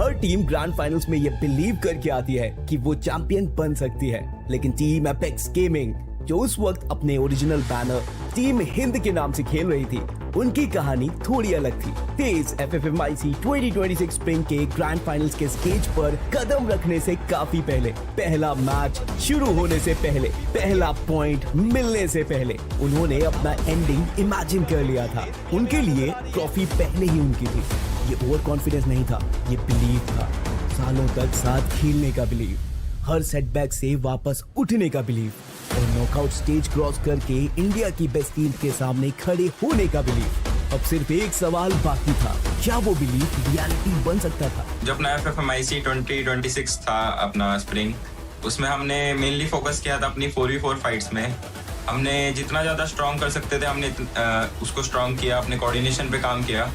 हर team grand finals में ये believe करके आती है कि वो चैंपियन बन सकती है, लेकिन टीम एपेक्स गेमिंग जो उस वक्त अपने ओरिजिनल बैनर टीम हिंद के नाम से खेल रही थी, उनकी कहानी थोड़ी अलग थी। तेज FFMIC 2026 स्प्रिंग के ग्रैंड फाइनल्स के स्टेज पर कदम रखने से काफी पहले, पहला मैच शुरू होने से पहले, पहला पॉइंट मिलने से पहले उन्होंने अपना एंडिंग इमेजिन कर लिया था। उनके लिए ट्रॉफी पहले ही उनकी थी। ये ओवर कॉन्फिडेंस नहीं था, ये बिलीव था। सालों तक साथ खेलने का बिलीव, हर सेटबैक से वापस उठने का बिलीव और नॉकआउट स्टेज क्रॉस करके इंडिया की बेस्ट टीम के सामने खड़े होने का बिलीव। अब सिर्फ एक सवाल बाकी था, क्या वो बिलीव रियलिटी बन सकता था? जो अपना FFMIC 2026 था अपना स्प्रिंग, उसमें हमने मेनली फोकस किया था अपनी 4v4 फाइट्स में। हमने जितना ज्यादा स्ट्रॉन्ग कर सकते थे हमने उसको स्ट्रॉन्ग किया, अपने कोऑर्डिनेशन पे काम किया।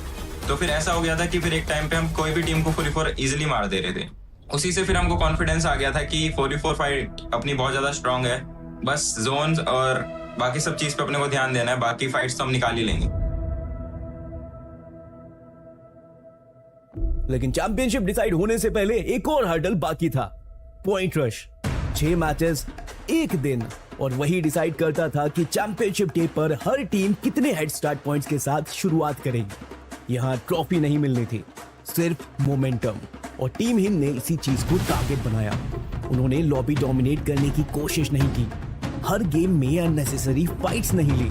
तो फिर ऐसा हो गया था कि फिर एक टाइम पे हम कोई भी टीम को 4v4 इजिली मार दे रहे थे। उसी से फिर हमको कॉन्फिडेंस आ गया था कि 4v4 फाइट अपनी बहुत ज्यादा स्ट्रॉन्ग है, बस जोन्स और बाकी सब चीज पे अपने को ध्यान देना है, बाकी फाइट्स तो हम निकाल ही लेंगे। लेकिन चैंपियनशिप डिसाइड होने से पहले एक और हर्डल बाकी था, पॉइंट रश। 6 मैचेस, एक दिन, और वही डिसाइड करता था कि चैंपियनशिप डे पर हर टीम कितने हेड स्टार्ट पॉइंट्स के साथ शुरुआत करेगी। यहाँ ट्रॉफी नहीं मिलनी थी, सिर्फ मोमेंटम, और टीम हिंद ने इसी चीज को टारगेट बनाया। उन्होंने लॉबी डोमिनेट करने की कोशिश नहीं की, हर गेम में अननेसेसरी फाइट्स नहीं ली,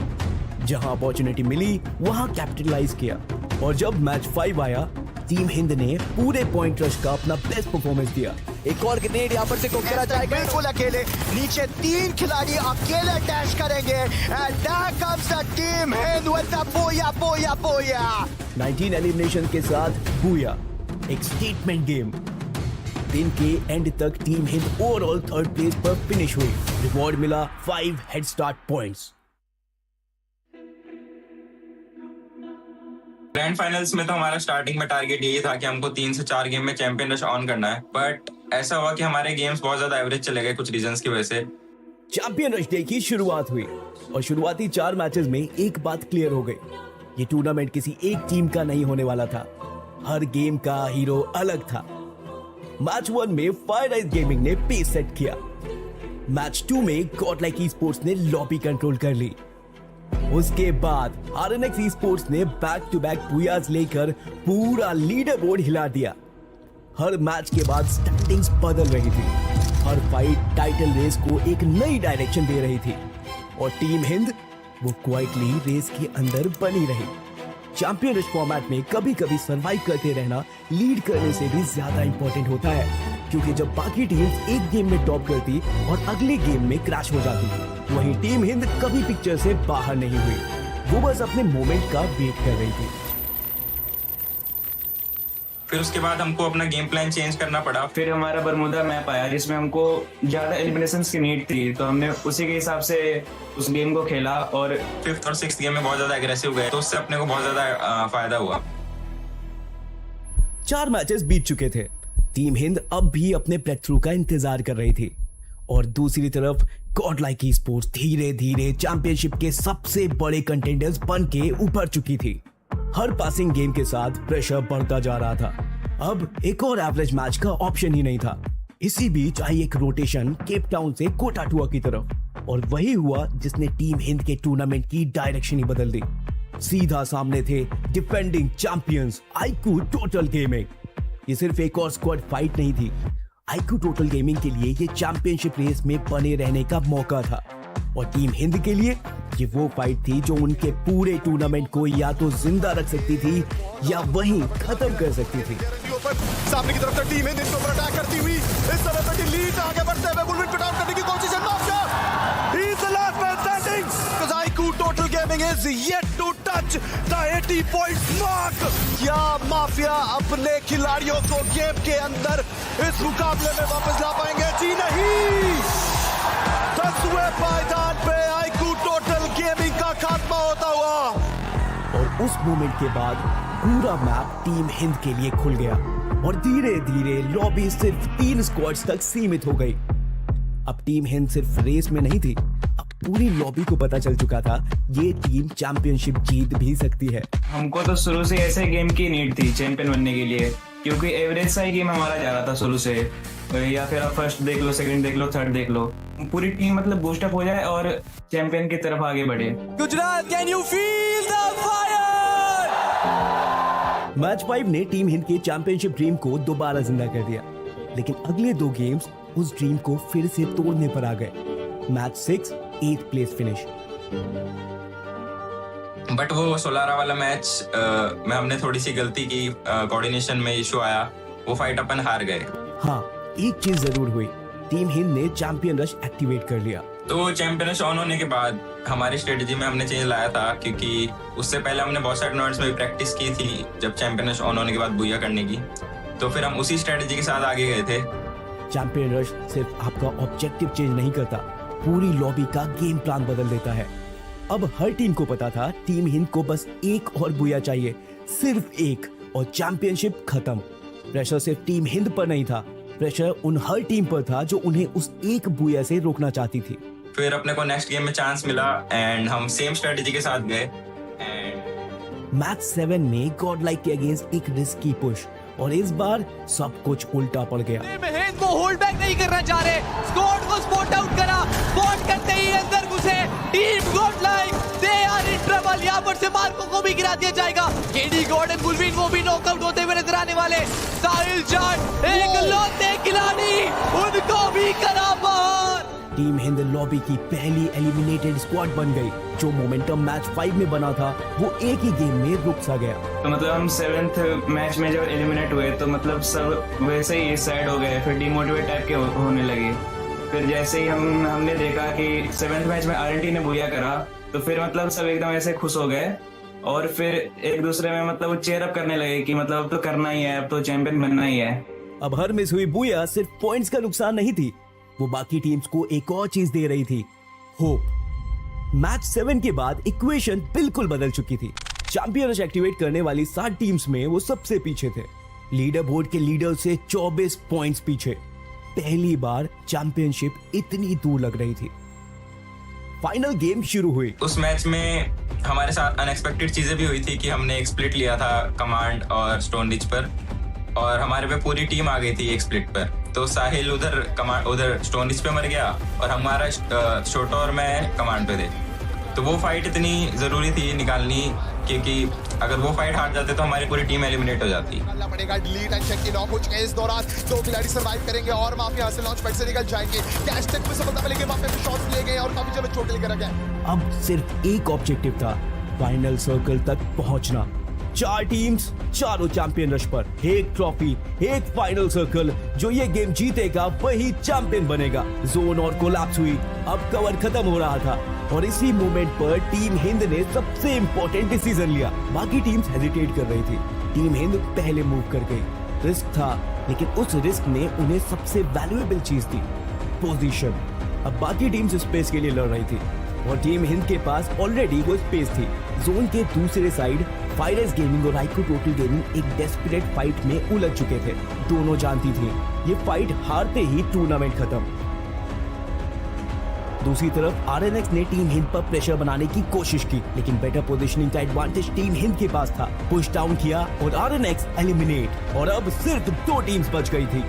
जहां अपॉर्चुनिटी मिली वहां कैपिटलाइज किया। और जब मैच 5 आया, टीम हिंद ने पूरे पॉइंट रश का अपना बेस्ट परफॉर्मेंस दिया। एक और ग्रेनेड यहाँ पर से कोकरा जाएगा, बिल्कुल अकेले, नीचे 3 खिलाड़ी अकेले डैश करेंगे, and there comes the team Hind with the booyah booyah booyah. 19 elimination के साथ बूया, एक स्टेटमेंट गेम। दिन के एंड तक team Hind overall 3rd place पर फिनिश हुई। रिवॉर्ड मिला 5 head start points. Grand finals में तो हमारा स्टार्टिंग में टारगेट यही था कि हमको 3 से 4 गेम में चैंपियन रश ऑन करना है, बट ऐसा हुआ कि हमारे गेम्स बहुत ज्यादा एवरेज चले गए कुछ रीजंस की वजह से। चैंपियन रश डे की शुरुआत हुई और शुरुआती 4 मैचेस में एक बात क्लियर हो गई, ये टूर्नामेंट किसी एक टीम का नहीं होने वाला था। हर गेम का हीरो अलग था। मैच 1 में फायर आइज गेमिंग ने पेस सेट किया। मैच 2 में गॉडलाइक ईस्पोर्ट्स ने लॉबी कंट्रोल कर ली। उसके बाद RNX Esports ने बैक टू बैक बूयास लेकर पूरा लीडर बोर्ड हिला दिया। हर मैच के बाद स्टैंडिंग्स बदल रही थी, हर फाइट टाइटल रेस को एक नई डायरेक्शन दे रही थी, और टीम हिंद वो क्वाइटली रेस के अंदर बनी रही। चैंपियन रश फॉर्मेट में कभी कभी सरवाइव करते रहना लीड करने से भी ज्यादा इंपॉर्टेंट होता है, क्योंकि जब बाकी टीम्स एक गेम में टॉप करती और अगले गेम में क्रैश हो जाती, वहीं टीम हिंद कभी पिक्चर से बाहर नहीं हुई, वो बस अपने मोमेंट का वेट कर रही थी। फिर उसके बाद हमको अपना गेम प्लान चेंज करना पड़ा। फिर हमारा बरमुदा मैप आया जिसमें हमको ज्यादा एलिमिनेशंस की नीड थी, तो हमने उसी के हिसाब से उस गेम को खेला और 5th और 6th गेम में बहुत ज्यादा एग्रेसिव गए, तो उससे अपने को बहुत ज्यादा फायदा हुआ। 4 मैचेस बीत चुके थे। टीम हिंद अब भी अपने ब्रेक थ्रू का इंतजार कर रही थी, और दूसरी तरफ गॉडलाइक ईस्पोर्ट्स धीरे धीरे चैंपियनशिप के सबसे बड़े कंटेंडर्स बन के उभर चुकी थी। हर पासिंग गेम के साथ प्रेशर बढ़ता जा रहा था। अब एक और एवरेज मैच का ऑप्शन ही नहीं था। इसी बीच आई एक रोटेशन केप टाउन से कोटाटुआ की तरफ, और वही हुआ जिसने टीम हिंद के टूर्नामेंट की डायरेक्शन ही बदल दी। सीधा सामने थे defending champions IQ Total gaming. ये सिर्फ एक और स्क्वाड फाइट नहीं थी, आईक्यू टोटल गेमिंग के लिए ये चैंपियनशिप रेस में बने रहने का मौका था, और टीम हिंद के लिए ये वो फाइट थी जो उनके पूरे टूर्नामेंट को या तो जिंदा रख सकती थी या वहीं खत्म कर सकती थी। सामने की तरफ से टीम हिंद इनको अटैक करती हुई इस समय पर लीड आगे बढ़ते हुए बुलविन पे डाउन करने की कोशिश है। Mafia he is the last man standing, because IQ Total Gaming is yet to touch the 80 point mark. क्या माफिया अपने खिलाड़ियों को गेम के अंदर इस मुकाबले में वापस ला पाएंगे? जी नहीं, 10वें पायदान पे आईक्यू टोटल गेमिंग का खात्मा होता हुआ। और उस मोमेंट के बाद पूरा मैप टीम हिंद के लिए खुल गया, और धीरे धीरे लॉबी सिर्फ 3 स्क्वाड्स तक सीमित हो गई। अब टीम हिंद सिर्फ रेस में नहीं थी, अब पूरी लॉबी को पता चल चुका था ये टीम चैंपियनशिप जीत भी सकती है। हमको तो शुरू से ऐसे गेम की नीड थी चैंपियन बनने के लिए। क्योंकि एवरेज सा ही गेम हमारा जा रहा था शुरू से, या फिर आप फर्स्ट देख लो, सेकंड देख लो, थर्ड देख लो, पूरी टीम मतलब बूस्टअप हो जाए और चैंपियन की तरफ आगे बढ़े। Gujarat, can you feel the fire? Match 5 ने टीम हिंद के चैंपियनशिप ड्रीम को दोबारा जिंदा कर दिया, लेकिन अगले 2 गेम्स उस ड्रीम को फिर से तोड़ने पर आ गए। Match 6 8th place finish. But वो सोलारा वाला मैच में हमने थोड़ी सी गलती की, कोऑर्डिनेशन में इशू आया, वो फाइट अपन हार गए। हाँ, एक चीज जरूर हुई, टीम हिंद ने चैंपियन रश एक्टिवेट कर लिया। तो चैंपियन रश ऑन होने के बाद हमारी स्ट्रेटेजी में हमने चेंज लाया था, क्योंकि उससे पहले हमने बहुत सारे टूर्नामेंट्स में भी प्रैक्टिस की थी जब चैंपियन रश ऑन होने के बाद बूया करने की, तो फिर हम उसी स्ट्रेटेजी के साथ आगे गए थे। चैंपियन रश सिर्फ आपका ऑब्जेक्टिव चेंज नहीं करता, पूरी लॉबी का गेम प्लान बदल देता है। अब हर टीम को पता था टीम हिंद को बस एक और बूया चाहिए, सिर्फ एक, और चैंपियनशिप खत्म। प्रेशर सिर्फ टीम हिंद पर नहीं था, प्रेशर उन हर टीम पर था जो उन्हें उस एक बूया से रोकना चाहती थी। फिर अपने को नेक्स्ट गेम में चांस मिला एंड हम सेम स्ट्रेटेजी के साथ गए। मैच 7 में गॉड लाइक के अगेंस्ट एक रिस्की पुश, और इस बार सब कुछ उल्टा पड़ गया। हिंद को होल्ड बैक नहीं करना चाह रहे, स्क्वाड को स्पॉट आउट करा, स्पॉट करते ही अंदर घुसे team Godlike, they are in trouble. यहाँ पर से मार्को को भी गिरा दिया जाएगा, केडी गॉर्डन बुलविन वो भी नॉकआउट होते हुए नजर आने वाले। साहिल जाट एक लौटे खिलाड़ी, उनको भी करा बाहर। टीम हिंद लॉबी की पहली एलिमिनेटेड स्क्वाड बन गई। जो मोमेंटम मैच 5 में बना था वो एक ही गेम में रुक सा गया। तो मतलब हम 7th मैच में जब एलिमिनेट हुए तो मतलब सब वैसे ही साइड हो गए, फिर डिमोटिवेट टाइप के होने लगे। फिर जैसे ही हमने देखा कि 7th मैच में आरएनटी ने बूया करा, तो फिर मतलब सब एकदम ऐसे खुश हो गए और फिर एक दूसरे में मतलब चेयर अप करने लगे कि मतलब अब तो करना ही है, अब तो चैंपियन बनना ही है। अब हर मिस हुई बूया सिर्फ पॉइंट्स का नुकसान नहीं थी, वो बाकी टीम्स को एक और चीज दे रही थी, होप। मैच 7 के बाद इक्वेशन बिल्कुल बदल चुकी थी। चैंपियन रश एक्टिवेट करने वाली 7 टीम्स में वो सबसे पीछे थे, लीडर बोर्ड के लीडर से 24 पॉइंट्स पीछे। पहली बार चैंपियनशिप इतनी दूर लग रही थी। फाइनल गेम शुरू हुई। उस मैच में हमारे साथ अनएक्सपेक्टेड चीजें भी हुई थी कि हमने एक स्प्लिट लिया था कमांड और स्टोन रिच पर, और हमारे पे पूरी टीम आ गई थी एक स्प्लिट पर। तो साहिल उधर स्टोन रिच पे मर गया और हमारा छोटो और मैं कमांड पे थे। तो वो फाइट इतनी जरूरी थी निकालनी, क्योंकि अगर वो फाइट हार जाते तो हमारी पूरी टीम एलिमिनेट हो जाती। पड़ेगा delete and check in off हो चुके हैं। इस दौरान 2 खिलाड़ी सर्वाइव करेंगे और माफिया यहाँ से लॉन्च पैड से निकल जाएंगे। कैश टेक में सफलता मिलेगी, माफिया के शॉट्स ले गए और काफी जगह चोट लेकर आ गए। अब सिर्फ एक ऑब्जेक्टिव था, फाइनल सर्कल तक पहुंचना। 4 टीम्स, चारों चैंपियन रश पर, एक ट्रॉफी, एक फाइनल सर्कल। जो ये गेम जीतेगा वही चैंपियन बनेगा। जोन और कोलैप्स हुई, अब कवर खत्म हो रहा था और इसी मोमेंट पर टीम हिंद ने सबसे इंपॉर्टेंट डिसीजन लिया। बाकी टीम्स हेजिटेट कर रही थी, टीम हिंद पहले मूव कर गई। रिस्क था, लेकिन उस रिस्क ने उन्हें सबसे वैल्यूएबल चीज दी, पोजीशन। अब बाकी टीम्स स्पेस के लिए लड़ रही थी और टीम हिंद के पास ऑलरेडी वो स्पेस थी। जोन के दूसरे साइड फायरस गेमिंग और आईक्यू टोटल गेमिंग एक डेस्परेट फाइट में उलझ चुके थे। दोनों जानती थी ये फाइट हारते ही टूर्नामेंट खत्म। दूसरी तरफ आरएनएक्स ने टीम हिंद पर प्रेशर बनाने की कोशिश की, लेकिन बेटर पोजीशनिंग का एडवांटेज टीम हिंद के पास था। पुश डाउन किया और आरएनएक्स एलिमिनेट, और अब सिर्फ 2 टीम्स बच गई थी,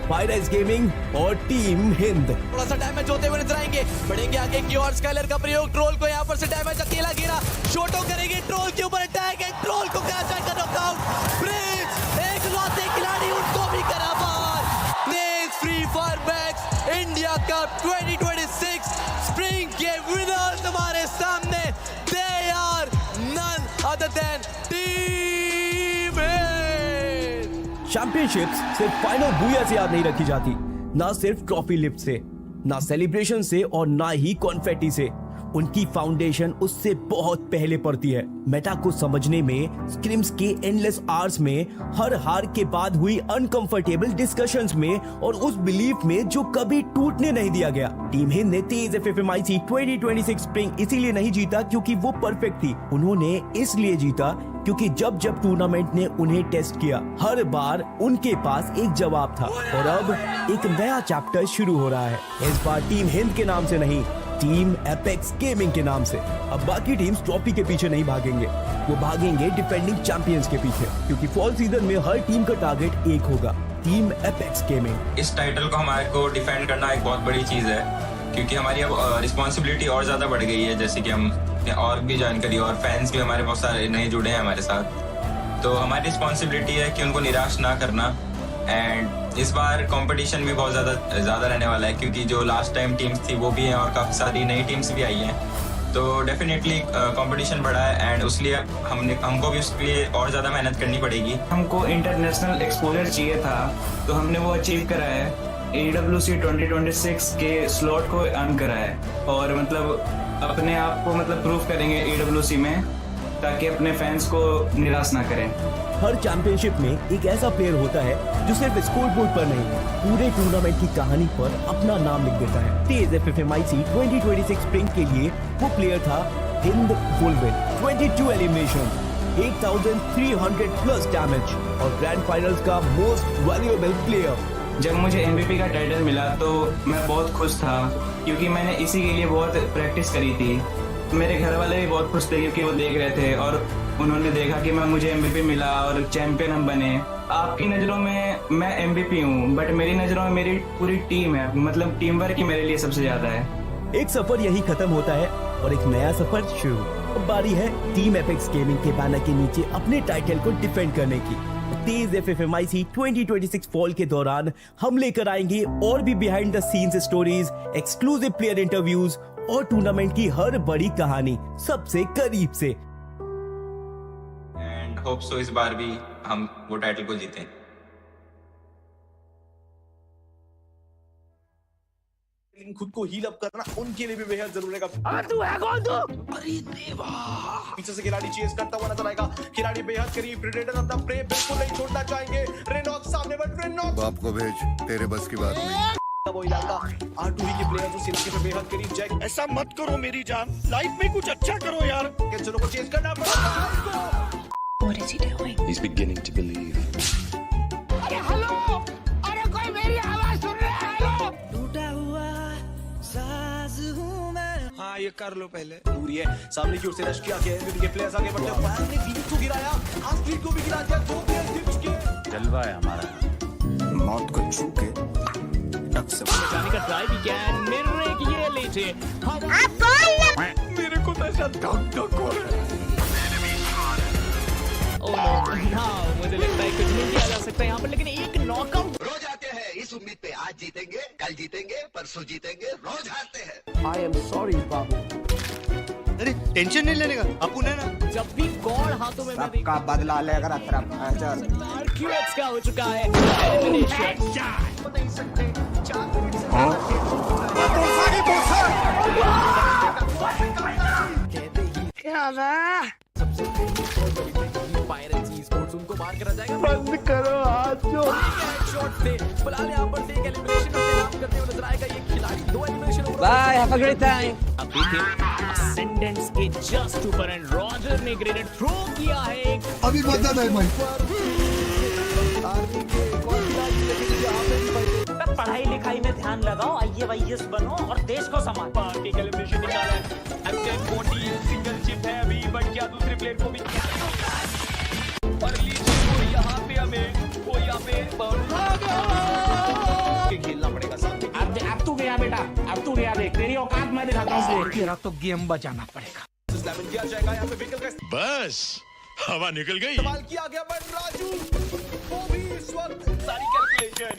फायरस गेमिंग और टीम हिंद। थोड़ा सा डैमेज होते हुए नजर आएंगे, बढ़ेंगे आगे की ओर। स्काइलर का प्रयोग, ट्रोल को यहाँ पर से डैमेज अकेला गिरा, शॉटो करेंगे ट्रोल के ऊपर अटैक है, ट्रोल को क्या जाएगा नॉकआउट। प्रिंस एक लौटे खिलाड़ी, उनको भी करा बाहर। प्रिंस Free Fire Max India Cup 2026 spring के विनर्स हमारे सामने, they are none other than team Hind. Championships सिर्फ फाइनल बूया से याद नहीं रखी जाती, ना सिर्फ ट्रॉफी लिफ्ट से, ना सेलिब्रेशन से और ना ही कॉन्फेटी से। उनकी फाउंडेशन उससे बहुत पहले पड़ती है। मेटा को समझने में, स्क्रिम्स के एंडलेस आवर्स में, हर हार के बाद हुई अनकंफर्टेबल डिस्कशंस में और उस बिलीफ में जो कभी टूटने नहीं दिया गया। टीम हिंद ने तेज FFMIC 2026 स्प्रिंग इसीलिए नहीं जीता क्योंकि वो परफेक्ट थी, उन्होंने इसलिए जीता क्योंकि जब जब टूर्नामेंट ने उन्हें टेस्ट किया, हर बार उनके पास एक जवाब था। और अब एक नया चैप्टर शुरू हो रहा है, इस बार टीम हिंद के नाम से नहीं, टीम एपेक्स गेमिंग के नाम से। अब बाकी टीम्स ट्रॉफी के पीछे नहीं भागेंगे, वो भागेंगे डिफेंडिंग चैंपियंस के पीछे, क्योंकि फॉल सीजन में हर टीम का टारगेट एक होगा, टीम एपेक्स गेमिंग। इस टाइटल को हमारे को डिफेंड करना एक बहुत बड़ी चीज़ है, क्योंकि हमारी अब रिस्पॉन्सिबिलिटी और ज़्यादा बढ़ गई है। जैसे कि हम और भी जानकारी और फैंस भी हमारे बहुत सारे नए जुड़े हैं हमारे साथ, तो हमारी रिस्पॉन्सिबिलिटी है कि उनको निराश ना करना। एंड इस बार कंपटीशन भी बहुत ज़्यादा रहने वाला है, क्योंकि जो लास्ट टाइम टीम्स थी वो भी हैं और काफ़ी सारी नई टीम्स भी आई हैं, तो डेफिनेटली कंपटीशन बढ़ा है एंड उसलिए हमको भी उसके लिए और ज़्यादा मेहनत करनी पड़ेगी। हमको इंटरनेशनल एक्सपोजर चाहिए था, तो हमने वो अचीव करा है। AWC 2026 के स्लॉट को अर्न करा है और मतलब अपने आप को मतलब प्रूव करेंगे AWC में, ताकि अपने फैंस को निराश ना करें। हर चैंपियनशिप में एक ऐसा प्लेयर होता है जो सिर्फ स्कोर बोर्ड पर नहीं, पूरे टूर्नामेंट की कहानी पर अपना नाम लिख देता है। TEZ FFMIC 2026 स्प्रिंग के लिए वो प्लेयर था हिंद वुलविन। 22 एलिमिनेशन, 8300 प्लस डैमेज और ग्रैंड फाइनल्स का मोस्ट वैल्यूएबल प्लेयर। जब मुझे MVP का टाइटल मिला तो मैं बहुत खुश था, क्योंकि मैंने इसी के लिए बहुत प्रैक्टिस करी थी। मेरे घर वाले भी बहुत खुश थे, क्योंकि वो देख रहे थे और उन्होंने देखा कि मुझे MVP मिला और चैंपियन हम बने। आपकी नज़रों में मैं MVP हूँ, बट मेरी नज़रों में मेरी पूरी टीम है, मतलब टीम वर्क ही मेरे लिए सबसे ज़्यादा है। एक सफर यही खत्म होता है और एक नया सफर शुरू। अब बारी है टीम एपेक्स गेमिंग के बैनर के नीचे अपने टाइटल को डिफेंड करने की। TEZ FFMIC 2026 फॉल के दौरान हम लेकर आएंगे और भी behind the scenes stories, exclusive player interviews और टूर्नामेंट की हर बड़ी कहानी सबसे करीब से। एंड होप सो इस बार भी हम वो टाइटल को जीतें। खुद को हील अप करना उनके लिए भी बेहद जरूरी है। तू है कौन तू? अरे देवा, पीछे से खिलाड़ी चेस करता हुआ नजर आएगा। खिलाड़ी बेहद करीब, प्रेडेटर अपना प्रे बिल्कुल नहीं छोड़ना चाहेंगे। रेनॉक्स सामने, बट रेनॉक्स बाप को भेज, तेरे बस की बात नहीं। वो इलाका R2 के प्लेयर जो सिल्की पे बेहद करीब। जैक, ऐसा मत करो मेरी जान, लाइफ में कुछ अच्छा करो यार। चलो को चेस करना पड़ेगा। What is he doing? He's beginning to believe. अरे हेलो, अरे कोई मेरी आवाज सुन रहा है? टूटा हुआ साज हूं मैं। हाँ ये कर लो पहले। दूरी है, सामने की ओर से रश किया गया है, के प्लेयर्स आगे बढ़ते हैं। फायर ने ग्लिच को गिराया, आस्ट्रीट को भी गिरा दिया। दो प्लेयर गिर चुके। जलवा है हमारा। मौत को छू के जाने का ट्राई भी किया है, मिर्रे की ये लेटे। मेरे को तो ऐसा धक धक हो रहा है। हाँ, मुझे लगता है कुछ नहीं किया जा सकता यहाँ पर, लेकिन एक नॉकआउट। रोज आते हैं इस उम्मीद पे, आज जीतेंगे, कल जीतेंगे, परसों जीतेंगे, रोज हारते हैं। आई एम सॉरी बाबू। अरे टेंशन नहीं लेने का, अपन है ना। जब भी गॉड हाथों में का बदला लेकर QX का हो चुका है एलिमिनेशन। क्या पायरेट्स Esports उनको मार कर आ जाएगा। बंद करो हाथ जो। शॉट से फिलहाल यहाँ पर एक एलिमिनेशन अपने नाम करते हुए नजर आएगा ये खिलाड़ी। 2 elimination. Bye, have a great time. अब देखिए असेंडेंट्स के जस्ट ऊपर एंड रॉजर ने ग्रेनेड थ्रो किया है। अभी बता दे भाई। पढ़ाई लिखाई में ध्यान लगाओ, IAS बनो और देश को संभालो। पार्टी का एलिमिनेशन निकाला है। कैप्टन 40 सिंगल चिप है अभी, बट क्या दूसरे प्लेयर को भी और यहाँ पे हमें वो यहाँ पे खेलना पड़ेगा सामने। अब तू गया बेटा, अब तू गया, देख तेरी औकात मैं दिखाता हूँ। तेरा तो गेम बचाना पड़ेगा। किया जाएगा यहाँ पे व्हीकल का बस हवा निकल गई। इस्तेमाल किया गया, बट राजू वो भी इस वक्त सारी कैलकुलेशन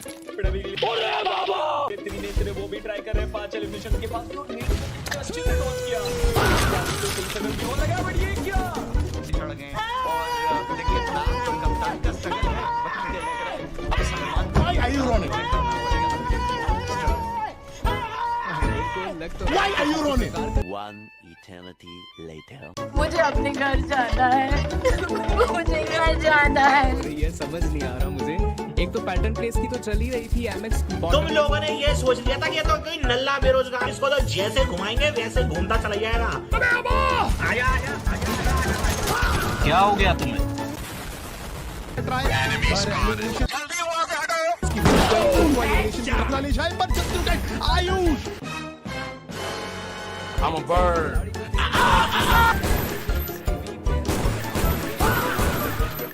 ने वो भी ट्राई कर रहे हैं। 5 एलिमिनेशन के बाद जस्ट ने लॉन्च किया तो लगा, बट ये क्या चढ़ गए और देखिए कप्तान का स्ट्रगल है, बट मुझे लग रहा है अब Salman Are you running? Why are you running? One eternity later. मुझे अपने घर जाना है। मुझे घर जाना है। ये समझ नहीं आ रहा मुझे। एक तो पैटर्न प्लेस की तो चल ही रही थी MX। तुम लोगों ने ये सोच लिया था कि ये तो कोई नल्ला बेरोजगार, इसको तो जैसे घुमाएंगे वैसे घूमता चला जाएगा। आजा आजा आजा। क्या हो गया तुम्हें? जल्दी वहां से हटो। Ayush I'm a bird.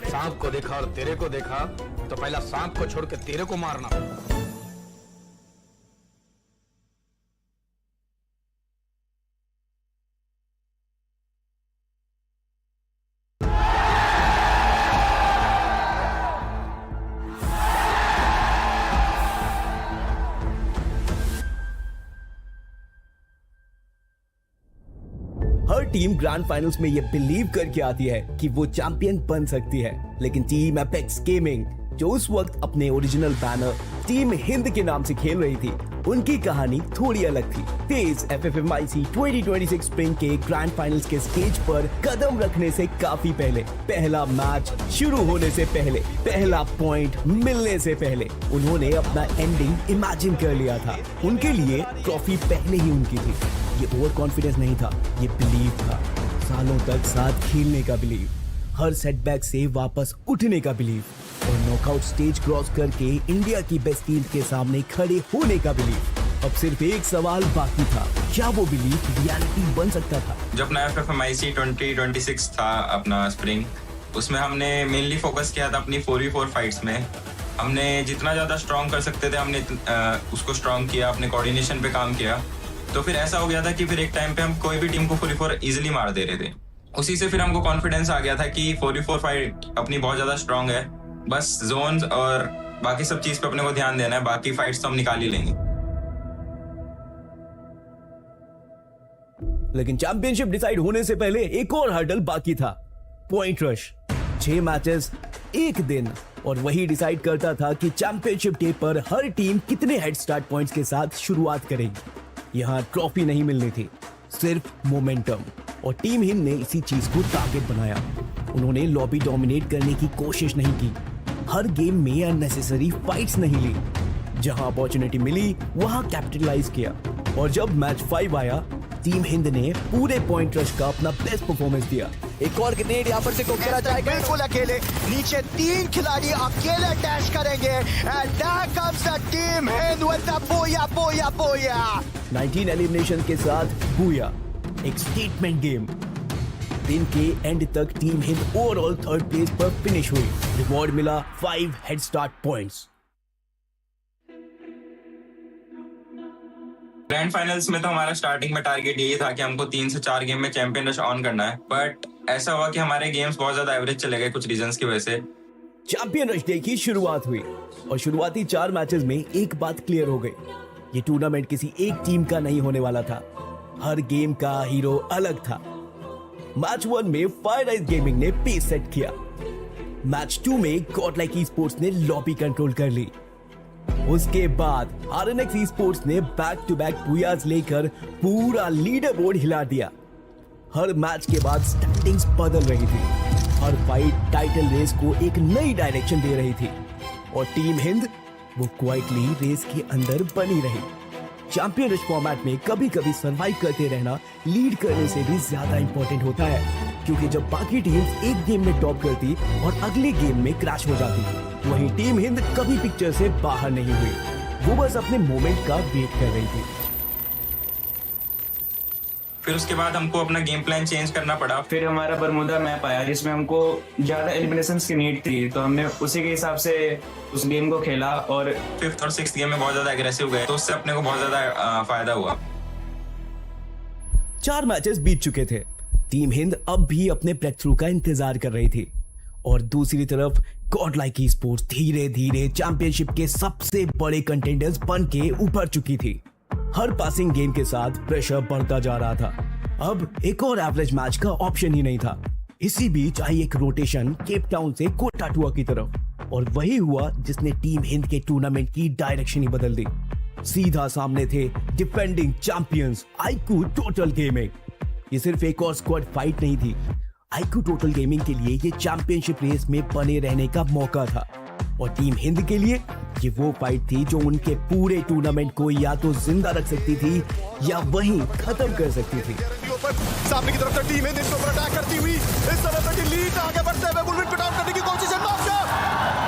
सांप को देखा और तेरे को देखा तो पहला सांप को छोड़ के तेरे को मारना। हर टीम ग्रैंड फाइनल्स में ये बिलीव करके आती है कि वो चैंपियन बन सकती है, लेकिन टीम एपेक्स गेमिंग जो उस वक्त अपने ओरिजिनल बैनर टीम हिंद के नाम से खेल रही थी, उनकी कहानी थोड़ी अलग थी। तेज FFMIC 2026 स्प्रिंग के ग्रैंड फाइनल्स के स्टेज पर कदम रखने से काफी पहले, पहला मैच शुरू होने से पहले, पहला पॉइंट मिलने से पहले उन्होंने अपना एंडिंग इमेजिन कर लिया था। उनके लिए ट्रॉफी पहले ही उनकी थी। ये ओवर कॉन्फिडेंस नहीं था, ये बिलीव था। सालों तक साथ खेलने का बिलीव, हर सेटबैक से वापस उठने का बिलीव और नॉकआउट स्टेज क्रॉस करके इंडिया की बेस्ट टीम के सामने खड़े होने का बिलीव। अब सिर्फ एक सवाल बाकी था, क्या वो बिलीव रियलिटी बन सकता था? जो अपना FFMIC 2026 था अपना स्प्रिंग, उसमें हमने मेनली फोकस किया था अपनी 4v4 फाइट्स में। हमने जितना ज्यादा स्ट्रॉन्ग कर सकते थे हमने उसको स्ट्रॉन्ग किया, अपने कोऑर्डिनेशन पे काम किया। तो फिर ऐसा हो गया था कि फिर एक टाइम पे हम कोई भी टीम को 4v4 इजिली मार दे रहे थे। उसी से फिर हमको कॉन्फिडेंस आ गया था कि 4v4 फाइट अपनी बहुत ज्यादा स्ट्रांग है, बस जोन्स और बाकी सब चीज पे अपने को ध्यान देना है, बाकी फाइट्स तो हम निकाल ही लेंगे। लेकिन चैंपियनशिप डिसाइड होने से पहले एक और हर्डल बाकी था, पॉइंट रश। 6 मैचेस, एक दिन, और वही डिसाइड करता था कि चैंपियनशिप डे पर हर टीम कितने हेड स्टार्ट पॉइंट्स के साथ शुरुआत करेगी। यहाँ ट्रॉफी नहीं मिलनी थी, सिर्फ मोमेंटम, और टीम हिंद ने इसी चीज को टारगेट बनाया। उन्होंने लॉबी डोमिनेट करने की कोशिश नहीं की, हर गेम में अननेसेसरी फाइट्स नहीं ली, जहां अपॉर्चुनिटी मिली वहां कैपिटलाइज किया। और जब मैच 5 आया, टीम हिंद ने पूरे पॉइंट रश का अपना बेस्ट परफॉर्मेंस दिया। एक और ग्रेनेड यहाँ पर से को करा जाएगा, बिल्कुल अकेले, नीचे 3 खिलाड़ी अकेले डैश करेंगे and there comes the team Hind with the booyah booyah booyah. 19 elimination के साथ बूया, एक स्टेटमेंट गेम। दिन के एंड तक team Hind overall 3rd place पर फिनिश हुई। रिवॉर्ड मिला 5 head start points. Grand finals में तो हमारा स्टार्टिंग में टारगेट यही था कि हमको 3 से 4 गेम में चैंपियन रश ऑन करना है, बट ऐसा हुआ कि हमारे गेम्स बहुत ज्यादा एवरेज चले गए कुछ रीजंस की वजह से। चैंपियन रश डे की शुरुआत हुई और शुरुआती 4 मैचेस में एक बात क्लियर हो गई, ये टूर्नामेंट किसी एक टीम का नहीं होने वाला था। हर गेम का हीरो अलग था। मैच 1 में फायर आइज गेमिंग ने पेस सेट किया। मैच 2 में गॉडलाइक ईस्पोर्ट्स ने लॉबी कंट्रोल कर ली। उसके बाद RNX Esports ने बैक टू बैक बूयाज लेकर पूरा लीडर बोर्ड हिला दिया। हर मैच के बाद स्टैंडिंग्स बदल रही थी, हर फाइट टाइटल रेस को एक नई डायरेक्शन दे रही थी, और टीम हिंद वो क्वाइटली रेस के अंदर बनी रही। चैंपियन रश फॉर्मेट में कभी कभी सरवाइव करते रहना लीड करने से भी ज्यादा इंपॉर्टेंट होता है, क्योंकि जब बाकी टीम्स एक गेम में टॉप करती और अगले गेम में क्रैश हो जाती, वहीं टीम हिंद कभी पिक्चर से बाहर नहीं हुई, वो बस अपने मोमेंट का वेट कर रही थी। फिर उसके बाद हमको अपना गेम प्लान चेंज करना पड़ा। फिर हमारा बरमुदा मैप आया जिसमें हमको ज्यादा एलिमिनेशंस की नीड थी, तो हमने उसी के हिसाब से उस गेम को खेला और 5th और 6th गेम में बहुत ज्यादा एग्रेसिव गए, तो उससे अपने को बहुत ज्यादा फायदा हुआ। 4 मैचेस बीत चुके थे, टीम हिंद अब भी अपने ब्रेक थ्रू का इंतजार कर रही थी, और दूसरी तरफ गॉडलाइक ईस्पोर्ट्स धीरे धीरे चैंपियनशिप के सबसे बड़े कंटेंडर्स बन के उभर चुकी थी। हर पासिंग गेम के साथ प्रेशर बढ़ता जा रहा था, अब एक और एवरेज मैच का ऑप्शन ही नहीं था। इसी बीच आई एक रोटेशन केप टाउन से कोटाटुआ की तरफ, और वही हुआ जिसने टीम हिंद के टूर्नामेंट की डायरेक्शन ही बदल दी। सीधा सामने थे defending champions IQ Total gaming. ये सिर्फ एक और स्क्वाड फाइट नहीं थी, आईक्यू टोटल गेमिंग के लिए ये चैंपियनशिप रेस में बने रहने का मौका था, और टीम हिंद के लिए ये वो फाइट थी जो उनके पूरे टूर्नामेंट को या तो जिंदा रख सकती थी या वहीं खत्म कर सकती थी। सामने की तरफ से टीम हिंद इसके ऊपर अटैक करती हुई इस समय पर लीड आगे बढ़ते हुए बुलविन पिट आउट करने की कोशिश है। Mafia,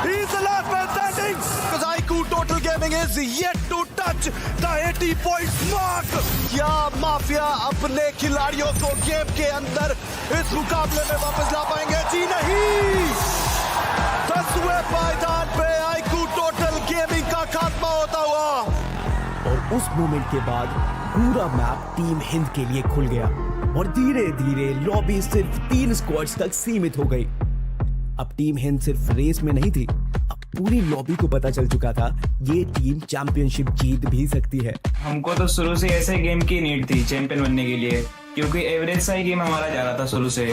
he is the last man standing, because IQ Total Gaming is yet to touch the 80 points mark. क्या माफिया अपने खिलाड़ियों को गेम के अंदर इस मुकाबले में वापस ला पाएंगे? जी नहीं। 10वें पायदान पे आईक्यू टोटल गेमिंग का खात्मा होता हुआ, और उस मोमेंट के बाद पूरा मैप टीम हिंद के लिए खुल गया और धीरे धीरे लॉबी सिर्फ 3 स्क्वाड्स तक सीमित हो गई। अब टीम हिंद सिर्फ रेस में नहीं थी, अब पूरी लॉबी को पता चल चुका था ये टीम चैंपियनशिप जीत भी सकती है। हमको तो शुरू से ऐसे गेम की नीड थी चैंपियन बनने के लिए, क्योंकि एवरेज सा ही गेम हमारा जा रहा था शुरू से,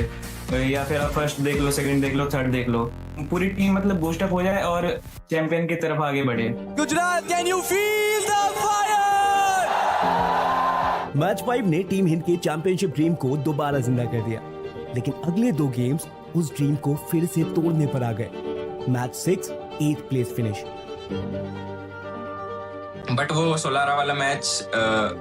या फिर आप फर्स्ट देख लो, सेकंड देख लो, थर्ड देख लो, पूरी टीम मतलब बूस्ट अप हो जाए और चैंपियन की तरफ आगे बढ़े। Gujarat, can you feel the fire? Match 5 ने टीम हिंद के चैंपियनशिप ड्रीम को दोबारा जिंदा कर दिया, लेकिन अगले 2 गेम्स उस ड्रीम को फिर से तोड़ने पर आ गए। Match 6 8th place finish. But वो 16 वाला मैच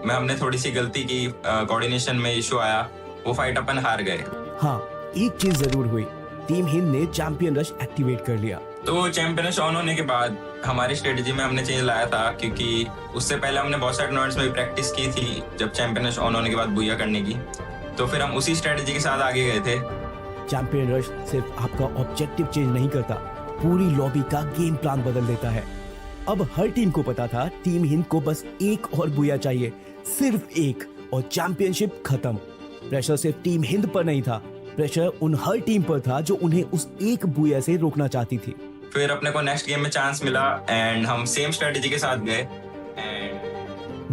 में हमने थोड़ी सी गलती की, कोऑर्डिनेशन में इशू आया, वो फाइट अपन हार गए। हाँ, एक चीज जरूर हुई, टीम हिंद ने चैंपियन रश एक्टिवेट कर लिया। तो चैंपियन रश ऑन होने के बाद हमारी स्ट्रेटेजी में हमने चेंज लाया था, क्योंकि उससे पहले हमने बहुत सारे टूर्नामेंट्स में भी प्रैक्टिस की थी जब चैंपियन रश ऑन होने के बाद बूया करने की, तो फिर हम उसी स्ट्रेटेजी के साथ आगे गए थे। चैंपियन रश सिर्फ आपका ऑब्जेक्टिव चेंज नहीं करता, पूरी लॉबी का गेम प्लान बदल देता है। अब हर टीम को पता था टीम हिंद को बस एक और बूया चाहिए, सिर्फ एक, और चैंपियनशिप खत्म। प्रेशर सिर्फ टीम हिंद पर नहीं था, प्रेशर उन हर टीम पर था जो उन्हें उस एक बूया से रोकना चाहती थी। फिर अपने को नेक्स्ट गेम में चांस मिला एंड हम सेम स्ट्रेटेजी के साथ गए।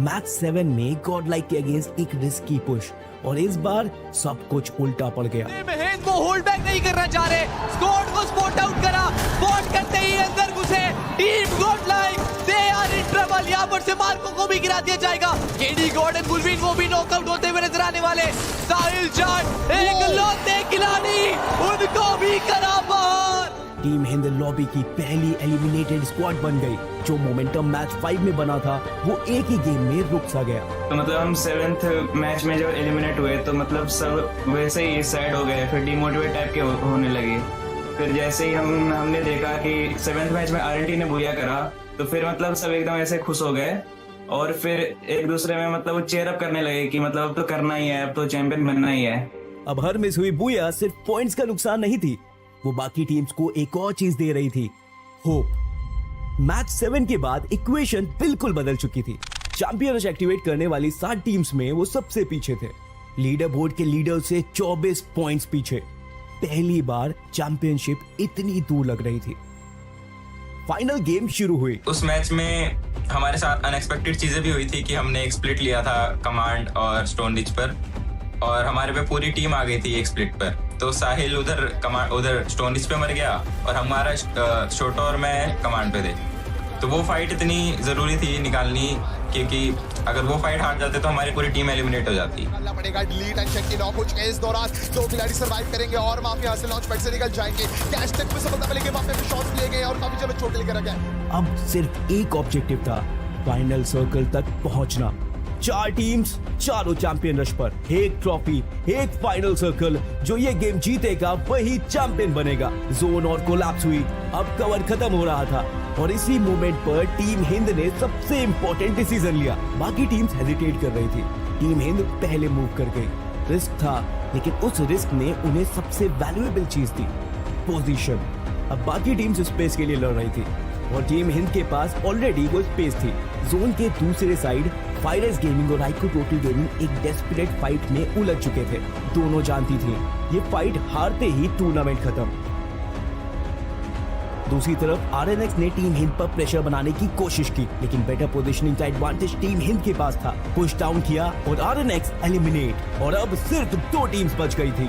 मैच 7 में गॉड लाइक के अगेंस्ट एक रिस्की पुश, और इस बार सब कुछ उल्टा पड़ गया। हिंद को होल्ड बैक नहीं करना चाह रहे, स्क्वाड को स्पॉट आउट करा, स्पॉट करते ही अंदर घुसे team Godlike, they are in trouble. यहाँ पर से मार्को को भी गिरा दिया जाएगा, केडी गॉर्डन बुलविन को भी नॉकआउट होते हुए नजर आने वाले। साहिल जाट एक लौटे खिलाड़ी, उनको भी करा बाहर। टीम हिंद लॉबी की पहली एलिमिनेटेड स्क्वाड बन गई। जो मोमेंटम मैच 5 में बना था वो एक ही गेम में रुक सा गया। तो मतलब हम 7th मैच में जब एलिमिनेट हुए तो मतलब सब वैसे ही साइड हो गए, फिर डिमोटिवेट टाइप के होने लगे। फिर जैसे ही हमने देखा कि 7th मैच में आरएनटी ने बूया करा, तो फिर मतलब सब एकदम ऐसे खुश हो गए और फिर एक दूसरे में मतलब वो चेयर अप करने लगे कि मतलब अब तो करना ही है, अब तो चैंपियन बनना ही है। अब हर मिस हुई बूया सिर्फ पॉइंट्स का नुकसान नहीं थी, वो बाकी टीम्स को एक और चीज दे रही थी, होप। मैच 7 के बाद इक्वेशन बिल्कुल बदल चुकी थी। चैंपियन रश एक्टिवेट करने वाली 7 टीम्स में वो सबसे पीछे थे, लीडर बोर्ड के लीडर से 24 पॉइंट्स पीछे। पहली बार चैंपियनशिप इतनी दूर लग रही थी। फाइनल गेम शुरू हुई। उस मैच में हमारे साथ अनएक्सपेक्टेड चीजें भी हुई थी कि हमने एक स्प्लिट लिया था कमांड और स्टोन रिच पर, और हमारे पे पूरी टीम आ गई थी एक स्प्लिट पर। तो साहिल उधर स्टोन रिच पे मर गया और हमारा छोटो और मैं कमांड पे थे। तो वो फाइट इतनी जरूरी थी निकालनी, क्योंकि अगर वो फाइट हार जाते तो हमारी पूरी टीम एलिमिनेट हो जाती। पड़ेगा delete and check in off हो चुके हैं। इस दौरान 2 खिलाड़ी सर्वाइव करेंगे और माफिया से लॉन्च पैड से निकल जाएंगे। कैश टेक में सफलता मिलेगी, माफिया के शॉट्स लिए गए और काफी जगह चोट लेकर गए। अब सिर्फ एक ऑब्जेक्टिव था, फाइनल सर्कल तक पहुंचना। 4 टीम्स, चारों चैंपियन रश पर, एक ट्रॉफी, एक फाइनल सर्कल। जो ये गेम जीतेगा वही चैंपियन बनेगा। जोन और कोलैप्स हुई, अब कवर खत्म हो रहा था और इसी मोमेंट पर टीम हिंद ने सबसे इंपॉर्टेंट डिसीजन लिया। बाकी टीम्स हेजिटेट कर रही थी, टीम हिंद पहले मूव कर गई। रिस्क था, लेकिन उस रिस्क ने उन्हें सबसे वैल्यूएबल चीज दी, पोजीशन। अब बाकी टीम्स स्पेस के लिए लड़ रही थी और टीम हिंद के पास ऑलरेडी वो स्पेस थी। जोन के दूसरे साइड फायरस गेमिंग और आईक्यू टोटल गेमिंग एक डेस्परेट फाइट में उलझ चुके थे। दोनों जानती थी ये फाइट हारते ही टूर्नामेंट खत्म। दूसरी तरफ आरएनएक्स ने टीम हिंद पर प्रेशर बनाने की कोशिश की, लेकिन बेटर पोजीशनिंग का एडवांटेज टीम हिंद के पास था। पुश डाउन किया और आरएनएक्स एलिमिनेट, और अब सिर्फ 2 टीम्स बच गई थी,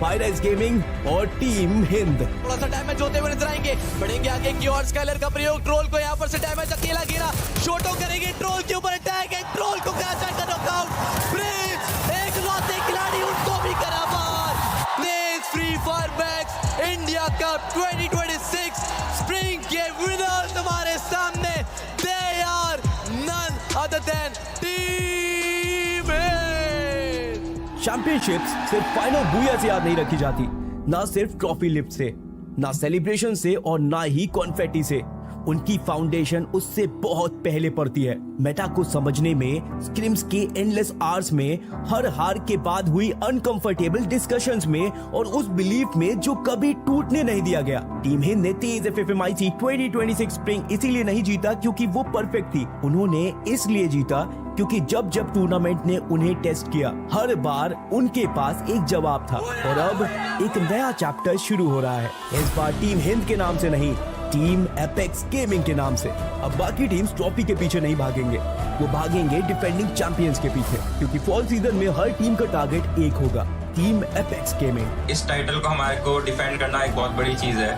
फायरस गेमिंग और टीम हिंद। थोड़ा सा डैमेज होते हुए नजर आएंगे, बढ़ेंगे आगे की और स्काइलर का प्रयोग, ट्रोल को यहाँ पर से डैमेज अकेला गिरा, शोटो करेंगे ट्रोल के ऊपर अटैक है, ट्रोल को करा जाएगा नॉकआउट। प्रिंस एक लौटे खिलाड़ी, उनको भी करा बाहर। नेज Free Fire Max India Cup 2026 spring के विनर्स हमारे सामने, they are none other than team Hind. Championships सिर्फ फाइनल बूया से याद नहीं रखी जाती, ना सिर्फ ट्रॉफी लिफ्ट से, ना सेलिब्रेशन से और ना ही कॉन्फेटी से। उनकी फाउंडेशन उससे बहुत पहले पड़ती है। मेटा को समझने में, स्क्रिम्स के एंडलेस आवर्स में, हर हार के बाद हुई अनकंफर्टेबल डिस्कशंस में और उस बिलीफ में जो कभी टूटने नहीं दिया गया। टीम हिंद ने तेज FFMIC 2026 स्प्रिंग इसीलिए नहीं जीता क्योंकि वो परफेक्ट थी। उन्होंने इसलिए जीता क्योंकि जब जब टूर्नामेंट ने उन्हें टेस्ट किया, हर बार उनके पास एक जवाब था। और अब एक नया चैप्टर शुरू हो रहा है। इस बार टीम हिंद के नाम से नहीं, टीम एपेक्स गेमिंग के नाम से। अब बाकी टीम्स ट्रॉफी के पीछे नहीं भागेंगे, वो भागेंगे डिफेंडिंग चैंपियंस के पीछे, क्योंकि फॉल सीजन में हर टीम का टारगेट एक होगा, टीम एपेक्स गेमिंग। इस टाइटल को हमारे को डिफेंड करना एक बहुत बड़ी चीज है,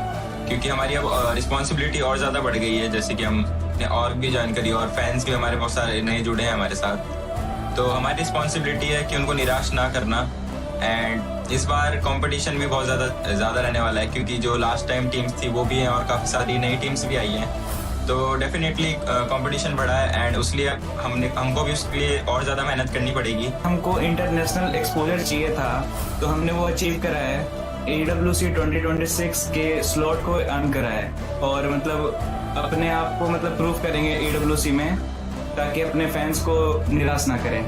क्योंकि हमारी अब रिस्पॉन्सिबिलिटी और ज्यादा बढ़ गई है। जैसे कि हम और भी ज्वाइन करी और फैंस भी हमारे बहुत सारे नए जुड़े हैं हमारे साथ, तो हमारी रिस्पॉन्सिबिलिटी है कि उनको निराश ना करना। एंड इस बार कंपटीशन भी बहुत ज़्यादा रहने वाला है, क्योंकि जो लास्ट टाइम टीम्स थी वो भी हैं और काफ़ी सारी नई टीम्स भी आई हैं, तो डेफिनेटली कंपटीशन बढ़ा है। एंड उसलिए हमको भी उसके लिए और ज़्यादा मेहनत करनी पड़ेगी। हमको इंटरनेशनल एक्सपोजर चाहिए था, तो हमने वो अचीव करा है। AWC 2026 के स्लॉट को अर्न करा है और मतलब अपने आप को मतलब प्रूव करेंगे AWC में, ताकि अपने फैंस को निराश ना करें।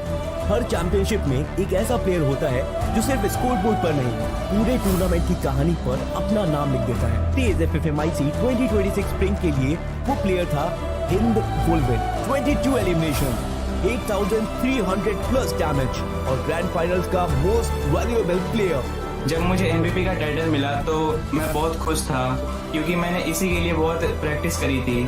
हर चैंपियनशिप में एक ऐसा प्लेयर होता है जो सिर्फ स्कोर बोर्ड पर नहीं, पूरे टूर्नामेंट की कहानी पर अपना नाम लिख देता है। तेज FFMIC 2026 स्प्रिंग के लिए वो प्लेयर था हिंद बुलविन। 22 एलिमिनेशन, 8300 प्लस डैमेज और ग्रैंड फाइनल्स का मोस्ट वैल्यूएबल प्लेयर। जब मुझे MVP का टाइटल मिला तो मैं बहुत खुश था, क्योंकि मैंने इसी के लिए बहुत प्रैक्टिस करी थी।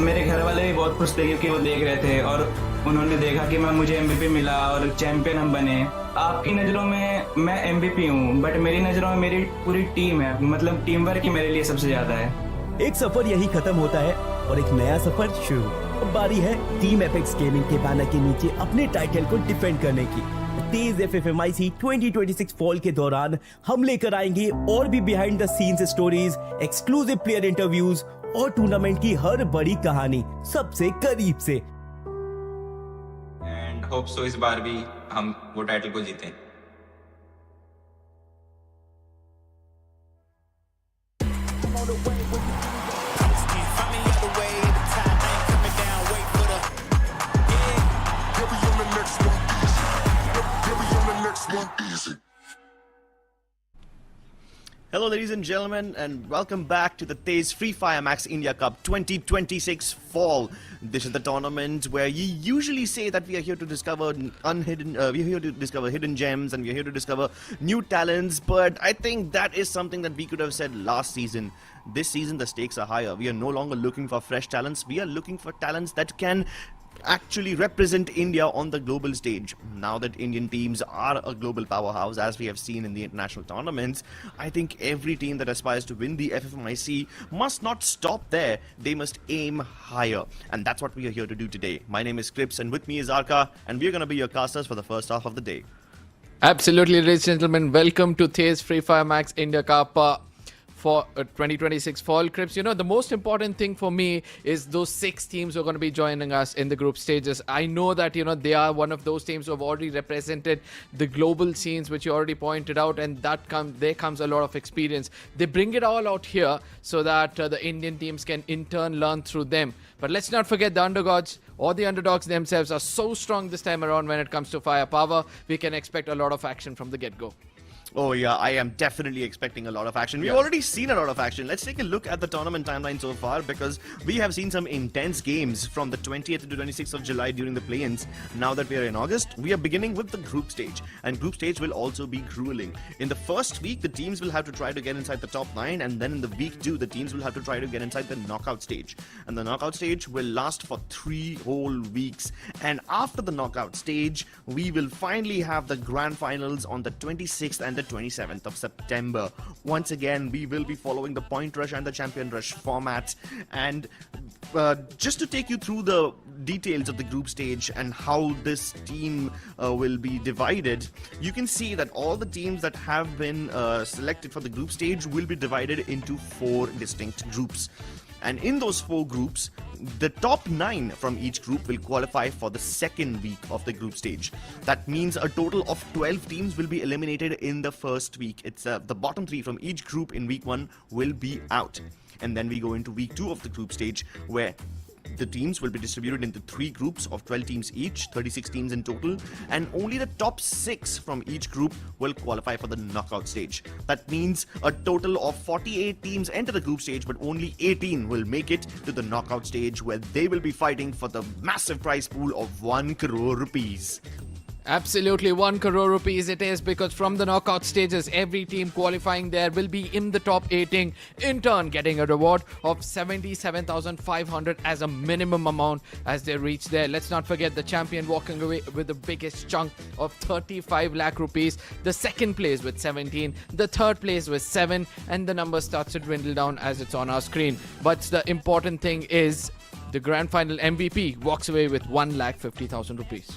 मेरे घर वाले भी बहुत खुश थे क्योंकि वो देख रहे थे और उन्होंने देखा कि मुझे MVP मिला और चैंपियन हम बने। आपकी नज़रों में मैं MVP हूँ, बट मेरी नज़रों में मेरी पूरी टीम है, मतलब टीम वर्क ही मेरे लिए सबसे ज़्यादा है। एक सफर यही खत्म होता है और एक नया सफर शुरू। अब बारी है टीम एपेक्स गेमिंग के बैनर के नीचे अपने टाइटल को डिफेंड करने की। तेज FFMIC 2026 फॉल के दौरान हम लेकर आएंगे और भी behind the scenes stories, exclusive player interviews और टूर्नामेंट की हर बड़ी कहानी सबसे करीब से। एंड होप सो इस बार भी हम वो टाइटल को जीतें। Hello ladies and gentlemen, and welcome back to the TEZ Free Fire Max India Cup 2026 Fall. This is the tournament where you usually say that we are here to discover hidden gems and we are here to discover new talents, but I think that is something that we could have said last season. This season the stakes are higher. We are no longer looking for fresh talents, we are looking for talents that can actually represent India on the global stage. Now that Indian teams are a global powerhouse, as we have seen in the international tournaments, I think every team that aspires to win the FFMIC must not stop there. They must aim higher. And that's what we are here to do today. My name is Crips and with me is Arka, and we're going to be your casters for the first half of the day. Absolutely, ladies and gentlemen. Welcome to TEZ Free Fire Max India Cup for 2026 Fall. Crips, you know, the most important thing for me is those 6 teams who are going to be joining us in the group stages. I know that, you know, they are one of those teams who have already represented the global scenes, which you already pointed out, and there comes a lot of experience. They bring it all out here so that the Indian teams can in turn learn through them. But let's not forget the underdogs or the underdogs themselves are so strong this time around when it comes to firepower. We can expect a lot of action from the get-go. Oh yeah, I am definitely expecting a lot of action. We've already seen a lot of action. Let's take a look at the tournament timeline so far, because we have seen some intense games from the 20th to 26th of July during the play-ins. Now that we are in August, we are beginning with the group stage, and group stage will also be grueling. In the first week, the teams will have to try to get inside the top 9, and then in the week 2, the teams will have to try to get inside the knockout stage. And the knockout stage will last for 3 whole weeks. And after the knockout stage, we will finally have the grand finals on the 26th and the 27th of September. Once again, we will be following the point rush and the champion rush formats, and just to take you through the details of the group stage and how this team will be divided, you can see that all the teams that have been selected for the group stage will be divided into 4 distinct groups. And in those 4 groups, the top 9 from each group will qualify for the second week of the group stage. That means a total of 12 teams will be eliminated in the first week. It's the bottom 3 from each group in week 1 will be out. And then we go into week 2 of the group stage, where the teams will be distributed into 3 groups of 12 teams each, 36 teams in total, and only the top 6 from each group will qualify for the knockout stage. That means a total of 48 teams enter the group stage, but only 18 will make it to the knockout stage, where they will be fighting for the massive prize pool of 1 crore rupees. Absolutely, 1 crore rupees it is, because from the knockout stages, every team qualifying there will be in the top 18, in turn getting a reward of 77,500 as a minimum amount as they reach there. Let's not forget the champion walking away with the biggest chunk of 35 lakh rupees, the second place with 17, the third place with 7, and the number starts to dwindle down as it's on our screen. But the important thing is the grand final MVP walks away with 1,50,000 rupees.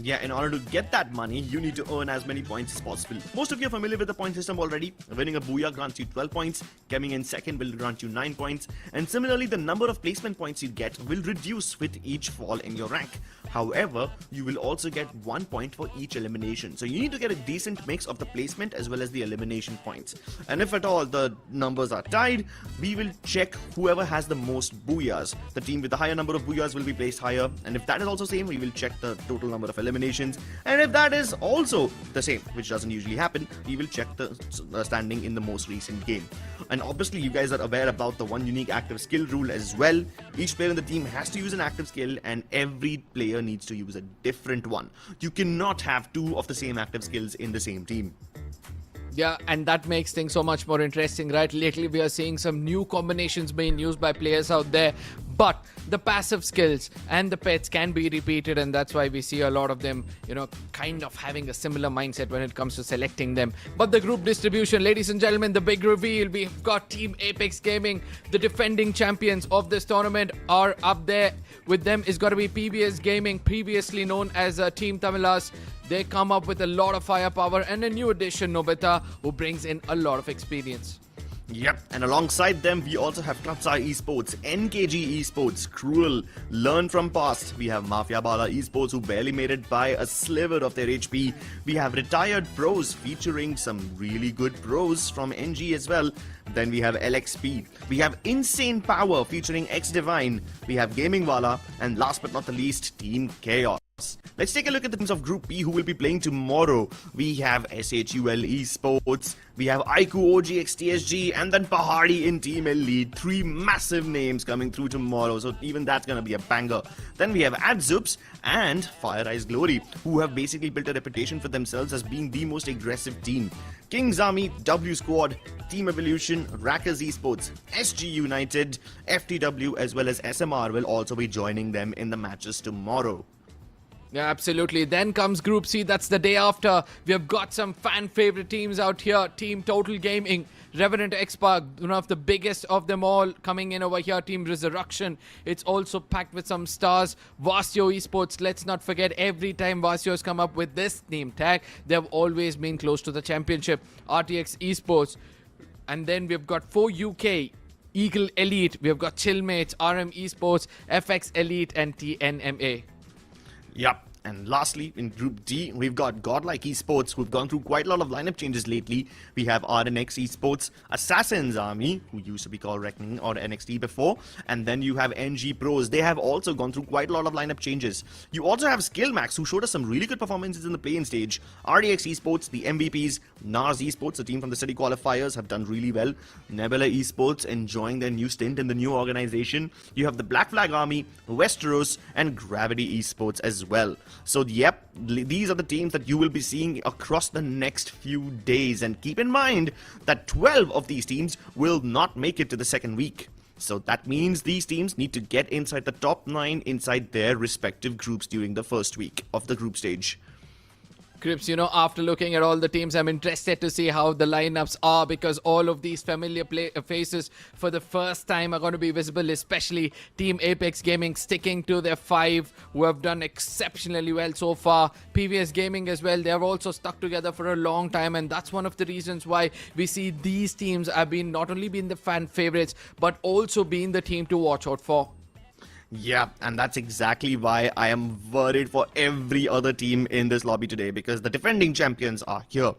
Yeah, in order to get that money, you need to earn as many points as possible. Most of you are familiar with the point system already. Winning a BOOYAH grants you 12 points, coming in second will grant you 9 points, and similarly the number of placement points you get will reduce with each fall in your rank. However, you will also get 1 point for each elimination, so you need to get a decent mix of the placement as well as the elimination points. And if at all the numbers are tied, we will check whoever has the most BOOYAHs. The team with the higher number of BOOYAHs will be placed higher, and if that is also same, we will check the total number of eliminations, and if that is also the same, which doesn't usually happen, we will check the standing in the most recent game. And obviously you guys are aware about the one unique active skill rule as well. Each player in the team has to use an active skill, and every player needs to use a different one. You cannot have 2 of the same active skills in the same team. Yeah, and that makes things so much more interesting, right? Lately, we are seeing some new combinations being used by players out there, but the passive skills and the pets can be repeated, and that's why we see a lot of them, kind of having a similar mindset when it comes to selecting them. But the group distribution, ladies and gentlemen, the big reveal, we've got Team Apex Gaming, the defending champions of this tournament, are up there. With them is got to be PBS Gaming, previously known as Team Tamilas. They come up with a lot of firepower, and a new addition, Nobita, who brings in a lot of experience. Yep, and alongside them, we also have CLUTZA Esports, NKG Esports, Cruel, LEARNFROMPAST. We have MAFIABALA Esports, who barely made it by a sliver of their HP. We have Retired Pros, featuring some really good pros from NG as well. Then we have LXP. We have Insane Power, featuring X Divine. We have Gaming WALLA, and last but not the least, Team Chaos. Let's take a look at the teams of Group B who will be playing tomorrow. We have SHUL Esports, we have Aiku OGX TSG, and then Pahadi in Team Elite. 3 massive names coming through tomorrow, so even that's gonna be a banger. Then we have Adzups and Fire Eyes Glory, who have basically built a reputation for themselves as being the most aggressive team. King's Army, W Squad, Team Evolution, Rackers Esports, SG United, FTW, as well as SMR will also be joining them in the matches tomorrow. Yeah, absolutely. Then comes Group C. That's the day after. We have got some fan favorite teams out here. Team Total Gaming, Revenant X-Park, one of the biggest of them all, coming in over here. Team Resurrection. It's also packed with some stars. Vasio Esports. Let's not forget, every time Vasio's come up with this name tag, they've always been close to the championship. RTX Esports. And then we've got 4UK, Eagle Elite. We've got Chillmates, RM Esports, FX Elite, and TNMA. Yep. And lastly, in Group D, we've got Godlike Esports, who've gone through quite a lot of lineup changes lately. We have RNX Esports, Assassin's Army, who used to be called Reckoning or NXT before, and then you have NG Pros. They have also gone through quite a lot of lineup changes. You also have Skillmax, who showed us some really good performances in the play-in stage. RDX Esports, the MVPs, NARS Esports, the team from the city qualifiers, have done really well. Nebula Esports enjoying their new stint in the new organization. You have the Black Flag Army, Westeros, and Gravity Esports as well. So yep, these are the teams that you will be seeing across the next few days, and keep in mind that 12 of these teams will not make it to the second week. So that means these teams need to get inside the top 9 inside their respective groups during the first week of the group stage. Crips, after looking at all the teams, I'm interested to see how the lineups are, because all of these familiar faces for the first time are going to be visible, especially Team Apex Gaming sticking to their 5 who have done exceptionally well so far. PBS Gaming as well, they're also stuck together for a long time, and that's one of the reasons why we see these teams have been not only been the fan favorites, but also been the team to watch out for. Yeah, and that's exactly why I am worried for every other team in this lobby today, because the defending champions are here.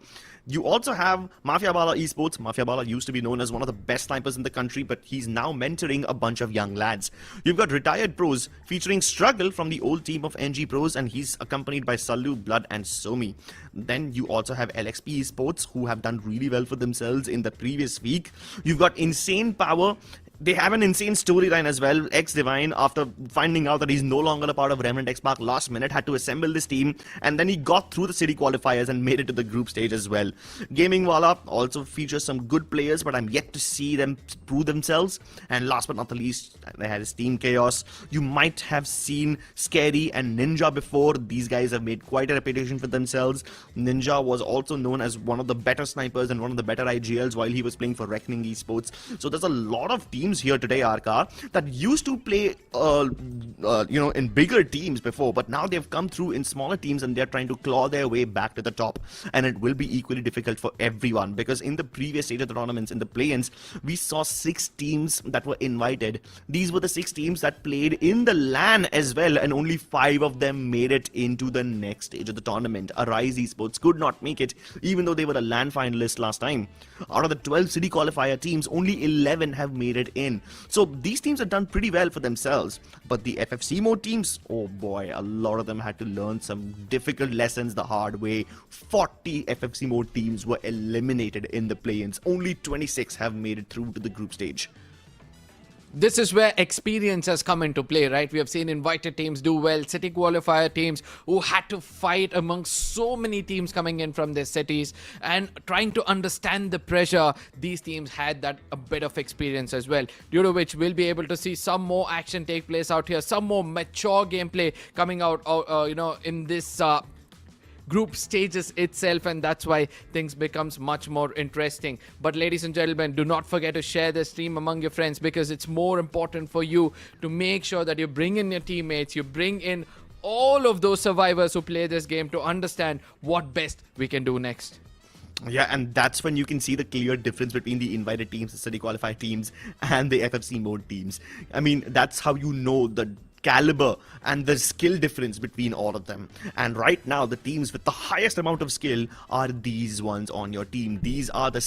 You also have MAFIABALA Esports. MAFIABALA used to be known as one of the best snipers in the country, but he's now mentoring a bunch of young lads. You've got retired pros featuring Struggle from the old team of NG Pros, and he's accompanied by Sallu, Blood and Somi. Then you also have LXP Esports, who have done really well for themselves in the previous week. You've got Insane Power. They have an insane storyline as well. X-Divine, after finding out that he's no longer a part of Remnant X-Park last minute, had to assemble this team, and then he got through the city qualifiers and made it to the group stage as well. Gaming WALLA also features some good players, but I'm yet to see them prove themselves. And last but not the least, they had his Team Chaos. You might have seen Scary and Ninja before. These guys have made quite a reputation for themselves. Ninja was also known as one of the better snipers and one of the better IGLs while he was playing for Reckoning Esports. So there's a lot of teams here today, Arka, that used to play in bigger teams before, but now they've come through in smaller teams and they're trying to claw their way back to the top. And it will be equally difficult for everyone, because in the previous stage of the tournaments, in the play-ins, we saw 6 teams that were invited. These were the 6 teams that played in the LAN as well, and only 5 of them made it into the next stage of the tournament. Arise Esports could not make it, even though they were a LAN finalist last time. Out of the 12 city qualifier teams, only 11 have made it in. So these teams have done pretty well for themselves. But the FFC mode teams, oh boy, a lot of them had to learn some difficult lessons the hard way. 40 FFC mode teams were eliminated in the play-ins. Only 26 have made it through to the group stage. This is where experience has come into play, right? We have seen invited teams do well, city qualifier teams who had to fight amongst so many teams coming in from their cities and trying to understand the pressure. These teams had that a bit of experience as well, due to which we'll be able to see some more action take place out here, some more mature gameplay coming out, in this group stages itself, and that's why things becomes much more interesting. But ladies and gentlemen, do not forget to share this stream among your friends, because it's more important for you to make sure that you bring in your teammates, you bring in all of those survivors who play this game to understand what best we can do next. Yeah, and that's when you can see the clear difference between the invited teams, the city qualified teams, and the FFC mode teams. I mean, that's how you know the caliber and the skill difference between all of them. And right now, the teams with the highest amount of skill are these ones on your team. These are the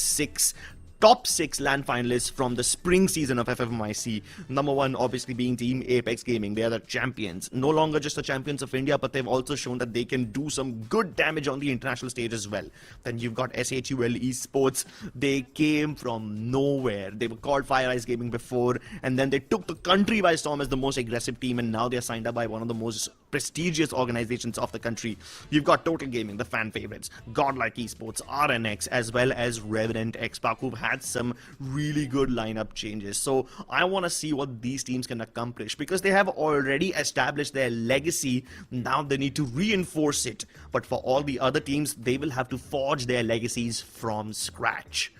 top 6 LAN finalists from the spring season of FFMIC. Number 1 obviously being Team Apex Gaming. They are the champions. No longer just the champions of India, but they've also shown that they can do some good damage on the international stage as well. Then you've got SHUL Esports. They came from nowhere. They were called Fire Eyes Gaming before, and then they took the country by storm as the most aggressive team, and now they're signed up by one of the most prestigious organizations of the country. You've got Total Gaming, the fan favorites, Godlike Esports, RNX, as well as Revenant X-Park, who've had some really good lineup changes. So I want to see what these teams can accomplish, because they have already established their legacy. Now they need to reinforce it. But for all the other teams, they will have to forge their legacies from scratch.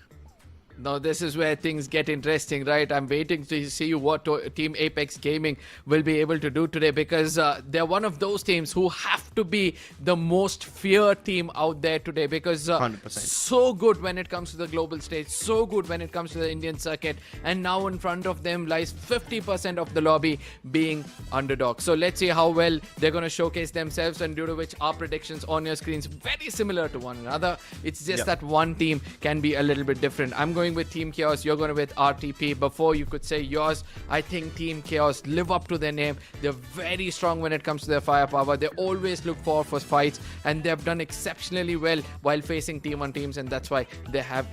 Now this is where things get interesting, right? I'm waiting to see what Team Apex Gaming will be able to do today, because they're one of those teams who have to be the most feared team out there today, because 100%. So good when it comes to the global stage, so good when it comes to the Indian circuit, and now in front of them lies 50% of the lobby being underdog. So let's see how well they're going to showcase themselves, and due to which our predictions on your screens very similar to one another. It's just that one team can be a little bit different. I'm going with Team Chaos, you're going with RTP. Before you could say yours, I think Team Chaos live up to their name. They're very strong when it comes to their firepower. They always look forward for fights, and they've done exceptionally well while facing Team 1 teams, and that's why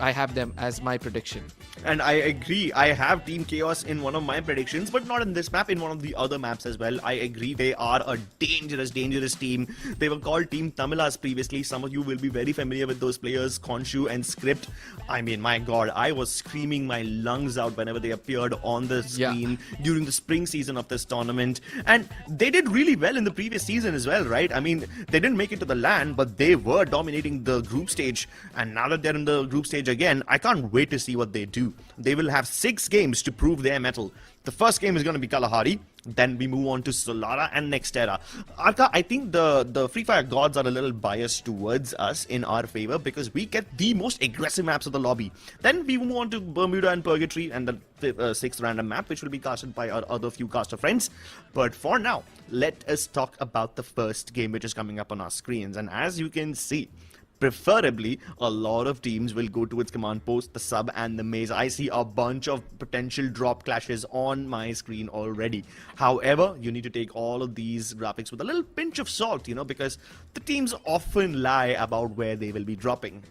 I have them as my prediction. And I agree, I have Team Chaos in one of my predictions, but not in this map, in one of the other maps as well. I agree, they are a dangerous team. They were called Team Tamilas previously. Some of you will be very familiar with those players, Khonshu and Script. I mean, my god, I was screaming my lungs out whenever they appeared on the screen during the spring season of this tournament. And they did really well in the previous season as well, right? I mean, they didn't make it to the LAN, but they were dominating the group stage. And now that they're in the group stage again, I can't wait to see what they do. They will have 6 games to prove their mettle. The first game is going to be Kalahari. Then we move on to Solara and Nextera. Arka, I think the Free Fire gods are a little biased towards us in our favor because we get the most aggressive maps of the lobby. Then we move on to Bermuda and Purgatory and the sixth random map, which will be casted by our other few caster friends. But for now, let us talk about the first game which is coming up on our screens. And as you can see, preferably, a lot of teams will go towards command post, the sub and the maze. I see a bunch of potential drop clashes on my screen already. However, you need to take all of these graphics with a little pinch of salt, you know, because the teams often lie about where they will be dropping.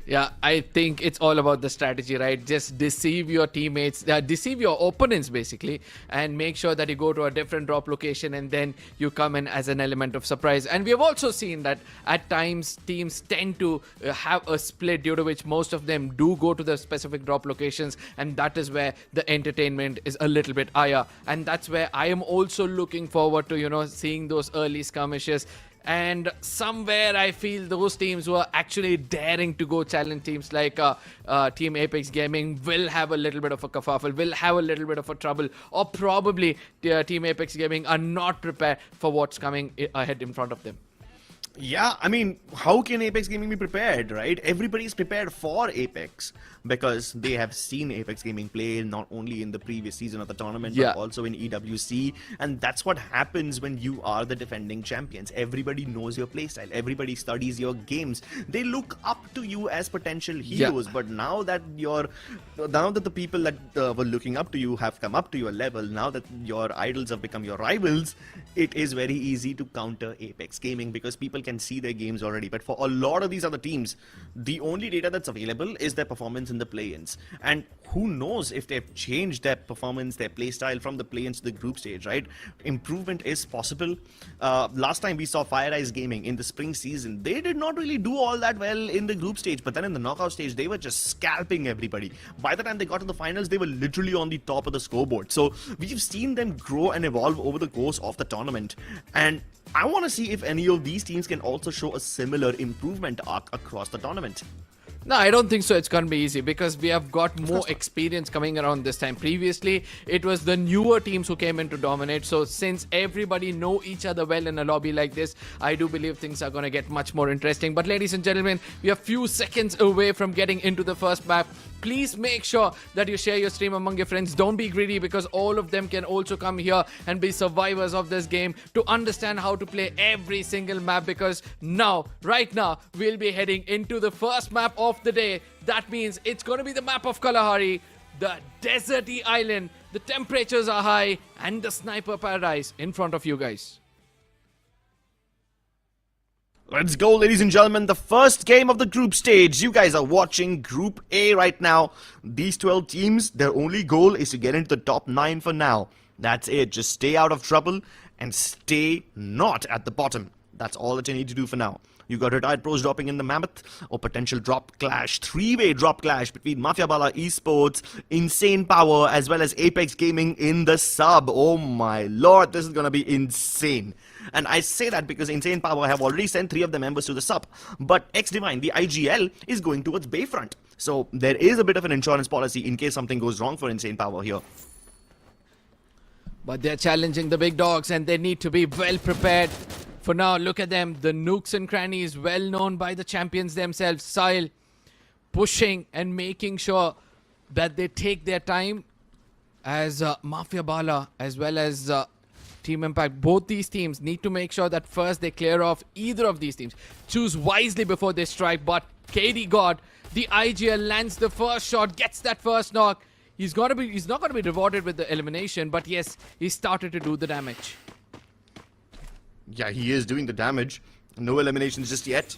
Yeah, I think it's all about the strategy, right? Just deceive your teammates, deceive your opponents basically, and make sure that you go to a different drop location and then you come in as an element of surprise. And we have also seen that at times teams tend to have a split due to which most of them do go to the specific drop locations, and that is where the entertainment is a little bit higher. And that's where I am also looking forward to, you know, seeing those early skirmishes. And somewhere I feel those teams who are actually daring to go challenge teams like Team Apex Gaming will have a little bit of a kerfuffle, will have a little bit of a trouble, or probably Team Apex Gaming are not prepared for what's coming ahead in front of them. Yeah, I mean, how can Apex Gaming be prepared, right? Everybody's prepared for Apex because they have seen Apex Gaming play not only in the previous season of the tournament, but also in EWC. And that's what happens when you are the defending champions. Everybody knows your playstyle. Everybody studies your games. They look up to you as potential heroes. But now that the people that were looking up to you have come up to your level, now that your idols have become your rivals, it is very easy to counter Apex Gaming because people can see their games already. But for a lot of these other teams, the only data that's available is their performance in the play-ins. And who knows if they've changed their performance, their playstyle from the play-ins to the group stage, right? Improvement is possible. Last time we saw Fire Eyes Gaming in the spring season, they did not really do all that well in the group stage, but then in the knockout stage, they were just scalping everybody. By the time they got to the finals, they were literally on the top of the scoreboard. So we've seen them grow and evolve over the course of the tournament. And I want to see if any of these teams can also show a similar improvement arc across the tournament. No, I don't think so. It's going to be easy because we have got more experience coming around this time. Previously, it was the newer teams who came in to dominate. So since everybody know each other well in a lobby like this, I do believe things are going to get much more interesting. But ladies and gentlemen, we are a few seconds away from getting into the first map. Please make sure that you share your stream among your friends. Don't be greedy because all of them can also come here and be survivors of this game to understand how to play every single map, because now, right now, we'll be heading into the first map of the day. That means it's going to be the map of Kalahari, the deserty island, the temperatures are high, and the sniper paradise in front of you guys. Let's go, ladies and gentlemen. The first game of the group stage. You guys are watching Group A right now. These 12 teams, their only goal is to get into the top 9 for now. That's it. Just stay out of trouble and stay not at the bottom. That's all that you need to do for now. You got retired pros dropping in the Mammoth, or potential drop clash, 3-way drop clash between MAFIABALA Esports, Insane Power, as well as Apex Gaming in the sub. Oh my lord, this is gonna be insane. And I say that because Insane Power have already sent 3 of their members to the sub. But X-Divine, the IGL, is going towards Bayfront. So there is a bit of an insurance policy in case something goes wrong for Insane Power here. But they're challenging the big dogs and they need to be well prepared. For now, look at them. The nooks and crannies, well known by the champions themselves. Sile pushing and making sure that they take their time, as MAFIABALA as well as Team Impact. Both these teams need to make sure that first they clear off either of these teams. Choose wisely before they strike. But KD God, the IGL, lands the first shot, gets that first knock. He's not going to be rewarded with the elimination, but yes, he started to do the damage. Yeah, he is doing the damage. No eliminations just yet.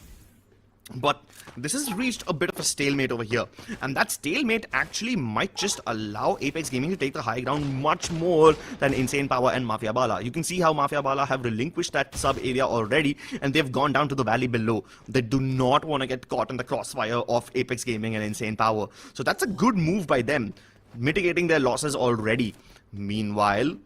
But this has reached a bit of a stalemate over here. And that stalemate actually might just allow Apex Gaming to take the high ground much more than Insane Power and MAFIABALA. You can see how MAFIABALA have relinquished that sub area already, and they've gone down to the valley below. They do not want to get caught in the crossfire of Apex Gaming and Insane Power. So that's a good move by them, mitigating their losses already. Meanwhile,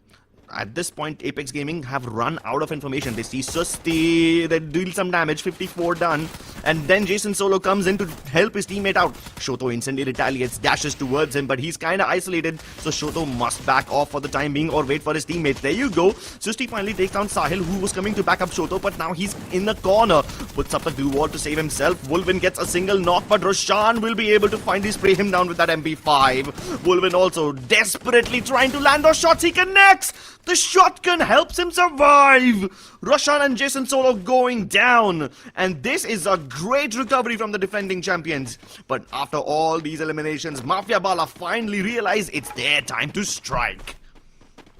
at this point, Apex Gaming have run out of information. They see Susti, they deal some damage, 54 done, and then Jason Solo comes in to help his teammate out. Shoto instantly retaliates, dashes towards him, but he's kind of isolated, so Shoto must back off for the time being or wait for his teammates. There you go. Susti finally takes down Sahil, who was coming to back up Shoto, but now he's in the corner. Puts up the glue wall to save himself. Wolvin gets a single knock, but Roshan will be able to finally spray him down with that MP5. Wolvin also desperately trying to land those shots. He connects! The shotgun helps him survive! Roshan and Jason Solo going down. And this is a great recovery from the defending champions. But after all these eliminations, MAFIABALA finally realize it's their time to strike.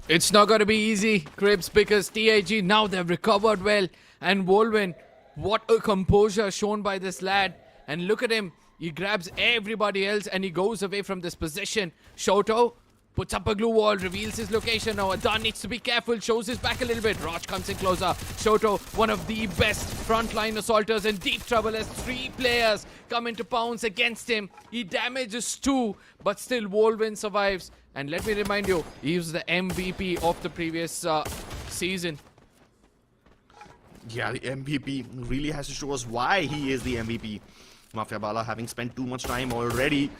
It's not going to be easy, Cribs, because TEZ, now they've recovered well. And Wolvin, what a composure shown by this lad. And look at him. He grabs everybody else and he goes away from this position. Shoto puts up a glue wall, reveals his location. Now Adan needs to be careful, shows his back a little bit. Raj comes in closer. Shoto, one of the best frontline assaulters, in deep trouble as 3 players come into pounce against him. He damages 2, but still Wolvin survives. And let me remind you, he was the MVP of the previous season. Yeah, the MVP really has to show us why he is the MVP. MAFIABALA, having spent too much time already,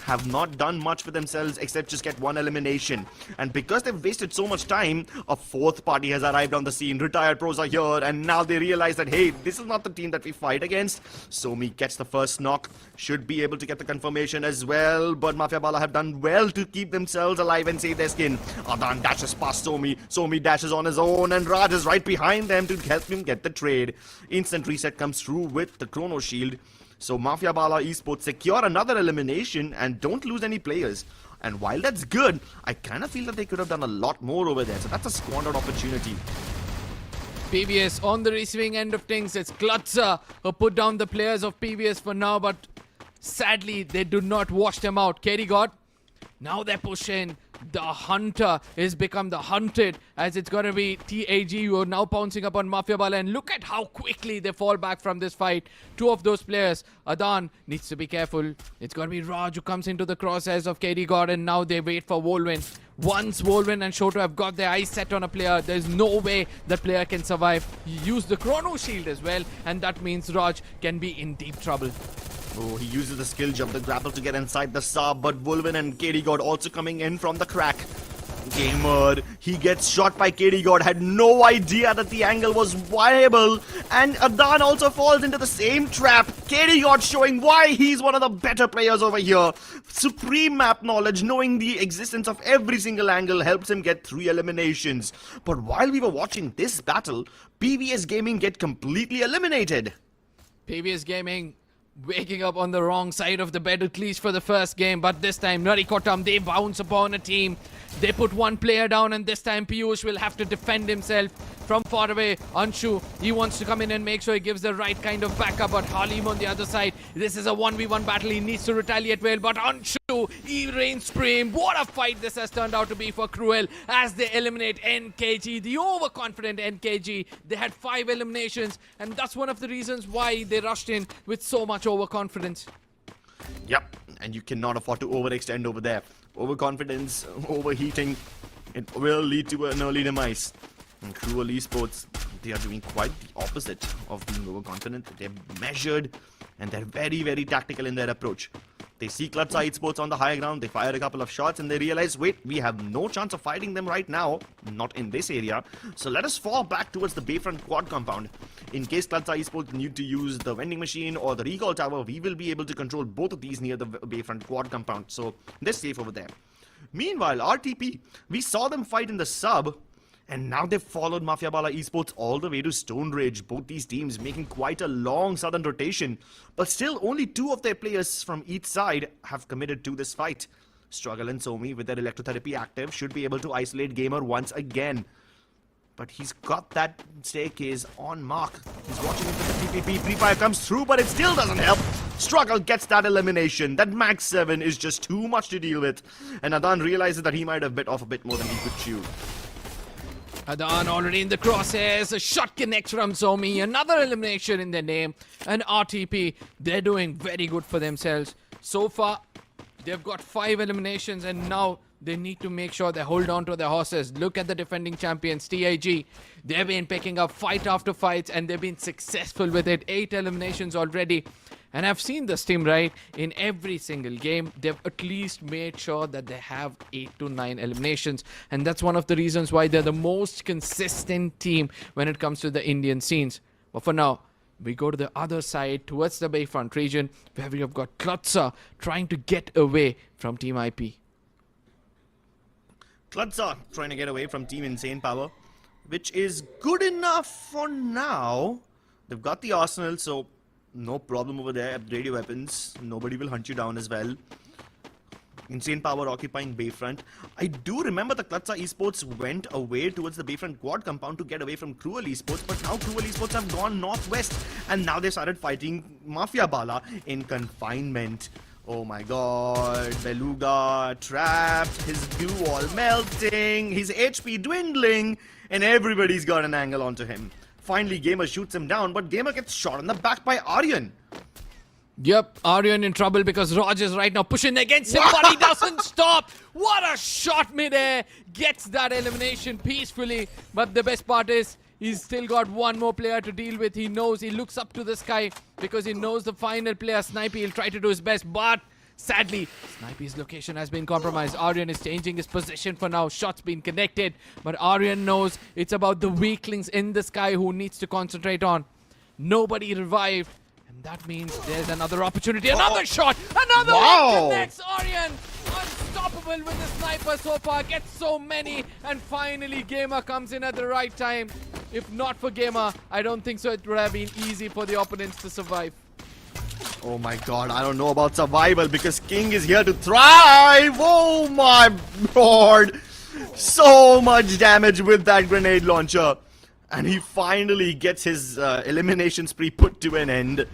have not done much for themselves except just get 1 elimination. And because they've wasted so much time, a 4th party has arrived on the scene. Retired pros are here, and now they realize that, hey, this is not the team that we fight against. Somi gets the first knock, should be able to get the confirmation as well, but MAFIABALA have done well to keep themselves alive and save their skin. Adan dashes past Somi. Somi dashes on his own, and Raj is right behind them to help him get the trade. Instant reset comes through with the Chrono Shield. So MAFIABALA Esports secure another elimination and don't lose any players. And while that's good, I kind of feel that they could have done a lot more over there. So that's a squandered opportunity. PBS on the receiving end of things. It's CLUTZA who put down the players of PBS for now, but sadly they do not wash them out. Katie got. Now they're pushing. The hunter has become the hunted, as it's going to be TEZ who are now pouncing upon MAFIABALA. And look at how quickly they fall back from this fight. 2 of those players. Adan needs to be careful. It's going to be Raj who comes into the crosshairs of KD God, and now they wait for Wolvin. Once Wolvin and Shoto have got their eyes set on a player, there's no way that player can survive. He used the Chrono Shield as well, and that means Raj can be in deep trouble. Oh, he uses the skill jump, the grapple to get inside the sub, but Wolvin and KD God also coming in from the crack. Gamer, he gets shot by KD God, had no idea that the angle was viable, and Adan also falls into the same trap. KD God showing why he's one of the better players over here. Supreme map knowledge, knowing the existence of every single angle helps him get 3 eliminations. But while we were watching this battle, PBS Gaming get completely eliminated. PBS Gaming waking up on the wrong side of the bed, at least for the first game. But this time, Narikotam, they bounce upon a team. They put 1 player down, and this time Piyush will have to defend himself from far away. Anshu, he wants to come in and make sure he gives the right kind of backup. But Halim on the other side, this is a 1v1 battle. He needs to retaliate well. But Anshu, he reigns supreme. What a fight this has turned out to be for Cruel as they eliminate NKG, the overconfident NKG. They had 5 eliminations, and that's one of the reasons why they rushed in with so much overconfidence. Yep, and you cannot afford to overextend over there. Overconfidence, overheating, it will lead to an early demise. And Cruel Esports, they are doing quite the opposite of being overconfident. They're measured and they're very, very tactical in their approach. They see CLUTZA Esports on the high ground, they fire a couple of shots and they realize, wait, we have no chance of fighting them right now, not in this area. So let us fall back towards the Bayfront quad compound. In case CLUTZA Esports need to use the vending machine or the recall tower, we will be able to control both of these near the Bayfront quad compound. So they're safe over there. Meanwhile, RTP, we saw them fight in the sub, and now they've followed MAFIABALA Esports all the way to Stone Ridge. Both these teams making quite a long southern rotation, but still only 2 of their players from each side have committed to this fight. Struggle and Somi, with their electrotherapy active, should be able to isolate Gamer once again. But he's got that staircase on mark. He's watching it for the PPP. Free Fire comes through, but it still doesn't help. Struggle gets that elimination. That max 7 is just too much to deal with. And Adan realizes that he might have bit off a bit more than he could chew. Adan already in the crosshairs. A shot connects from Somi. Another elimination in their name. And RTP, they're doing very good for themselves. So far, they've got 5 eliminations, and now they need to make sure they hold on to their horses. Look at the defending champions, TEZ. They've been picking up fight after fight and they've been successful with it. 8 eliminations already. And I've seen this team, right? In every single game, they've at least made sure that they have 8 to 9 eliminations. And that's one of the reasons why they're the most consistent team when it comes to the Indian scenes. But for now, we go to the other side towards the Bayfront region where we have got CLUTZA trying to get away from Team IP. CLUTZA trying to get away from Team Insane Power, which is good enough for now. They've got the arsenal, so no problem over there. Upgrade your weapons. Nobody will hunt you down as well. Insane Power occupying Bayfront. I do remember the CLUTZA Esports went away towards the Bayfront quad compound to get away from Cruel Esports, but now Cruel Esports have gone northwest and now they started fighting MAFIABALA in confinement. Oh my god, Beluga trapped, his glue wall melting, his HP dwindling, and everybody's got an angle onto him. Finally, Gamer shoots him down, but Gamer gets shot in the back by Aryan. Yep, Aryan in trouble because Raj is right now pushing against him, but he doesn't stop. What a shot midair. Gets that elimination peacefully. But the best part is, he's still got one more player to deal with. He knows, he looks up to the sky because he knows the final player, Snipey, will try to do his best. But sadly, Snipey's location has been compromised. Aryan is changing his position for now. Shots being connected. But Aryan knows it's about the weaklings in the sky who needs to concentrate on. Nobody revived. And that means there's another opportunity. Another shot! Another one connects Aryan! Unstoppable with the sniper so far. Gets so many. And finally, Gamer comes in at the right time. If not for Gamer, I don't think so it would have been easy for the opponents to survive. Oh my god, I don't know about survival because King is here to thrive! Oh my god! So much damage with that grenade launcher. And he finally gets his elimination spree put to an end.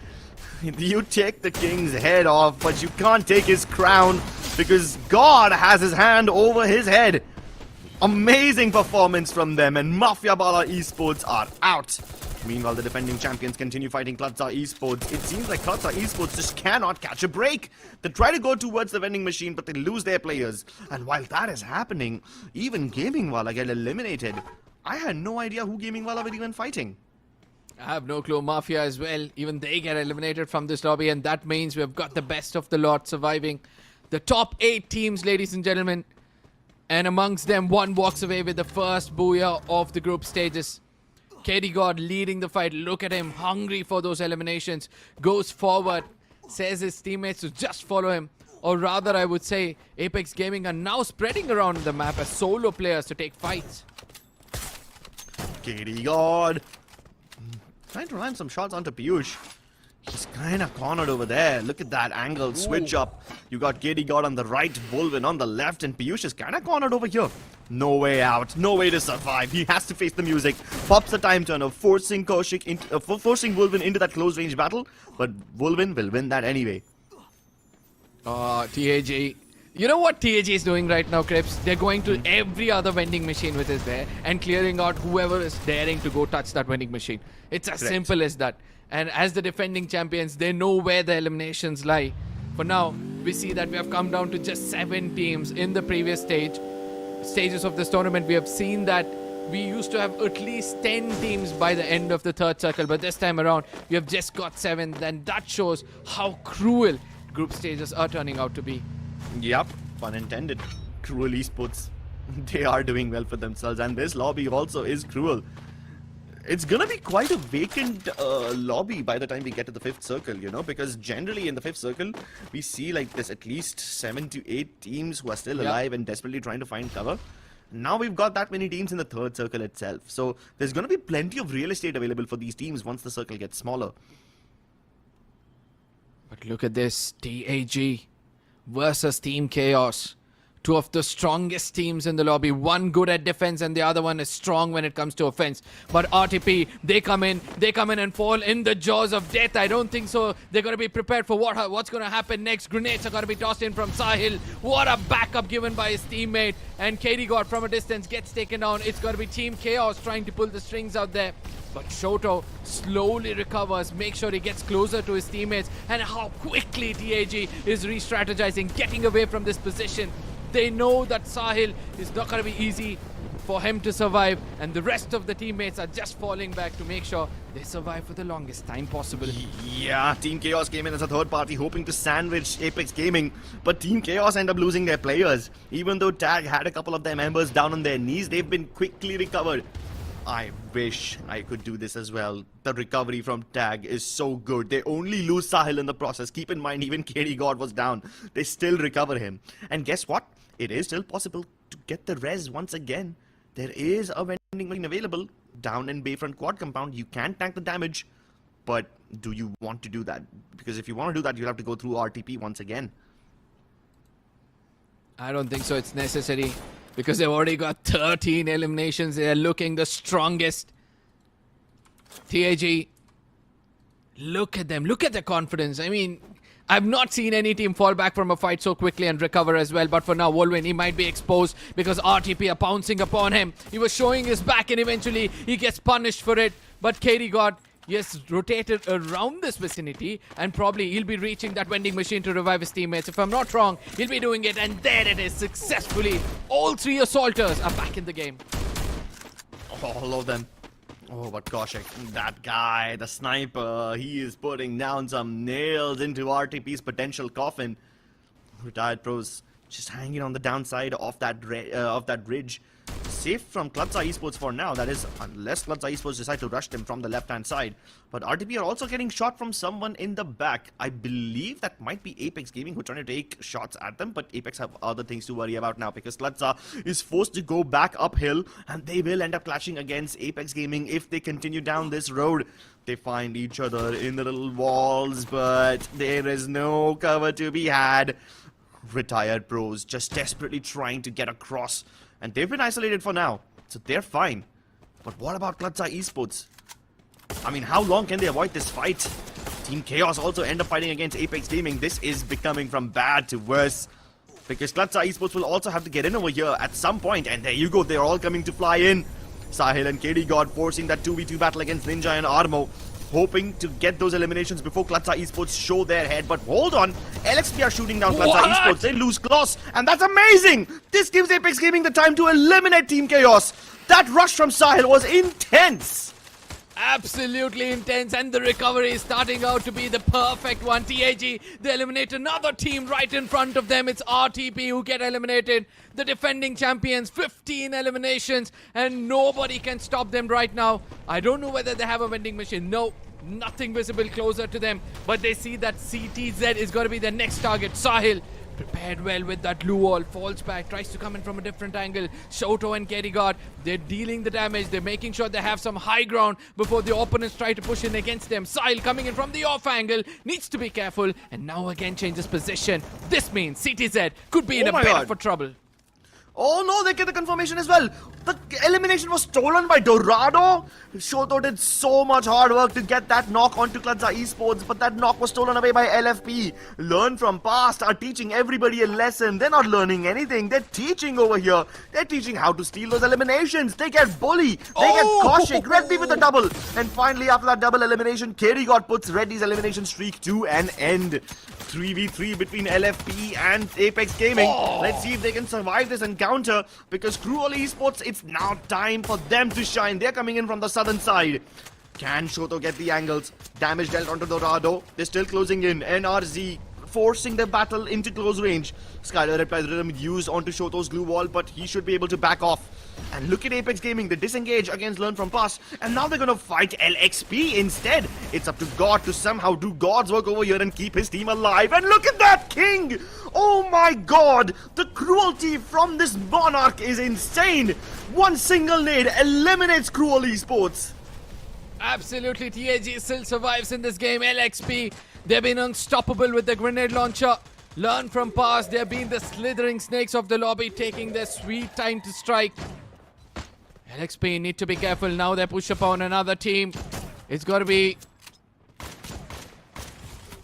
You take the King's head off, but you can't take his crown because God has his hand over his head. Amazing performance from them, and MAFIABALA Esports are out. Meanwhile, the defending champions continue fighting CLUTZA Esports. It seems like CLUTZA Esports just cannot catch a break. They try to go towards the vending machine, but they lose their players. And while that is happening, even Gaming Walla get eliminated. I had no idea who Gaming Walla were even fighting. I have no clue. Mafia as well. Even they get eliminated from this lobby, and that means we've got the best of the lot surviving. The top 8 teams, ladies and gentlemen. And amongst them, one walks away with the first BOOYAH of the group stages. KD God leading the fight. Look at him, hungry for those eliminations. Goes forward, says his teammates to just follow him. Or rather, I would say, Apex Gaming are now spreading around the map as solo players to take fights. KD God trying to land some shots onto Piyush. He's kind of cornered over there. Look at that angle switch up. You got KD God on the right, Vulvin on the left, and Piyush is kind of cornered over here. No way out. No way to survive. He has to face the music. Pops the time turner, forcing Kaushik into, forcing Vulvin into that close range battle. But Vulvin will win that anyway. TEZ. You know what TEZ is doing right now, Crips? They're going to every other vending machine which is there and clearing out whoever is daring to go touch that vending machine. It's as simple as that. And as the defending champions, they know where the eliminations lie. For now, we see that we have come down to just 7 teams in the previous stages of this tournament. We have seen that we used to have at least 10 teams by the end of the 3rd circle, but this time around, we have just got 7. Then that shows how cruel group stages are turning out to be. Yup, pun intended. Cruel Esports. They are doing well for themselves, and this lobby also is cruel. It's gonna be quite a vacant lobby by the time we get to the 5th circle, you know, because generally in the 5th circle, we see like there's at least 7 to 8 teams who are still alive and desperately trying to find cover. Now we've got that many teams in the 3rd circle itself. So there's gonna be plenty of real estate available for these teams once the circle gets smaller. But look at this, TEZ versus Team Chaos. 2 of the strongest teams in the lobby. One good at defense and the other one is strong when it comes to offense. But RTP, they come in and fall in the jaws of death. I don't think so. They're going to be prepared for what's going to happen next. Grenades are going to be tossed in from Sahil. What a backup given by his teammate. And KD God from a distance gets taken down. It's going to be Team Chaos trying to pull the strings out there. But Shoto slowly recovers, makes sure he gets closer to his teammates, and how quickly TEZ is re-strategizing, getting away from this position. They know that Sahil is not going to be easy for him to survive, and the rest of the teammates are just falling back to make sure they survive for the longest time possible. Yeah, Team Chaos came in as a third party hoping to sandwich Apex Gaming, but Team Chaos end up losing their players. Even though TAG had a couple of their members down on their knees, they've been quickly recovered. I wish I could do this as well. The recovery from TAG is so good. They only lose Sahil in the process. Keep in mind, even KD God was down. They still recover him. And guess what? It is still possible to get the res once again. There is a vending machine available down in Bayfront Quad compound. You can tank the damage, but do you want to do that? Because if you want to do that, you'll have to go through RTP once again. I don't think so. It's necessary because they've already got 13 eliminations. They're looking the strongest. TEZ, look at them. Look at their confidence. I mean, I've not seen any team fall back from a fight so quickly and recover as well. But for now, Wolverine, he might be exposed because RTP are pouncing upon him. He was showing his back and eventually he gets punished for it. But KD got, yes, rotated around this vicinity and probably he'll be reaching that vending machine to revive his teammates. If I'm not wrong, he'll be doing it, and there it is, successfully. All three assaulters are back in the game. All of them. Oh, but gosh, that guy, the sniper, he is putting down some nails into RTP's potential coffin. Retired pros just hanging on the downside of that ridge. Safe from CLUTZA Esports for now, that is, unless CLUTZA Esports decide to rush them from the left-hand side. But RTP are also getting shot from someone in the back. I believe that might be Apex Gaming who are trying to take shots at them, but Apex have other things to worry about now because CLUTZA is forced to go back uphill and they will end up clashing against Apex Gaming if they continue down this road. They find each other in the little walls, but there is no cover to be had. Retired pros just desperately trying to get across. And they've been isolated for now, so they're fine. But what about CLUTZA Esports? I mean, how long can they avoid this fight? Team Chaos also end up fighting against Apex Gaming. This is becoming from bad to worse. Because CLUTZA Esports will also have to get in over here at some point. And there you go, they're all coming to fly in. Sahil and KD God forcing that 2v2 battle against Ninja and Armo. Hoping to get those eliminations before CLUTZA Esports show their head. But hold on, LXP are shooting down CLUTZA Esports. They lose Kloss, and that's amazing! This gives Apex Gaming the time to eliminate Team Chaos. That rush from Sahil was intense. Absolutely intense, and the recovery is starting out to be the perfect one. TEZ, they eliminate another team right in front of them. It's RTP who get eliminated. The defending champions, 15 eliminations, and nobody can stop them right now. I don't know whether they have a vending machine. No, nothing visible closer to them, but they see that CTZ is going to be the next target. Sahil prepared well with that blue wall, falls back, tries to come in from a different angle. Shoto and KD God, they're dealing the damage, they're making sure they have some high ground before the opponents try to push in against them. Sahil coming in from the off angle, needs to be careful, and now again changes position. This means CTZ could be in a bit of trouble. Oh no, they get the confirmation as well. The elimination was stolen by Dorado. Shoto did so much hard work to get that knock onto CLUTZA Esports, but that knock was stolen away by LFP. Learn from past are teaching everybody a lesson. They're not learning anything. They're teaching over here. They're teaching how to steal those eliminations. They get Bully. They get Kaushik. Reddy with a double. And finally, after that double elimination, KD God puts Reddy's elimination streak to an end. 3v3 between LFP and Apex Gaming. Let's see if they can survive this encounter, because Cruel Esports, it's now time for them to shine. They're coming in from the southern side. Can Shoto get the angles? Damage dealt onto Dorado. They're still closing in. NRZ forcing the battle into close range. Skylar replies rhythm used onto Shoto's glue wall, but he should be able to back off. And look at Apex Gaming, they disengage against Learn From Past, and now they're gonna fight LXP instead. It's up to God to somehow do God's work over here and keep his team alive. And look at that King! Oh my God! The cruelty from this Monarch is insane! One single nade eliminates Cruel Esports. Absolutely, TEZ still survives in this game. LXP, they've been unstoppable with the grenade launcher. Learn from past, they've been the slithering snakes of the lobby, taking their sweet time to strike. LXP need to be careful now. They push upon another team. It's got to be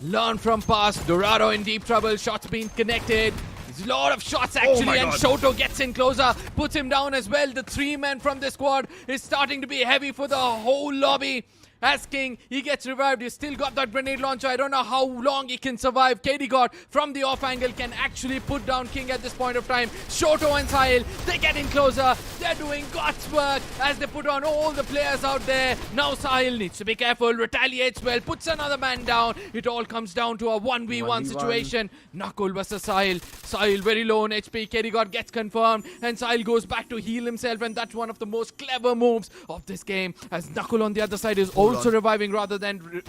Learn from past. Dorado in deep trouble. Shots being connected. There's a lot of shots actually, and Shoto gets in closer, puts him down as well. The three men from the squad is starting to be heavy for the whole lobby. as King. He gets revived. He's still got that grenade launcher. I don't know how long he can survive. KD God from the off angle can actually put down King at this point of time. Shoto and Sahil, they're getting closer. They're doing God's work as they put on all the players out there. Now Sahil needs to be careful, retaliates well, puts another man down. It all comes down to a 1v1 situation. Knuckle versus Sahil. Sahil very low on HP. KD God gets confirmed and Sahil goes back to heal himself, and that's one of the most clever moves of this game, as Knuckle on the other side is also reviving rather than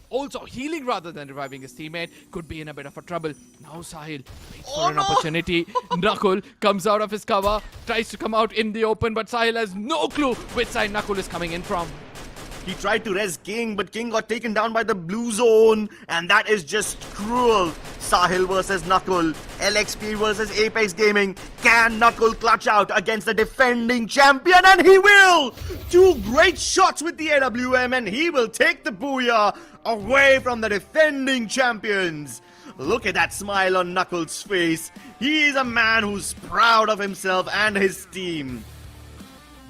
also healing rather than reviving his teammate. Could be in a bit of a trouble. Now Sahil waits for an opportunity. Knuckle comes out of his cover, tries to come out in the open, but Sahil has no clue which side Knuckle is coming in from. He tried to res King, but King got taken down by the blue zone, and that is just cruel. Sahil versus Knuckle, LXP versus Apex Gaming. Can Knuckle clutch out against the defending champion? And he will! 2 great shots with the AWM, and he will take the Booyah away from the defending champions. Look at that smile on Knuckles' face. He is a man who's proud of himself and his team.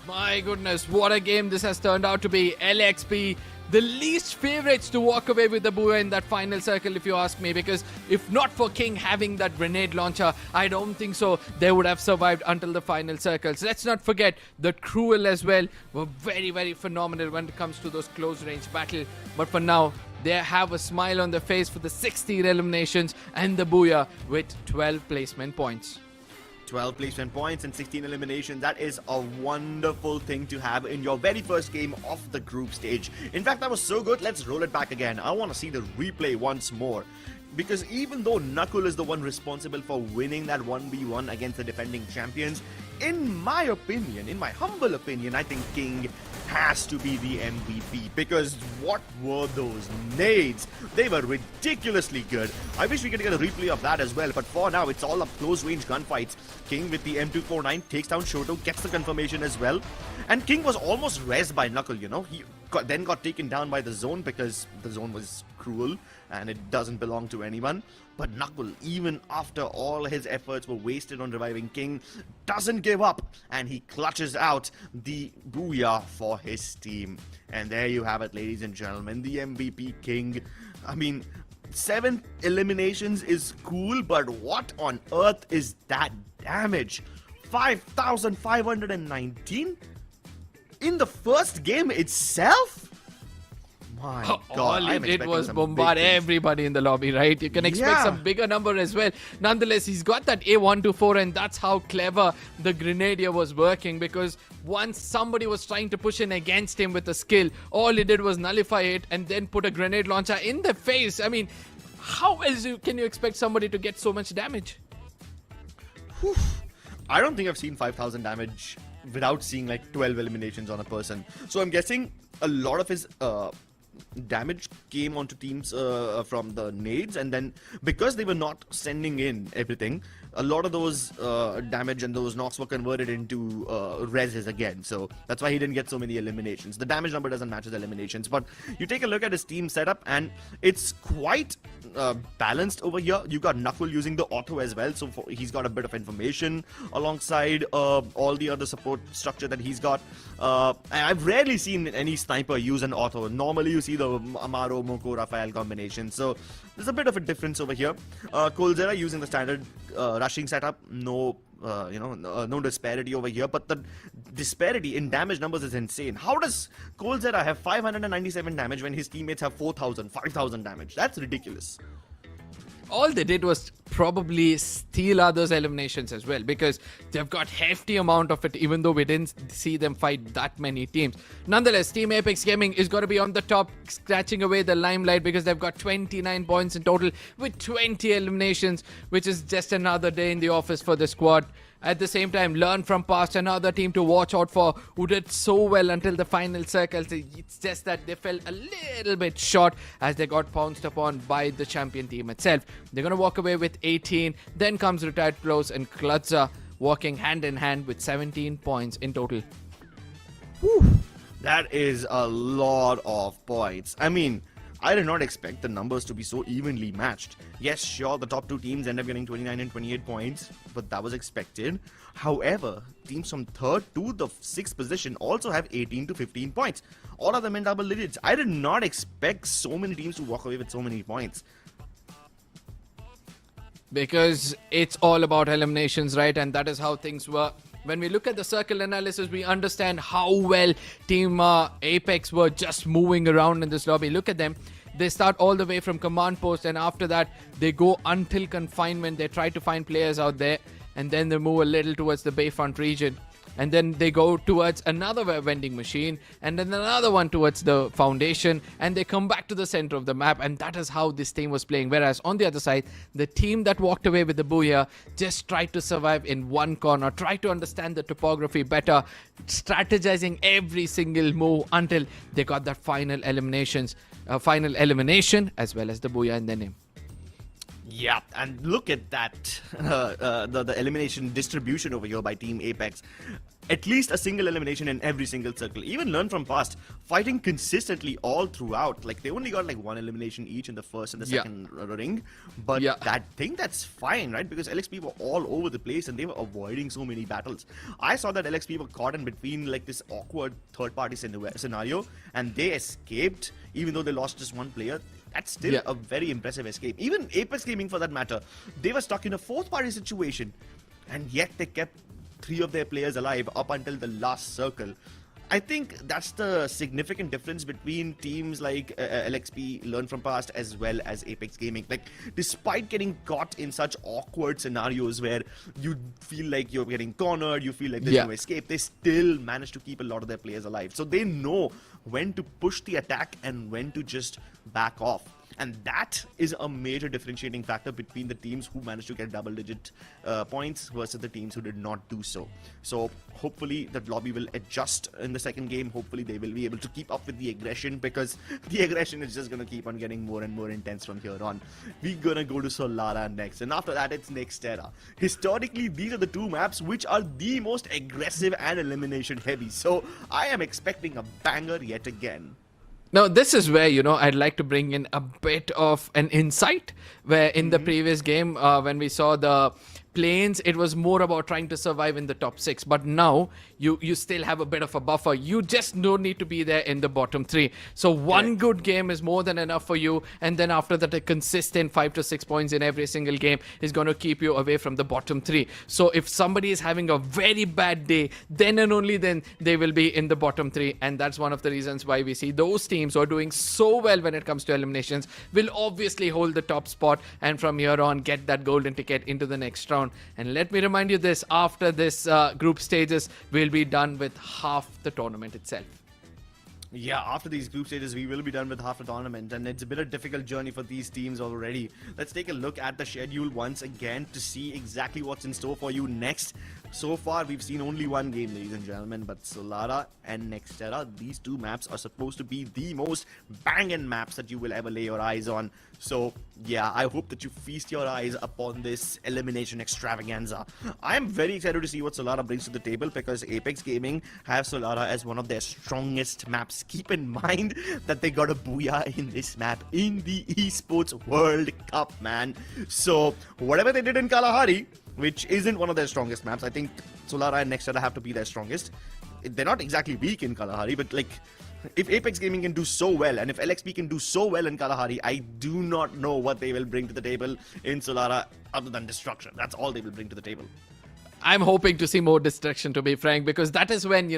My goodness, what a game this has turned out to be. LXP, the least favorites to walk away with the Booyah in that final circle, if you ask me, because if not for King having that grenade launcher, I don't think so they would have survived until the final circles. Let's not forget that Cruel as well were very, very phenomenal when it comes to those close range battle. But for now, they have a smile on their face for the 16 eliminations and the Booyah with 12 placement points. 12 placement points and 16 eliminations. That is a wonderful thing to have in your very first game of the group stage. In fact, that was so good. Let's roll it back again. I want to see the replay once more. Because even though Knuckle is the one responsible for winning that 1v1 against the defending champions, in my opinion, in my humble opinion, I think King has to be the MVP, because what were those nades? They were ridiculously good. I wish we could get a replay of that as well, but for now it's all up close range gunfights. King with the M249 takes down Shoto, gets the confirmation as well, and King was almost rezzed by Knuckle, you know. He then got taken down by the zone because the zone was cruel and it doesn't belong to anyone. But Knuckle, even after all his efforts were wasted on reviving King, doesn't give up, and he clutches out the Booyah for his team. And there you have it, ladies and gentlemen, the MVP King. I mean, 7 eliminations is cool, but what on earth is that damage? 5,519 in the first game itself? My God, all he did was bombard everybody in the lobby, right? You can expect some bigger number as well. Nonetheless, he's got that A124, and that's how clever the Grenadier was working, because once somebody was trying to push in against him with a skill, all he did was nullify it and then put a grenade launcher in the face. I mean, how else can you expect somebody to get so much damage? Whew. I don't think I've seen 5,000 damage without seeing like 12 eliminations on a person. So I'm guessing a lot of his damage came onto teams from the nades, and then because they were not sending in everything, a lot of those damage and those knocks were converted into reses again. So that's why he didn't get so many eliminations. The damage number doesn't match his eliminations, but you take a look at his team setup and it's quite balanced over here. You got Knuckle using the auto as well, so he's got a bit of information alongside all the other support structure that he's got. I've rarely seen any sniper use an auto. Normally you see the Amaro, Moko, Rafael combination, so there's a bit of a difference over here. CLUTZA using the standard rushing setup, no disparity over here, but the disparity in damage numbers is insane. How does CLUTZA have 597 damage when his teammates have 4,000, 5,000 damage? That's ridiculous. All they did was probably steal others' eliminations as well, because they've got hefty amount of it, even though we didn't see them fight that many teams. Nonetheless, Team Apex Gaming is going to be on the top, scratching away the limelight, because they've got 29 points in total with 20 eliminations, which is just another day in the office for the squad. At the same time, LEARNFROMPAST, another team to watch out for, who did so well until the final circles. It's just that they fell a little bit short as they got pounced upon by the champion team itself. They're going to walk away with 18. Then comes Retired Pros and CLUTZA walking hand in hand with 17 points in total. Whew. That is a lot of points. I mean, I did not expect the numbers to be so evenly matched. Yes, sure, the top two teams end up getting 29 and 28 points, but that was expected. However, teams from 3rd to the 6th position also have 18 to 15 points. All of them in double digits. I did not expect so many teams to walk away with so many points. Because it's all about eliminations, right? And that is how things work. When we look at the circle analysis, we understand how well Team Apex were just moving around in this lobby. Look at them. They start all the way from command post, and after that, they go until confinement. They try to find players out there, and then they move a little towards the Bayfront region. And then they go towards another vending machine, and then another one towards the foundation, and they come back to the center of the map, and that is how this team was playing. Whereas on the other side, the team that walked away with the BOOYAH just tried to survive in one corner, tried to understand the topography better, strategizing every single move until they got that final elimination as well as the BOOYAH in their name. Yeah, and look at that, the elimination distribution over here by Team Apex. At least a single elimination in every single circle. Even LEARNFROMPAST fighting consistently all throughout. Like, they only got like one elimination each in the first and the second ring. But that's fine, right? Because LXP were all over the place and they were avoiding so many battles. I saw that LXP were caught in between like this awkward third-party scenario, and they escaped even though they lost just one player. That's still a very impressive escape. Even Apex Gaming, for that matter, they were stuck in a fourth-party situation, and yet they kept 3 of their players alive up until the last circle. I think that's the significant difference between teams like LXP, LEARNFROMPAST, as well as Apex Gaming. Like, despite getting caught in such awkward scenarios where you feel like you're getting cornered, you feel like there's no escape, they still manage to keep a lot of their players alive. So they know when to push the attack and when to just back off. And that is a major differentiating factor between the teams who managed to get double-digit points versus the teams who did not do so. So hopefully that lobby will adjust in the second game. Hopefully they will be able to keep up with the aggression, because the aggression is just going to keep on getting more and more intense from here on. We're going to go to Solara next, and after that it's Nextera. Historically, these are the two maps which are the most aggressive and elimination heavy. So I am expecting a banger yet again. Now, this is where, I'd like to bring in a bit of an insight, where in the previous game, when we saw the planes, it was more about trying to survive in the top 6. But now, you still have a bit of a buffer. You just don't need to be there in the bottom 3. So one good game is more than enough for you. And then after that, a consistent 5 to 6 points in every single game is going to keep you away from the bottom 3. So if somebody is having a very bad day, then and only then they will be in the bottom 3. And that's one of the reasons why we see those teams who are doing so well when it comes to eliminations will obviously hold the top spot, and from here on get that golden ticket into the next round. And let me remind you this, after this group stages, we'll be done with half the tournament itself. Yeah, after these group stages, we will be done with half the tournament, and it's been a difficult journey for these teams already. Let's take a look at the schedule once again to see exactly what's in store for you next. So far, we've seen only one game, ladies and gentlemen, but Solara and Nextera, these two maps are supposed to be the most banging maps that you will ever lay your eyes on. So, yeah, I hope that you feast your eyes upon this elimination extravaganza. I'm very excited to see what Solara brings to the table, because Apex Gaming have Solara as one of their strongest maps. Keep in mind that they got a BOOYAH in this map in the Esports World Cup, man. So, whatever they did in Kalahari, which isn't one of their strongest maps, I think Solara and Nextera have to be their strongest. They're not exactly weak in Kalahari, but like, if Apex Gaming can do so well, and if LXP can do so well in Kalahari, I do not know what they will bring to the table in Solara other than destruction. That's all they will bring to the table. I'm hoping to see more destruction, to be frank, because that is when,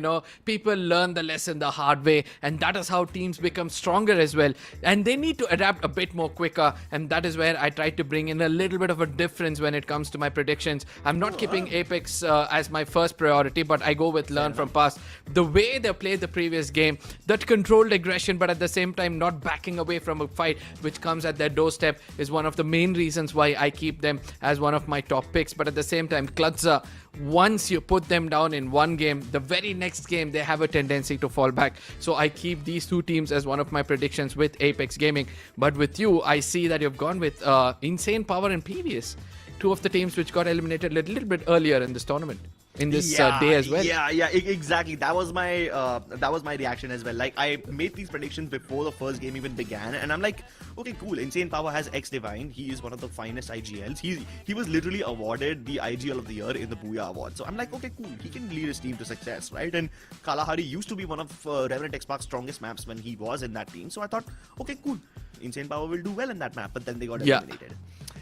people learn the lesson the hard way, and that is how teams become stronger as well. And they need to adapt a bit more quicker, and that is where I try to bring in a little bit of a difference when it comes to my predictions. I'm not keeping Apex as my first priority, but I go with LEARNFROMPAST. The way they played the previous game, that controlled aggression, but at the same time not backing away from a fight which comes at their doorstep, is one of the main reasons why I keep them as one of my top picks. But at the same time, CLUTZA, once you put them down in one game, the very next game they have a tendency to fall back. So I keep these two teams as one of my predictions with Apex Gaming. But with you, I see that you've gone with insane power and previous. two of the teams which got eliminated a little bit earlier in this tournament, in this day as well. Yeah, exactly. That was my reaction as well. Like, I made these predictions before the first game even began, and I'm like, okay, cool. Insane Power has X Divine. He is one of the finest IGLs. He was literally awarded the IGL of the year in the BOOYAH award. So I'm like, okay, cool. He can lead his team to success, right? And Kalahari used to be one of Revenant X Park's strongest maps when he was in that team. So I thought, okay, cool. Insane Power will do well in that map, but then they got eliminated.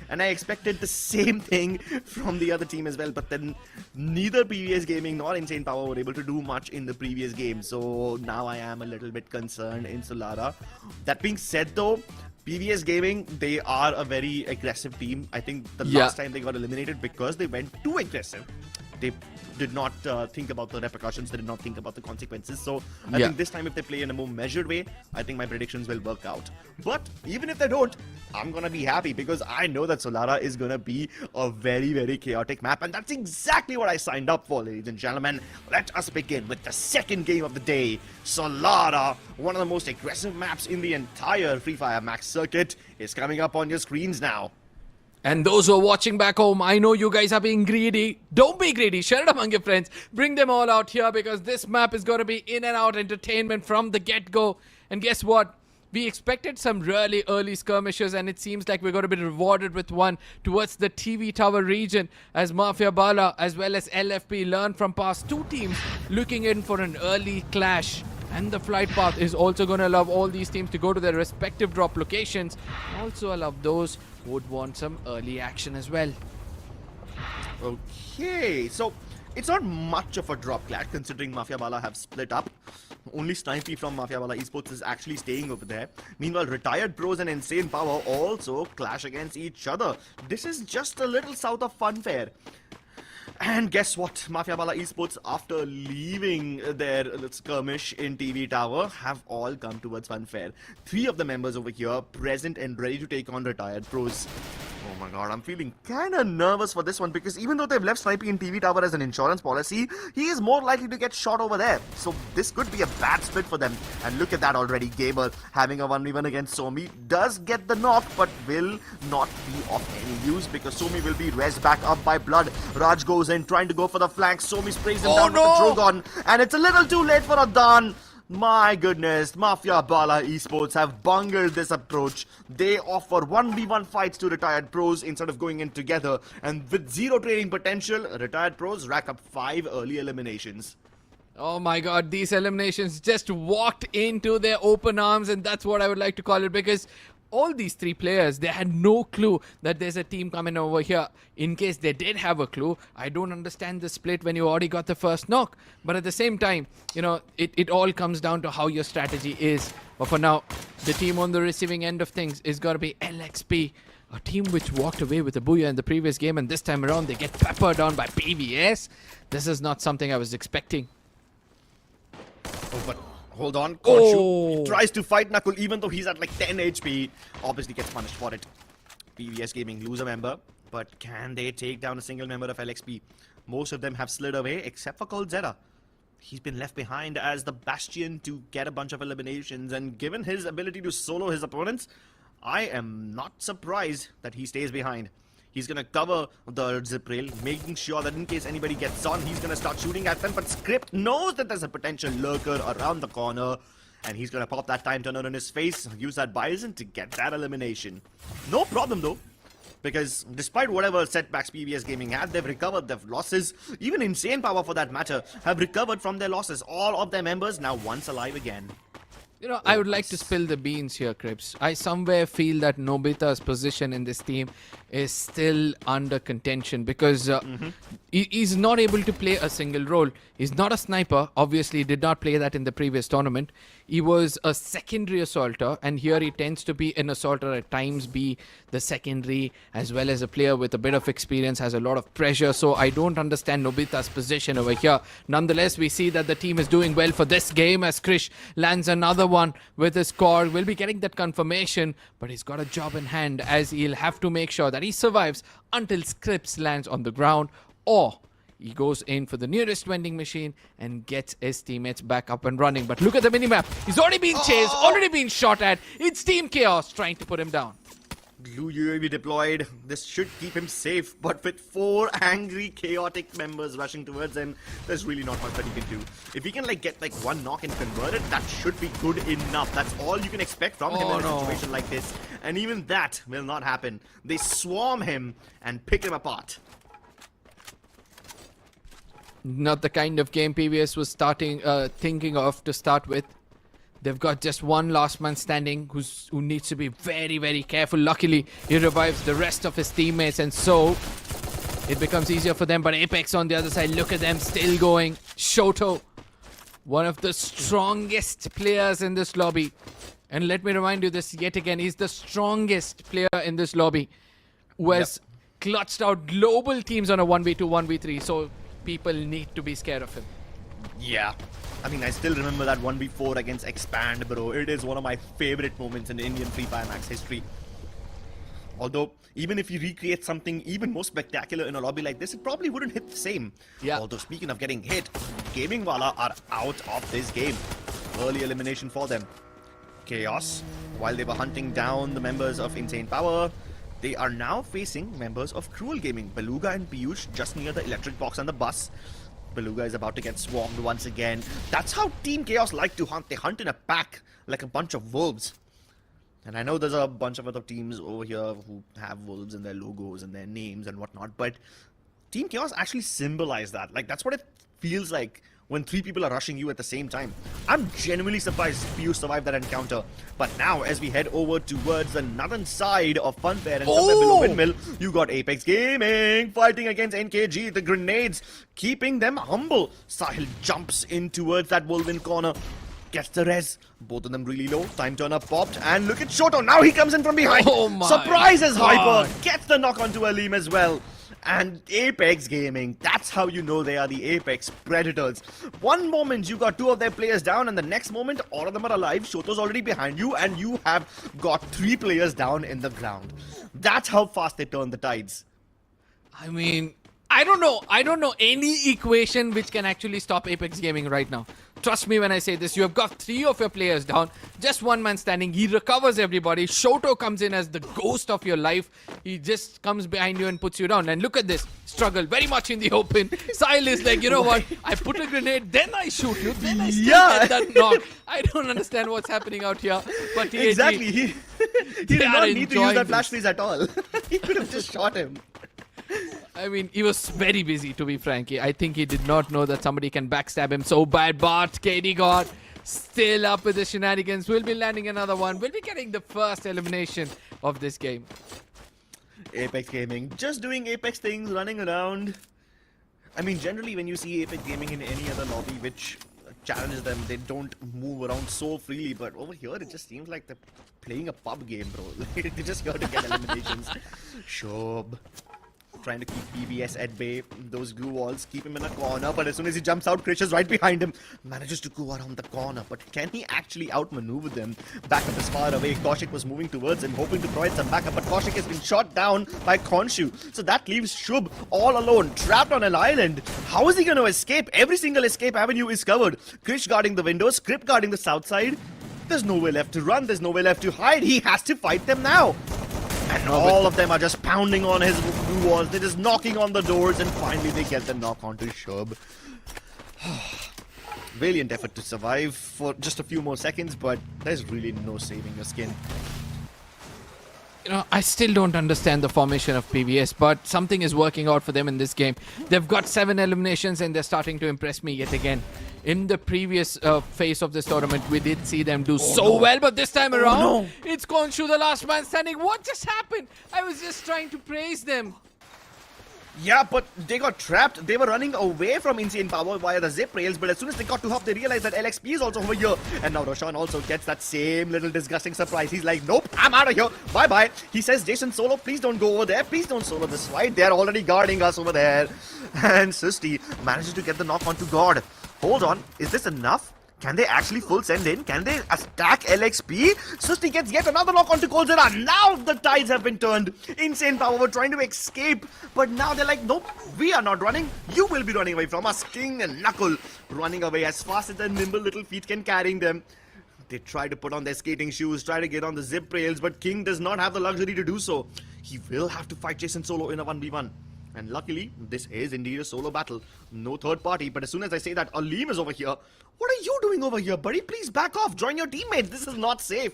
And I expected the same thing from the other team as well, but then neither PVS Gaming nor Insane Power were able to do much in the previous game. So now I am a little bit concerned in Solara. That being said though, PVS Gaming, they are a very aggressive team. I think the last time they got eliminated because they went too aggressive. They did not think about the repercussions. They did not think about the consequences. So I think this time if they play in a more measured way, I think my predictions will work out. But even if they don't, I'm going to be happy because I know that Solara is going to be a very, very chaotic map. And that's exactly what I signed up for, ladies and gentlemen. Let us begin with the second game of the day. Solara, one of the most aggressive maps in the entire Free Fire Max circuit, is coming up on your screens now. And those who are watching back home, I know you guys are being greedy. Don't be greedy. Share it among your friends. Bring them all out here because this map is going to be in and out entertainment from the get-go. And guess what? We expected some really early skirmishes, and it seems like we're going to be rewarded with one towards the TV tower region as MAFIABALA as well as LFP learn from past two teams looking in for an early clash. And the flight path is also going to allow all these teams to go to their respective drop locations. Also allow those who would want some early action as well. Okay, so it's not much of a drop clash considering MAFIABALA have split up. Only Snipey from MAFIABALA Esports is actually staying over there. Meanwhile, Retired Pros and Insane Power also clash against each other. This is just a little south of Funfair. And guess what? MAFIABALA Esports, after leaving their skirmish in TV Tower, have all come towards Funfair. 3 of the members over here present and ready to take on Retired Pros. Oh my god, I'm feeling kinda nervous for this one because even though they've left Snipey in TV Tower as an insurance policy, he is more likely to get shot over there. So this could be a bad split for them. And look at that already, Gamer having a 1v1 against Somi does get the knock but will not be of any use because Somi will be rezzed back up by Blood. Raj goes in trying to go for the flank. Somi sprays him down with the Drogon and it's a little too late for Adan. My goodness, MAFIABALA Esports have bungled this approach. They offer 1v1 fights to Retired Pros instead of going in together. And with 0 trading potential, Retired Pros rack up 5 early eliminations. Oh my god, these eliminations just walked into their open arms, and that's what I would like to call it because all these 3 players, they had no clue that there's a team coming over here. In case they did have a clue, I don't understand the split when you already got the first knock. But at the same time, you know, it all comes down to how your strategy is. But for now, the team on the receiving end of things is going to be LXP. A team which walked away with a BOOYAH in the previous game, and this time around they get peppered on by PVS. This is not something I was expecting. Oh, but hold on, Korshu tries to fight Knuckle even though he's at like 10 HP. Obviously gets punished for it. PVS Gaming lose a member, but can they take down a single member of LXP? Most of them have slid away except for CLUTZA. He's been left behind as the Bastion to get a bunch of eliminations, and given his ability to solo his opponents, I am not surprised that he stays behind. He's going to cover the zip rail, making sure that in case anybody gets on, he's going to start shooting at them. But Script knows that there's a potential lurker around the corner. And he's going to pop that time turner in his face, use that Bison to get that elimination. No problem though, because despite whatever setbacks PVS Gaming had, they've recovered their losses. Even Insane Power for that matter have recovered from their losses. All of their members now once alive again. You know, I would like to spill the beans here, Crips. I somewhere feel that Nobita's position in this team is still under contention because he's not able to play a single role. He's not a sniper. Obviously, he did not play that in the previous tournament. He was a secondary assaulter, and here he tends to be an assaulter at times, be the secondary, as well as a player with a bit of experience, has a lot of pressure. So I don't understand Nobita's position over here. Nonetheless, we see that the team is doing well for this game as Krish lands another one with his score. We'll be getting that confirmation, but he's got a job in hand as he'll have to make sure that he survives until Scripps lands on the ground, or he goes in for the nearest vending machine and gets his teammates back up and running. But look at the minimap. He's already been chased, already been shot at. It's Team Chaos trying to put him down. Glue UAV deployed. This should keep him safe, but with 4 angry, chaotic members rushing towards him, there's really not much that he can do. If he can get one knock and convert it, that should be good enough. That's all you can expect from him in a situation like this. And even that will not happen. They swarm him and pick him apart. Not the kind of game PVS was thinking of to start with. They've got just one last man standing who needs to be very, very careful. Luckily, he revives the rest of his teammates, and so it becomes easier for them. But Apex on the other side, look at them still going. Shoto, one of the strongest players in this lobby. And let me remind you this yet again, he's the strongest player in this lobby who has clutched out global teams on a 1v2, 1v3. So people need to be scared of him. Yeah. I mean, I still remember that 1v4 against Expand, bro. It is one of my favorite moments in Indian Free Fire Max history. Although, even if you recreate something even more spectacular in a lobby like this, it probably wouldn't hit the same. Yeah. Although, speaking of getting hit, Gaming WALLA are out of this game. Early elimination for them. Chaos, while they were hunting down the members of Insane Power, they are now facing members of Cruel Gaming. Beluga and Piyush just near the electric box and the bus. Beluga is about to get swarmed once again. That's how Team Chaos like to hunt. They hunt in a pack, like a bunch of wolves. And I know there's a bunch of other teams over here who have wolves in their logos and their names and whatnot, but Team Chaos actually symbolize that. That's what it feels like when 3 people are rushing you at the same time. I'm genuinely surprised Piyush survived that encounter. But now, as we head over towards the northern side of Funfair and somewhere below Windmill, you got Apex Gaming fighting against NKG. The grenades keeping them humble. Sahil jumps in towards that Wolvin corner. Gets the res. Both of them really low. Time turner popped. And look at Shoto. Now he comes in from behind. Oh my Surprises God. Hyper. Gets the knock onto Aleem as well. And Apex Gaming, that's how you know they are the Apex Predators. One moment you got 2 of their players down, and the next moment all of them are alive. Shoto's already behind you, and you have got 3 players down in the ground. That's how fast they turn the tides. I mean, I don't know any equation which can actually stop Apex Gaming right now. Trust me when I say this. You have got 3 of your players down. Just one man standing. He recovers everybody. Shoto comes in as the ghost of your life. He just comes behind you and puts you down. And look at this. Struggle very much in the open. Sahil is like, you know what? I put a grenade, then I shoot you, then I still get that knock. I don't understand what's happening out here. But TEZ, Exactly. He did not need to use that flash freeze at all. He could have just shot him. I mean, he was very busy, to be frank. I think he did not know that somebody can backstab him so bad. But KD God still up with the shenanigans. We'll be landing another one. We'll be getting the first elimination of this game. Apex Gaming, just doing Apex things, running around. I mean, generally when you see Apex Gaming in any other lobby which challenges them, they don't move around so freely. But over here, it just seems like they're playing a pub game, bro. They're just here to get eliminations. Shob. Trying to keep PBS at bay. Those glue walls keep him in a corner, but as soon as he jumps out, Krish is right behind him. Manages to go around the corner, but can he actually outmaneuver them? Backup is far away. Kaushik was moving towards him, hoping to provide some backup, but Kaushik has been shot down by Khonshu. So that leaves Shubh all alone, trapped on an island. How is he going to escape? Every single escape avenue is covered. Krish guarding the windows, Script guarding the south side. There's nowhere left to run, there's nowhere left to hide. He has to fight them now. And all of them are just pounding on his blue walls. They're just knocking on the doors, and finally they get the knock onto Shub. Valiant effort to survive for just a few more seconds, but there's really no saving your skin. You know, I still don't understand the formation of PVS, but something is working out for them in this game. They've got 7 eliminations, and they're starting to impress me yet again. In the previous phase of this tournament, we did see them do well, but this time around, it's Khonshu, the last man standing. What just happened? I was just trying to praise them. Yeah, but they got trapped. They were running away from Insane Power via the zip rails, but as soon as they got to Hub, they realized that LXP is also over here. And now Roshan also gets that same little disgusting surprise. He's like, nope, I'm out of here. Bye-bye. He says, Jason Solo, please don't go over there. Please don't solo this fight. They're already guarding us over there. And Sisti manages to get the knock onto God. Hold on, is this enough? Can they actually full send in? Can they stack LXP? Sisti gets yet another knock onto CLUTZA. Now the tides have been turned. Insane Power were trying to escape, but now they're like, nope, we are not running. You will be running away from us. King and Knuckle running away as fast as their nimble little feet can carry them. They try to put on their skating shoes, try to get on the zip rails, but King does not have the luxury to do so. He will have to fight Jason solo in a 1v1. And luckily, this is indeed a solo battle. No third party, but as soon as I say that Aleem is over here, what are you doing over here, buddy? Please back off. Join your teammates. This is not safe.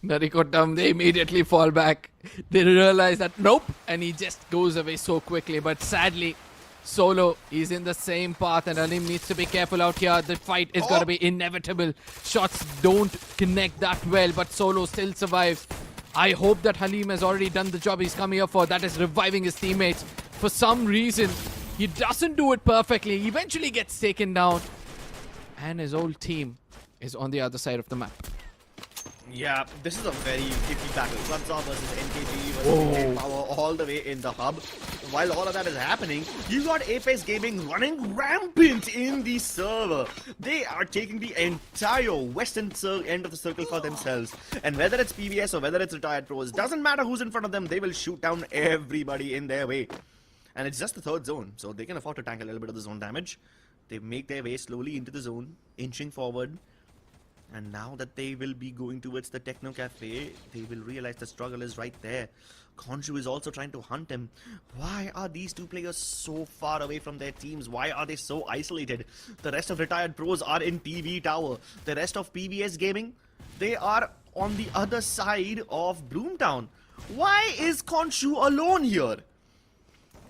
Narikotam, they immediately fall back. They realize that nope, and he just goes away so quickly. But sadly, Solo is in the same path, and Aleem needs to be careful out here. The fight is going to be inevitable. Shots don't connect that well, but Solo still survives. I hope that Halim has already done the job he's come here for, that is reviving his teammates. For some reason, he doesn't do it perfectly. He eventually gets taken down, and his whole team is on the other side of the map. Yeah, this is a very iffy battle. CLUTZA versus NKG versus Power all the way in the hub. While all of that is happening, you got Apex Gaming running rampant in the server. They are taking the entire western end of the circle for themselves. And whether it's PBS or whether it's retired pros, doesn't matter who's in front of them, they will shoot down everybody in their way. And it's just the third zone, so they can afford to tank a little bit of the zone damage. They make their way slowly into the zone, inching forward. And now that they will be going towards the Techno Cafe, they will realize the struggle is right there. Khonshu is also trying to hunt him. Why are these two players so far away from their teams? Why are they so isolated? The rest of retired pros are in TV Tower. The rest of PBS Gaming, they are on the other side of Broomtown. Why is Khonshu alone here?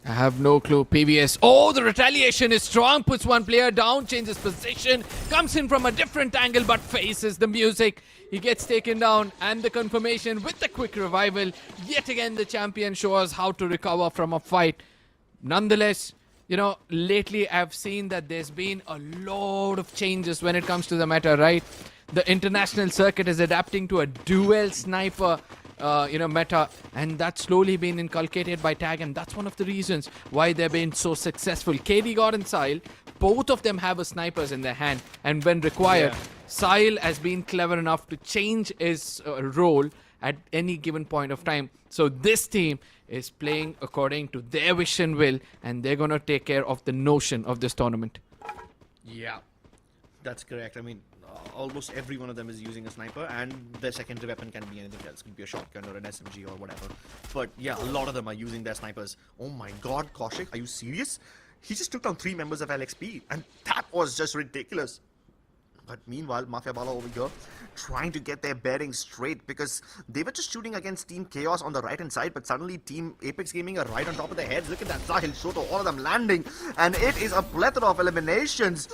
I have no clue. PBS. Oh, the retaliation is strong. Puts one player down, changes position, comes in from a different angle, but faces the music. He gets taken down, and the confirmation with the quick revival. Yet again, the champion shows how to recover from a fight. Nonetheless, you know, lately I've seen that there's been a lot of changes when it comes to the meta, right? The international circuit is adapting to a dual sniper meta, and that's slowly been inculcated by TAG, and that's one of the reasons why they've been so successful. KD God and Sile, both of them have a snipers in their hand, and when required, Sile has been clever enough to change his role at any given point of time. So this team is playing according to their wish and will, and they're gonna take care of the notion of this tournament. Yeah, that's correct. I mean, almost every one of them is using a sniper, and their secondary weapon can be anything else. It could be a shotgun or an SMG or whatever. But yeah, a lot of them are using their snipers. Oh my god, Kaushik, are you serious? He just took down 3 members of LXP, and that was just ridiculous. But meanwhile, MAFIABALA over here trying to get their bearings straight, because they were just shooting against Team Chaos on the right hand side, but suddenly Team Apex Gaming are right on top of their heads. Look at that Sahil Shoto, all of them landing, and it is a plethora of eliminations.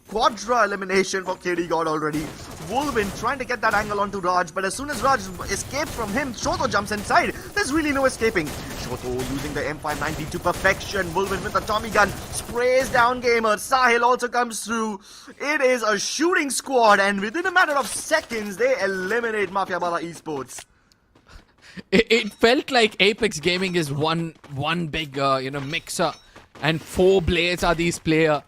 Quadra elimination for KD God already. Wolvin trying to get that angle onto Raj, but as soon as Raj escapes from him, Shoto jumps inside. There's really no escaping. Shoto using the M590 to perfection. Wolvin with the Tommy gun sprays down Gamer. Sahil also comes through. It is a shooting squad, and within a matter of seconds, they eliminate MAFIABALA Esports. It felt like Apex Gaming is one big mixer, and 4 blades are these players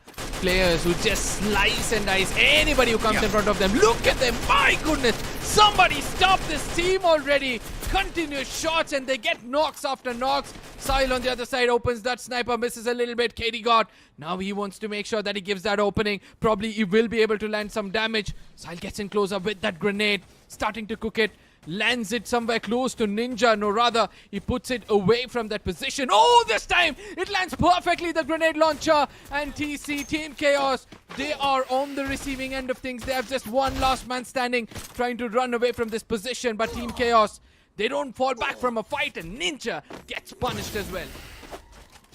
who just slice and dice anybody who comes in front of them. Look at them, my goodness, somebody stop this team already. Continuous shots, and they get knocks after knocks. Sahil on the other side opens that sniper, misses a little bit. KD God, now he wants to make sure that he gives that opening. Probably he will be able to land some damage. Sahil gets in closer with that grenade, starting to cook it. Lands it somewhere close to Ninja. No, rather, he puts it away from that position. Oh, this time it lands perfectly, the grenade launcher. And TC, Team Chaos, they are on the receiving end of things. They have just one last man standing, trying to run away from this position. But Team Chaos, they don't fall back from a fight, and Ninja gets punished as well.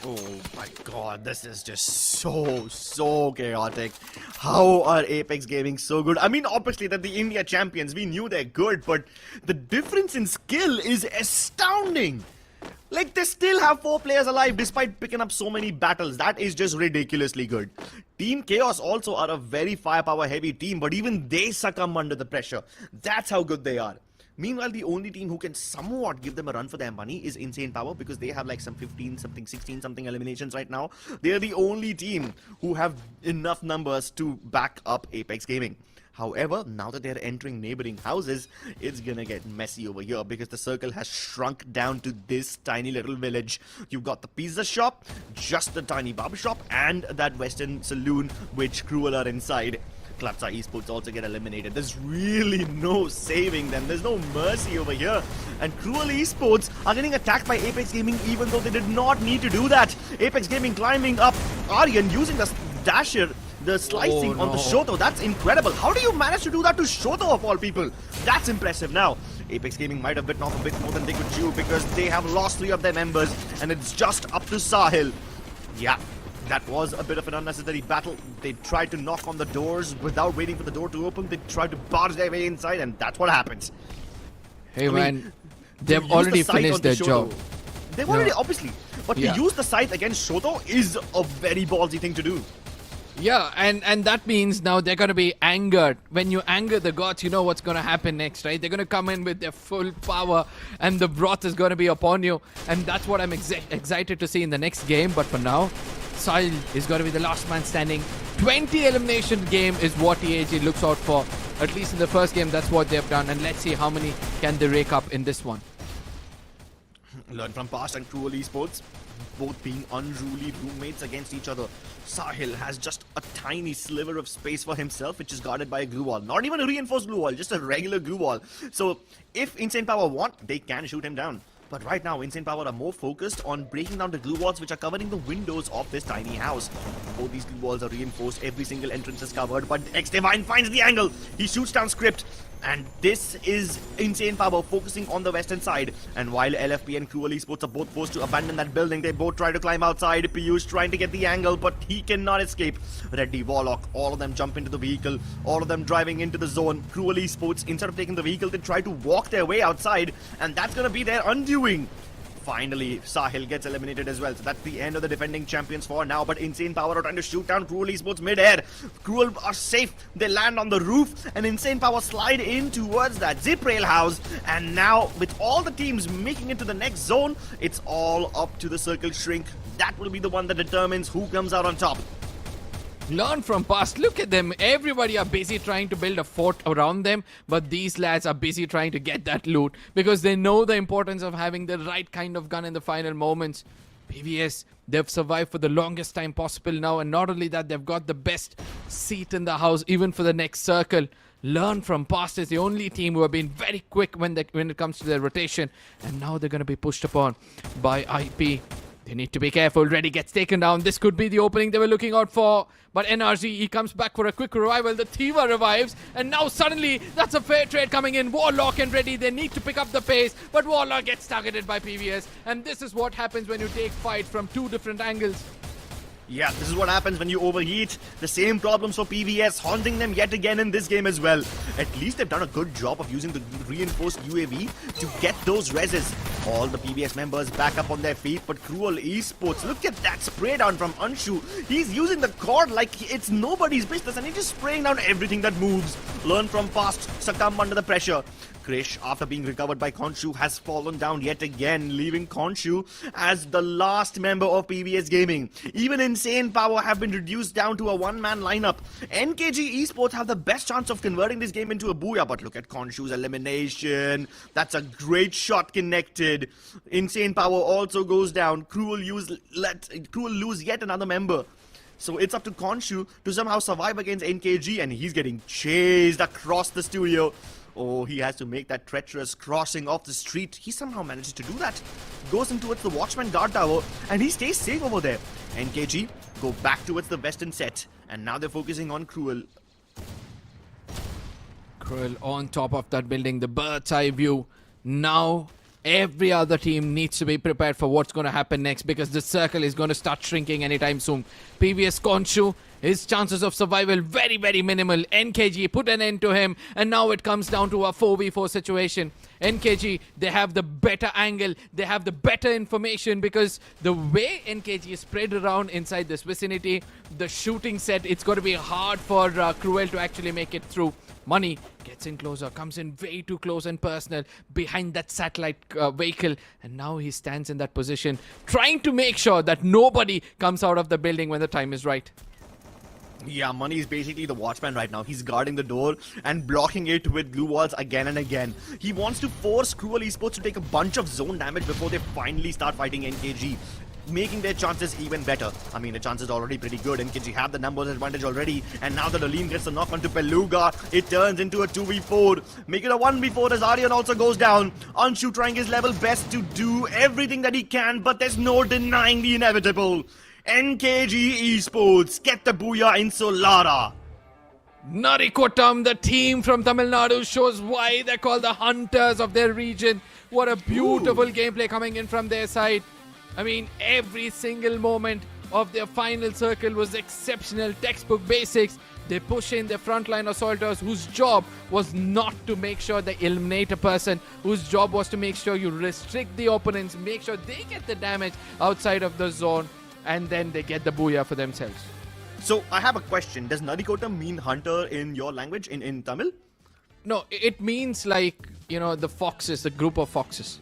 Oh my god, this is just so chaotic. How are Apex Gaming so good? I mean, obviously they're the India champions. We knew they're good, but the difference in skill is astounding. Like, they still have 4 players alive despite picking up so many battles. That is just ridiculously good. Team Chaos also are a very firepower heavy team, but even they succumb under the pressure. That's how good they are. Meanwhile, the only team who can somewhat give them a run for their money is Insane Power, because they have like some 15-something, 16-something eliminations right now. They are the only team who have enough numbers to back up Apex Gaming. However, now that they're entering neighboring houses, it's gonna get messy over here, because the circle has shrunk down to this tiny little village. You've got the pizza shop, just the tiny barber shop, and that western saloon which Cruel are inside. CLUTZA Esports also get eliminated. There's really no saving them. There's no mercy over here. And Cruel Esports are getting attacked by Apex Gaming even though they did not need to do that. Apex Gaming climbing up Aryan using the dasher, the slicing on the Shoto. That's incredible. How do you manage to do that to Shoto of all people? That's impressive. Now, Apex Gaming might have bitten off a bit more than they could chew because they have lost 3 of their members and it's just up to Sahil. Yeah. That was a bit of an unnecessary battle. They tried to knock on the doors without waiting for the door to open. They tried to barge their way inside, and that's what happens. Hey, man, they've already finished their job. They've already, obviously. But to use the scythe against Shoto is a very ballsy thing to do. Yeah, and that means now they're going to be angered. When you anger the gods, you know what's going to happen next, right? They're going to come in with their full power and the wrath is going to be upon you. And that's what I'm excited to see in the next game. But for now, Sahil is going to be the last man standing. 20 elimination game is what TEZ looks out for. At least in the first game, that's what they've done. And let's see how many can they rake up in this one. Learn from past and Cruel Esports, both being unruly roommates against each other. Sahil has just a tiny sliver of space for himself, which is guarded by a glue wall. Not even a reinforced glue wall, just a regular glue wall. So if Insane Power want, they can shoot him down. But right now, Insane Power are more focused on breaking down the glue walls which are covering the windows of this tiny house. Both these glue walls are reinforced, every single entrance is covered, but X-Divine finds the angle. He shoots down Script. And this is Insane Power focusing on the western side. And while LFP and Cruel Esports are both forced to abandon that building, they both try to climb outside. Piyush trying to get the angle, but he cannot escape. Reddy, Warlock, all of them jump into the vehicle. All of them driving into the zone. Cruel Esports, instead of taking the vehicle, they try to walk their way outside. And that's going to be their undoing. Finally, Sahil gets eliminated as well. So that's the end of the defending champions for now. But Insane Power are trying to shoot down Cruel Esports mid-air. Cruel are safe. They land on the roof. And Insane Power slide in towards that zip rail house. And now, with all the teams making it to the next zone, it's all up to the circle shrink. That will be the one that determines who comes out on top. Learn from past. Look at them. Everybody are busy trying to build a fort around them, but these lads are busy trying to get that loot because they know the importance of having the right kind of gun in the final moments. PVS, they've survived for the longest time possible now, and not only that, they've got the best seat in the house even for the next circle. Learn from past is the only team who have been very quick when it comes to their rotation, and now they're going to be pushed upon by IP. They need to be careful. Reddy gets taken down. This could be the opening they were looking out for. But NRG, he comes back for a quick revival. The Thiva revives. And now suddenly, that's a fair trade coming in. Warlock and Reddy, they need to pick up the pace. But Warlock gets targeted by PVS. And this is what happens when you take fight from 2 different angles. Yeah, this is what happens when you overheat. The same problems for PVS, haunting them yet again in this game as well. At least they've done a good job of using the reinforced UAV to get those reses. All the PVS members back up on their feet, but Cruel Esports, look at that spray down from Anshu. He's using the cord like it's nobody's business and he's just spraying down everything that moves. Learn from past, succumb under the pressure. Krish, after being recovered by Khonshu, has fallen down yet again, leaving Khonshu as the last member of PVS Gaming. Even Insane Power have been reduced down to a one-man lineup. NKG Esports have the best chance of converting this game into a BOOYAH, but look at Khonshu's elimination. That's a great shot connected. Insane Power also goes down. Cruel lose yet another member. So it's up to Khonshu to somehow survive against NKG, and he's getting chased across the studio. Oh, he has to make that treacherous crossing off the street. He somehow manages to do that. Goes in towards the Watchman Guard Tower, and he stays safe over there. NKG go back towards the western set, and now they're focusing on Cruel. Cruel on top of that building, the bird's eye view. Now every other team needs to be prepared for what's going to happen next because the circle is going to start shrinking anytime soon. PVS Khonshu, his chances of survival very, very minimal. NKG put an end to him, and now it comes down to a 4v4 situation. NKG, they have the better angle, they have the better information because the way NKG is spread around inside this vicinity, the shooting set, it's going to be hard for Cruel to actually make it through. Money gets in closer, comes in way too close and personal behind that satellite vehicle, and now he stands in that position trying to make sure that nobody comes out of the building when the time is right. Yeah, Money is basically the watchman right now. He's guarding the door and blocking it with glue walls again and again. He wants to force Cruel Esports to take a bunch of zone damage before they finally start fighting NKG. making their chances even better. I mean, the chances are already pretty good. NKG have the numbers advantage already. And now that Alim gets a knock onto Beluga, it turns into a 2v4. Make it a 1v4 as Aryan also goes down. Anshu trying his level best to do everything that he can, but there's no denying the inevitable. NKG Esports get the booyah in Solara. Narikotam, the team from Tamil Nadu, shows why they're called the hunters of their region. What a beautiful gameplay coming in from their side. I mean, every single moment of their final circle was exceptional, textbook basics. They push in their frontline assaulters whose job was not to make sure they eliminate a person, whose job was to make sure you restrict the opponents, make sure they get the damage outside of the zone, and then they get the booyah for themselves. So, I have a question. Does Narikotam mean hunter in your language, in Tamil? No, it means like, you know, the foxes, the group of foxes.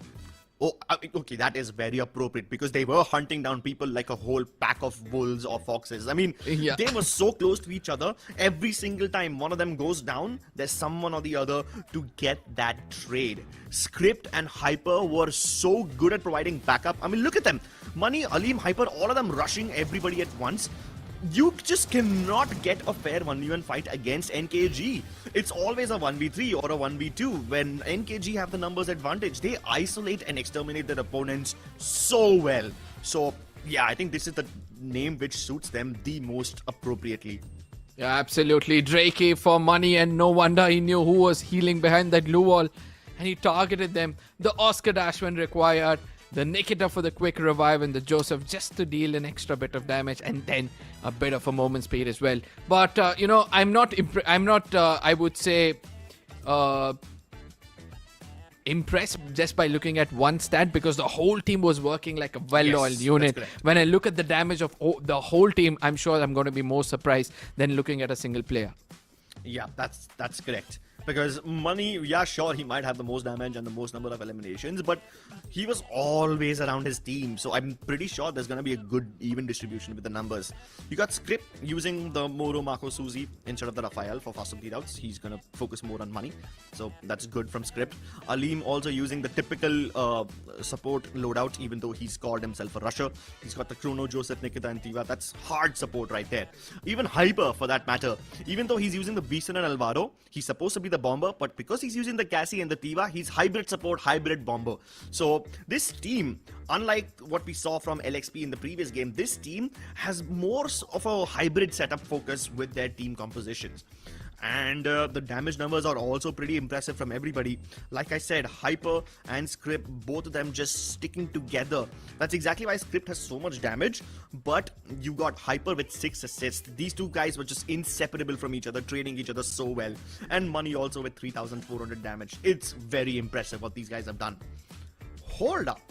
Oh, okay, that is very appropriate because they were hunting down people like a whole pack of wolves or foxes. I mean, they were so close to each other. Every single time one of them goes down, there's someone or the other to get that trade. Script and Hyper were so good at providing backup. I mean, look at them. Money, Alim, Hyper, all of them rushing everybody at once. You just cannot get a fair 1v1 fight against NKG. It's always a 1v3 or a 1v2. When NKG have the numbers advantage, they isolate and exterminate their opponents so well. So, yeah, I think this is the name which suits them the most appropriately. Yeah, absolutely. Drakey for money, and no wonder he knew who was healing behind that glue wall. And he targeted them. The Oscar dash when required. The Nikita for the quick revive, and the Joseph just to deal an extra bit of damage, and then a bit of a moment speed as well. But you know, I'm not. I would say impressed just by looking at one stat, because the whole team was working like a well-oiled unit. When I look at the damage of the whole team, I'm sure I'm going to be more surprised than looking at a single player. Yeah, that's correct. Because Money, yeah, sure, he might have the most damage and the most number of eliminations, but he was always around his team. So I'm pretty sure there's going to be a good even distribution with the numbers. You got Script using the Moro Mako Suzy instead of the Raphael for faster beatouts. He's going to focus more on Money. So that's good from Script. Alim also using the typical support loadout, even though he's called himself a rusher. He's got the Chrono, Joseph, Nikita, and Tiva. That's hard support right there. Even Hyper, for that matter. Even though he's using the Beaston and Alvaro, he's supposed to be the bomber, but because he's using the Cassie and the Tiva, he's hybrid support, hybrid bomber. So this team, unlike what we saw from LXP in the previous game, this team has more of a hybrid setup focus with their team compositions. And the damage numbers are also pretty impressive from everybody. Like I said, Hyper and Script, both of them just sticking together. That's exactly why Script has so much damage. But you got Hyper with 6 assists. These two guys were just inseparable from each other, trading each other so well. And Money also with 3,400 damage. It's very impressive what these guys have done. Hold up.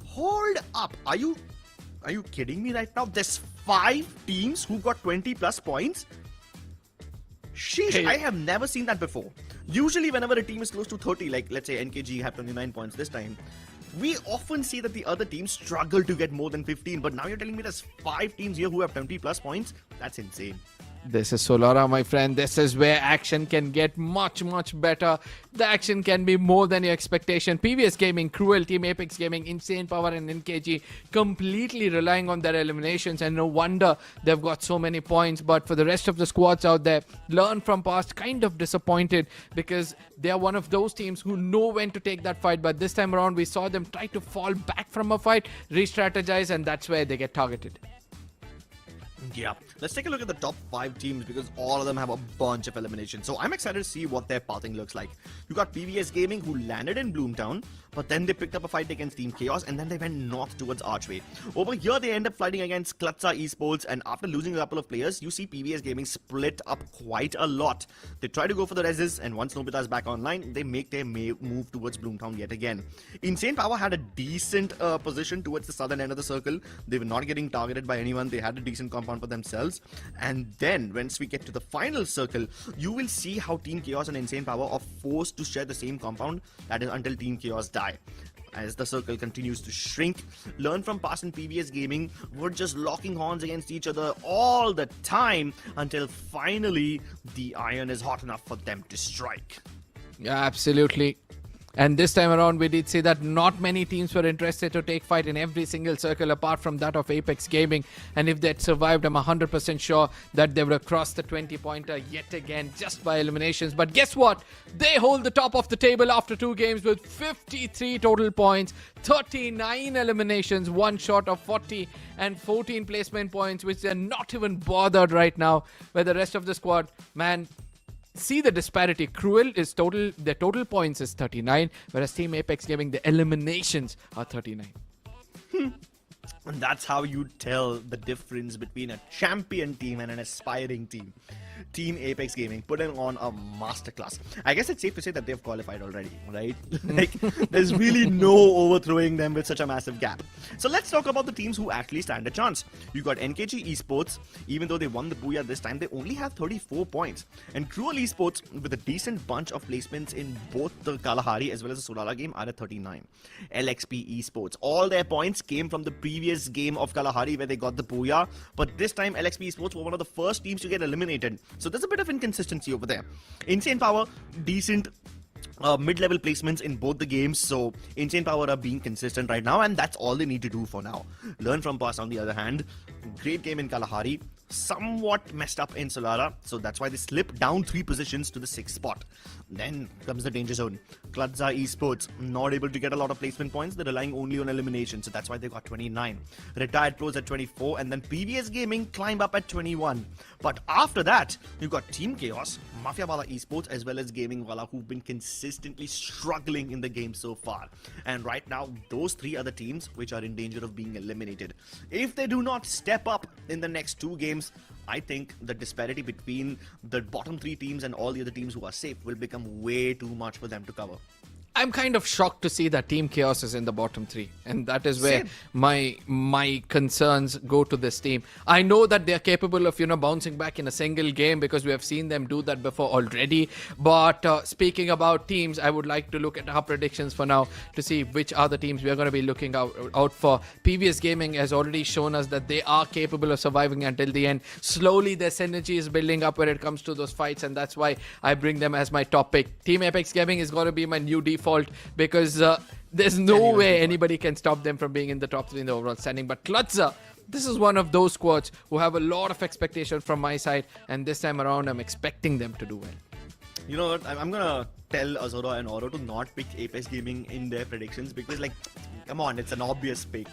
Hold up. Are you kidding me right now? There's 5 teams who got 20 plus points. Sheesh, I have never seen that before. Usually whenever a team is close to 30, like let's say NKG have 29 points this time, we often see that the other teams struggle to get more than 15, but now you're telling me there's 5 teams here who have 20 plus points? That's insane. This is Solara, my friend. This is where action can get much, much better. The action can be more than your expectation. PVS Gaming, Cruel, Team Apex Gaming, Insane Power, and NKG completely relying on their eliminations, and no wonder they've got so many points. But for the rest of the squads out there, Learn from Past kind of disappointed, because they are one of those teams who know when to take that fight. But this time around, we saw them try to fall back from a fight, re-strategize, and that's where they get targeted. Yeah, let's take a look at the top 5 teams, because all of them have a bunch of eliminations. So I'm excited to see what their pathing looks like. You got PVS Gaming, who landed in Bloomtown, but then they picked up a fight against Team Chaos, and then they went north towards Archway. Over here, they end up fighting against CLUTZA Esports, and after losing a couple of players, you see PVS Gaming split up quite a lot. They try to go for the reses, and once Nobita is back online, they make their move towards Bloomtown yet again. Insane Power had a decent position towards the southern end of the circle. They were not getting targeted by anyone. They had a decent compound for themselves. And then, once we get to the final circle, you will see how Team Chaos and Insane Power are forced to share the same compound. That is until Team Chaos die. As the circle continues to shrink, Learn from Past and PVS Gaming were just locking horns against each other all the time, until finally the iron is hot enough for them to strike. Yeah, absolutely. And this time around, we did see that not many teams were interested to take fight in every single circle apart from that of Apex Gaming. And if they'd survived, I'm 100% sure that they would have crossed the 20-pointer yet again just by eliminations. But guess what? They hold the top of the table after 2 games with 53 total points, 39 eliminations, 1 short of 40 and 14 placement points, which they're not even bothered right now. Where the rest of the squad, man, see the disparity. Cruel is their total points is 39, whereas Team Apex Gaming, the eliminations are 39. And that's how you tell the difference between a champion team and an aspiring team. Team Apex Gaming putting on a masterclass. I guess it's safe to say that they've qualified already, right? Like, there's really no overthrowing them with such a massive gap. So let's talk about the teams who actually stand a chance. You got NKG Esports. Even though they won the BOOYAH this time, they only have 34 points. And Cruel Esports, with a decent bunch of placements in both the Kalahari as well as the Solala game, are at 39. LXP Esports, all their points came from the previous game of Kalahari where they got the BOOYAH. But this time, LXP Esports were one of the first teams to get eliminated. So there's a bit of inconsistency over there. Insane Power, decent mid-level placements in both the games, so Insane Power are being consistent right now, and that's all they need to do for now. LEARNFROMPAST, on the other hand, great game in Kalahari, somewhat messed up in Solara, so that's why they slipped down 3 positions to the 6th spot. Then comes the danger zone. CLUTZA Esports, not able to get a lot of placement points, they're relying only on elimination, so that's why they got 29. Retired Pros at 24, and then Previous Gaming climbed up at 21. But after that, you got Team Chaos, MAFIABALA Esports, as well as Gaming WALLA, who've been consistently struggling in the game so far. And right now, those 3 are the teams which are in danger of being eliminated. If they do not step up in the next 2 games, I think the disparity between the bottom 3 teams and all the other teams who are safe will become way too much for them to cover. I'm kind of shocked to see that Team Chaos is in the bottom 3, and that is where my concerns go to this team. I know that they are capable of, bouncing back in a single game because we have seen them do that before already. But speaking about teams, I would like to look at our predictions for now to see which are the teams we are going to be looking out for. Previous Gaming has already shown us that they are capable of surviving until the end. Slowly, their synergy is building up when it comes to those fights, and that's why I bring them as my top pick. Team Apex Gaming is going to be my new default because there's no way anybody can stop them from being in the top 3 in the overall standing. But CLUTZA, this is one of those squads who have a lot of expectation from my side, and this time around I'm expecting them to do well. You know what, I'm gonna tell Azura and Oro to not pick Apex Gaming in their predictions because, like, come on, it's an obvious pick.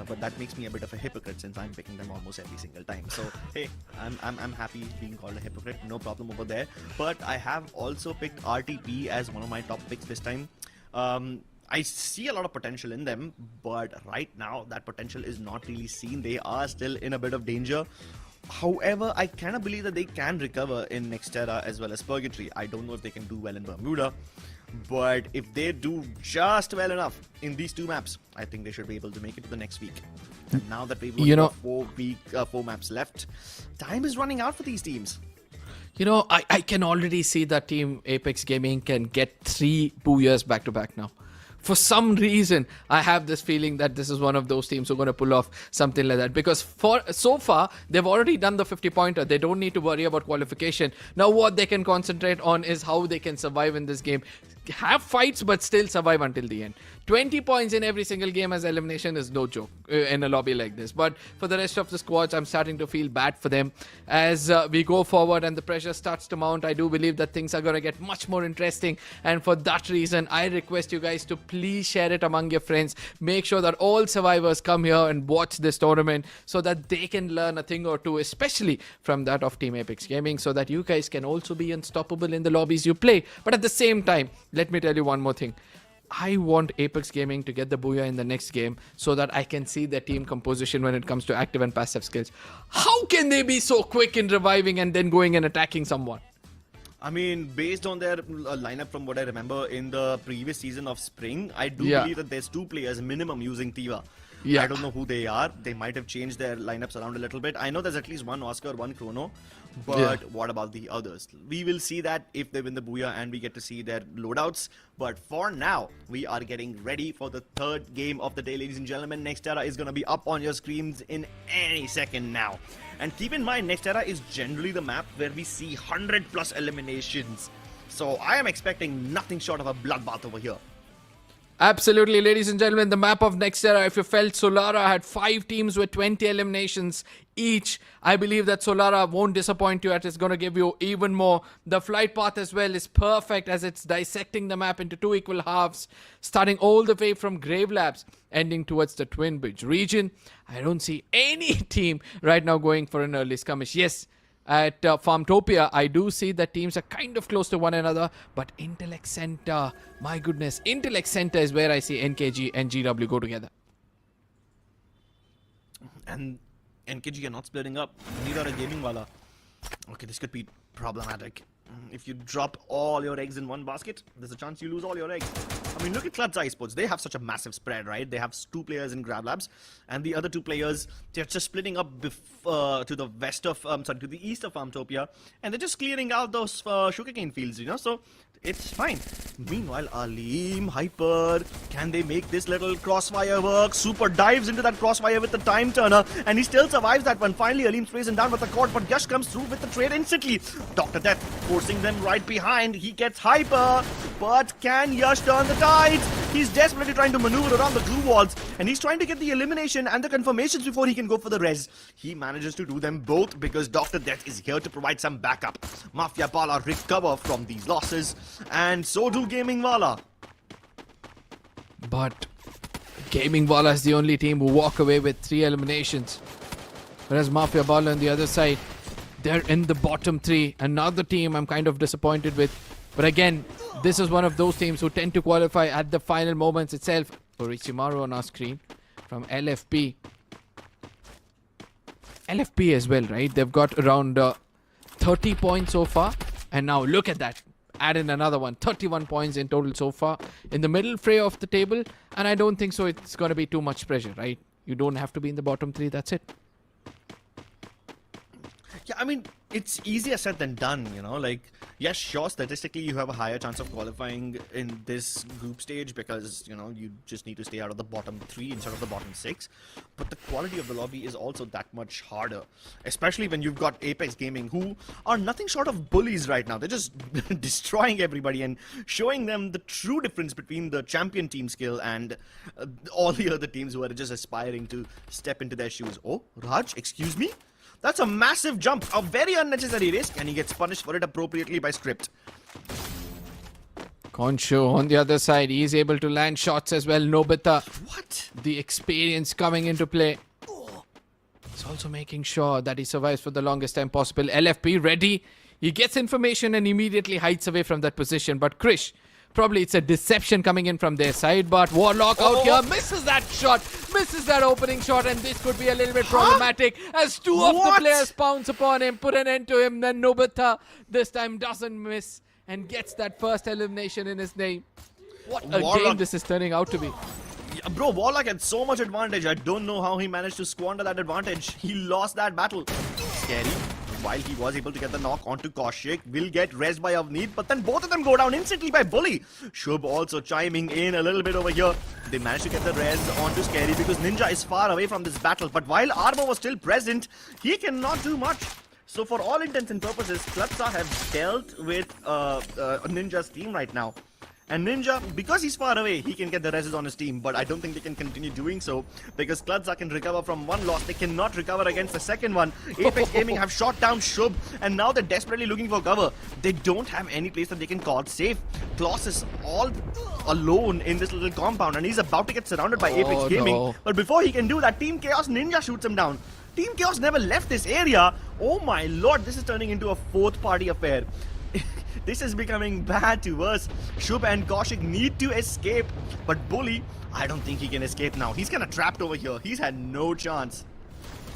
But that makes me a bit of a hypocrite since I'm picking them almost every single time. So, hey, I'm happy being called a hypocrite, no problem over there. But I have also picked RTP as one of my top picks this time. I see a lot of potential in them, but right now that potential is not really seen. They are still in a bit of danger. However, I kind of believe that they can recover in Nextera as well as Purgatory. I don't know if they can do well in Bermuda, but if they do just well enough in these 2 maps, I think they should be able to make it to the next week. And now that we've got 4 maps left, time is running out for these teams. I can already see that Team Apex Gaming can get 3 BOOYAHs back to back now. For some reason, I have this feeling that this is one of those teams who are going to pull off something like that. Because so far, they've already done the 50-pointer. They don't need to worry about qualification. Now, what they can concentrate on is how they can survive in this game. Have fights, but still survive until the end. 20 points in every single game as elimination is no joke in a lobby like this. But for the rest of the squads, I'm starting to feel bad for them. As we go forward and the pressure starts to mount, I do believe that things are going to get much more interesting. And for that reason, I request you guys to please share it among your friends. Make sure that all survivors come here and watch this tournament so that they can learn a thing or two, especially from that of Team Apex Gaming, so that you guys can also be unstoppable in the lobbies you play. But at the same time, let me tell you one more thing. I want Apex Gaming to get the BOOYAH in the next game so that I can see their team composition when it comes to active and passive skills. How can they be so quick in reviving and then going and attacking someone? I mean, based on their lineup from what I remember in the previous season of Spring, I do believe that there's 2 players minimum using Tiva. I don't know who they are. They might have changed their lineups around a little bit. I know there's at least 1 Oscar, 1 Chrono. But what about the others? We will see that if they win the BOOYAH and we get to see their loadouts. But for now, we are getting ready for the 3rd game of the day, ladies and gentlemen. Nextera is going to be up on your screens in any second now. And keep in mind, Nextera is generally the map where we see 100+ eliminations. So I am expecting nothing short of a bloodbath over here. Absolutely, ladies and gentlemen, the map of next era, if you felt Solara had 5 teams with 20 eliminations each, I believe that Solara won't disappoint you. It's going to give you even more. The flight path as well is perfect as it's dissecting the map into 2 equal halves, starting all the way from Grave Labs, ending towards the Twin Bridge region. I don't see any team right now going for an early skirmish. Yes, at Farmtopia, I do see that teams are kind of close to one another, but Intellect Center, my goodness, Intellect Center is where I see NKG and GW go together. And NKG are not splitting up, neither are Gaming Walla. Okay, this could be problematic. If you drop all your eggs in one basket, there's a chance you lose all your eggs. I mean, look at CLUTZA Esports. They have such a massive spread, right? They have 2 players in Grab Labs, and the other 2 players, they're just splitting up to the to the east of Farmtopia, and they're just clearing out those sugarcane fields, you know. So it's fine. Meanwhile, Aleem, Hyper, can they make this little crossfire work? Super dives into that crossfire with the time turner, and he still survives that one. Finally, Aleem sprays him down with the cord, but Yash comes through with the trade instantly. Dr. Death forcing them right behind. He gets Hyper, but can Yash turn the tides? He's desperately trying to maneuver around the glue walls, and he's trying to get the elimination and the confirmations before he can go for the res. He manages to do them both because Dr. Death is here to provide some backup. MAFIABALA recover from these losses, and so do Gaming Walla. But Gaming Walla is the only team who walk away with 3 eliminations. Whereas MAFIABALA on the other side, they're in the bottom 3. Another team I'm kind of disappointed with. But again, this is one of those teams who tend to qualify at the final moments itself. Orichimaru on our screen from LFP. LFP as well, right? They've got around 30 points so far. And now look at that. Add in another one. 31 points in total so far. In the middle fray of the table. And I don't think so it's going to be too much pressure, right? You don't have to be in the bottom 3. That's it. Yeah, I mean, it's easier said than done, you know, like, yes, sure, statistically you have a higher chance of qualifying in this group stage because, you know, you just need to stay out of the bottom 3 instead of the bottom 6, but the quality of the lobby is also that much harder, especially when you've got Apex Gaming, who are nothing short of bullies right now. They're just destroying everybody and showing them the true difference between the champion team skill and all the other teams who are just aspiring to step into their shoes. Oh, Raj, excuse me? That's a massive jump, a very unnecessary risk, and he gets punished for it appropriately by Script. Konshu on the other side, he's able to land shots as well. Nobita, what? The experience coming into play. He's also making sure that he survives for the longest time possible. LFP ready. He gets information and immediately hides away from that position. But Krish, probably it's a deception coming in from their side, but Warlock out here misses that shot, misses that opening shot, and this could be a little bit problematic as 2 of the players pounce upon him, put an end to him. Then Nobita this time doesn't miss and gets that first elimination in his name. What a game this is turning out to be. Yeah, bro, Warlock had so much advantage. I don't know how he managed to squander that advantage. He lost that battle. Scary. While he was able to get the knock onto Kaushik, will get rezzed by Avneet, but then both of them go down instantly by Bully. Shub also chiming in a little bit over here. They managed to get the res onto Scary because Ninja is far away from this battle, but while Armo was still present, he cannot do much. So for all intents and purposes, CLUTZA have dealt with Ninja's team right now. And Ninja, because he's far away, he can get the reses on his team, but I don't think they can continue doing so because CLUTZA can recover from one loss. They cannot recover against the second one. Apex Gaming have shot down Shub, and now they're desperately looking for cover. They don't have any place that they can call safe. Kloss is all alone in this little compound, and he's about to get surrounded by Apex Gaming. No. But before he can do that, Team Chaos Ninja shoots him down. Team Chaos never left this area. Oh my lord, this is turning into a 4th party affair. This is becoming bad to worse. Shub and Kaushik need to escape, but Bully, I don't think he can escape now. He's kind of trapped over here. He's had no chance.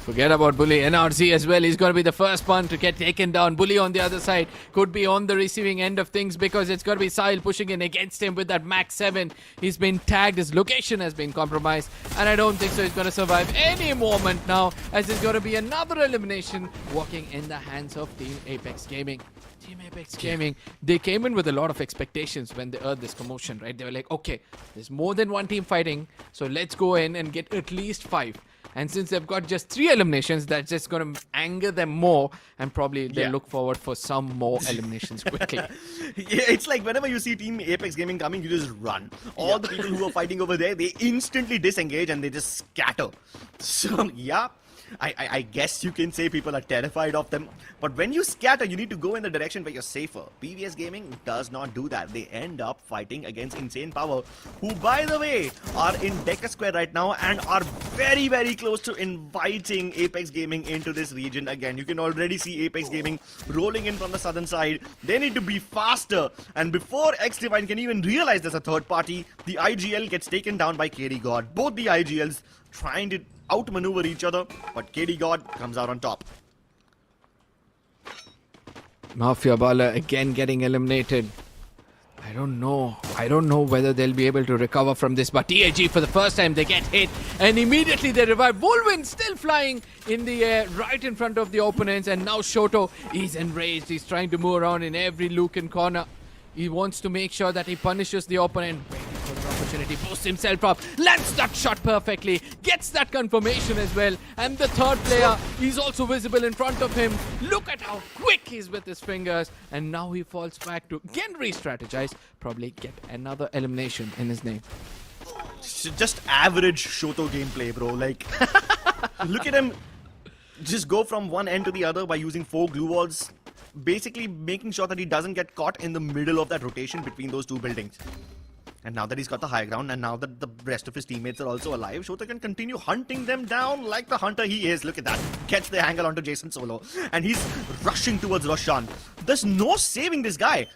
Forget about Bully. NRC as well. He's going to be the first one to get taken down. Bully on the other side could be on the receiving end of things because it's going to be Sahil pushing in against him with that Max 7. He's been tagged. His location has been compromised. And I don't think so he's going to survive any moment now as there's going to be another elimination walking in the hands of Team Apex Gaming. Team Apex Gaming, they came in with a lot of expectations when they heard this commotion, right? They were like, okay, there's more than one team fighting, so let's go in and get at least 5. And since they've got just 3 eliminations, that's just going to anger them more, and probably they look forward for some more eliminations quickly. Yeah, it's like whenever you see Team Apex Gaming coming, you just run. All the people who are fighting over there, they instantly disengage and they just scatter. So, yeah. I guess you can say people are terrified of them. But when you scatter, you need to go in the direction where you're safer. PVS Gaming does not do that. They end up fighting against Insane Power, who, by the way, are in Decker Square right now and are very, very close to inviting Apex Gaming into this region again. You can already see Apex Gaming rolling in from the southern side. They need to be faster. And before X Divine can even realize there's a third party, the IGL gets taken down by KD God. Both the IGLs trying to outmaneuver each other, but KD God comes out on top. MAFIABALA again getting eliminated. I don't know whether they'll be able to recover from this, but TEZ for the first time they get hit and immediately they revive. Wolvin still flying in the air right in front of the opponents, and now Shoto is enraged. He's trying to move around in every nook and corner. He wants to make sure that he punishes the opponent. Opportunity, boosts himself up, lands that shot perfectly, gets that confirmation as well, and the third player is also visible in front of him. Look at how quick he's with his fingers, and now he falls back to again re-strategize, probably get another elimination in his name. Just average Shoto gameplay, bro. Like, look at him just go from one end to the other by using 4 glue walls, basically making sure that he doesn't get caught in the middle of that rotation between those 2 buildings. And now that he's got the high ground, and now that the rest of his teammates are also alive, Shota can continue hunting them down like the hunter he is. Look at that. Gets the angle onto Jason Solo. And he's rushing towards Roshan. There's no saving this guy.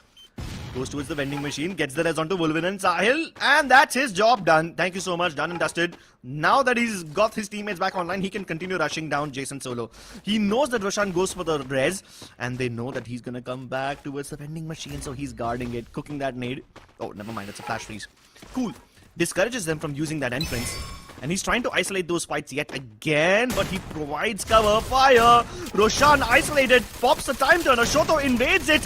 Goes towards the vending machine, gets the res onto Wolvin and Sahil, and that's his job done. Thank you so much, done and dusted. Now that he's got his teammates back online, he can continue rushing down Jason Solo. He knows that Roshan goes for the res, and they know that he's gonna come back towards the vending machine, so he's guarding it, cooking that nade. Oh, never mind, it's a flash freeze. Cool. Discourages them from using that entrance. And he's trying to isolate those fights yet again, but he provides cover fire. Roshan isolated, pops the time turner, Shoto invades it.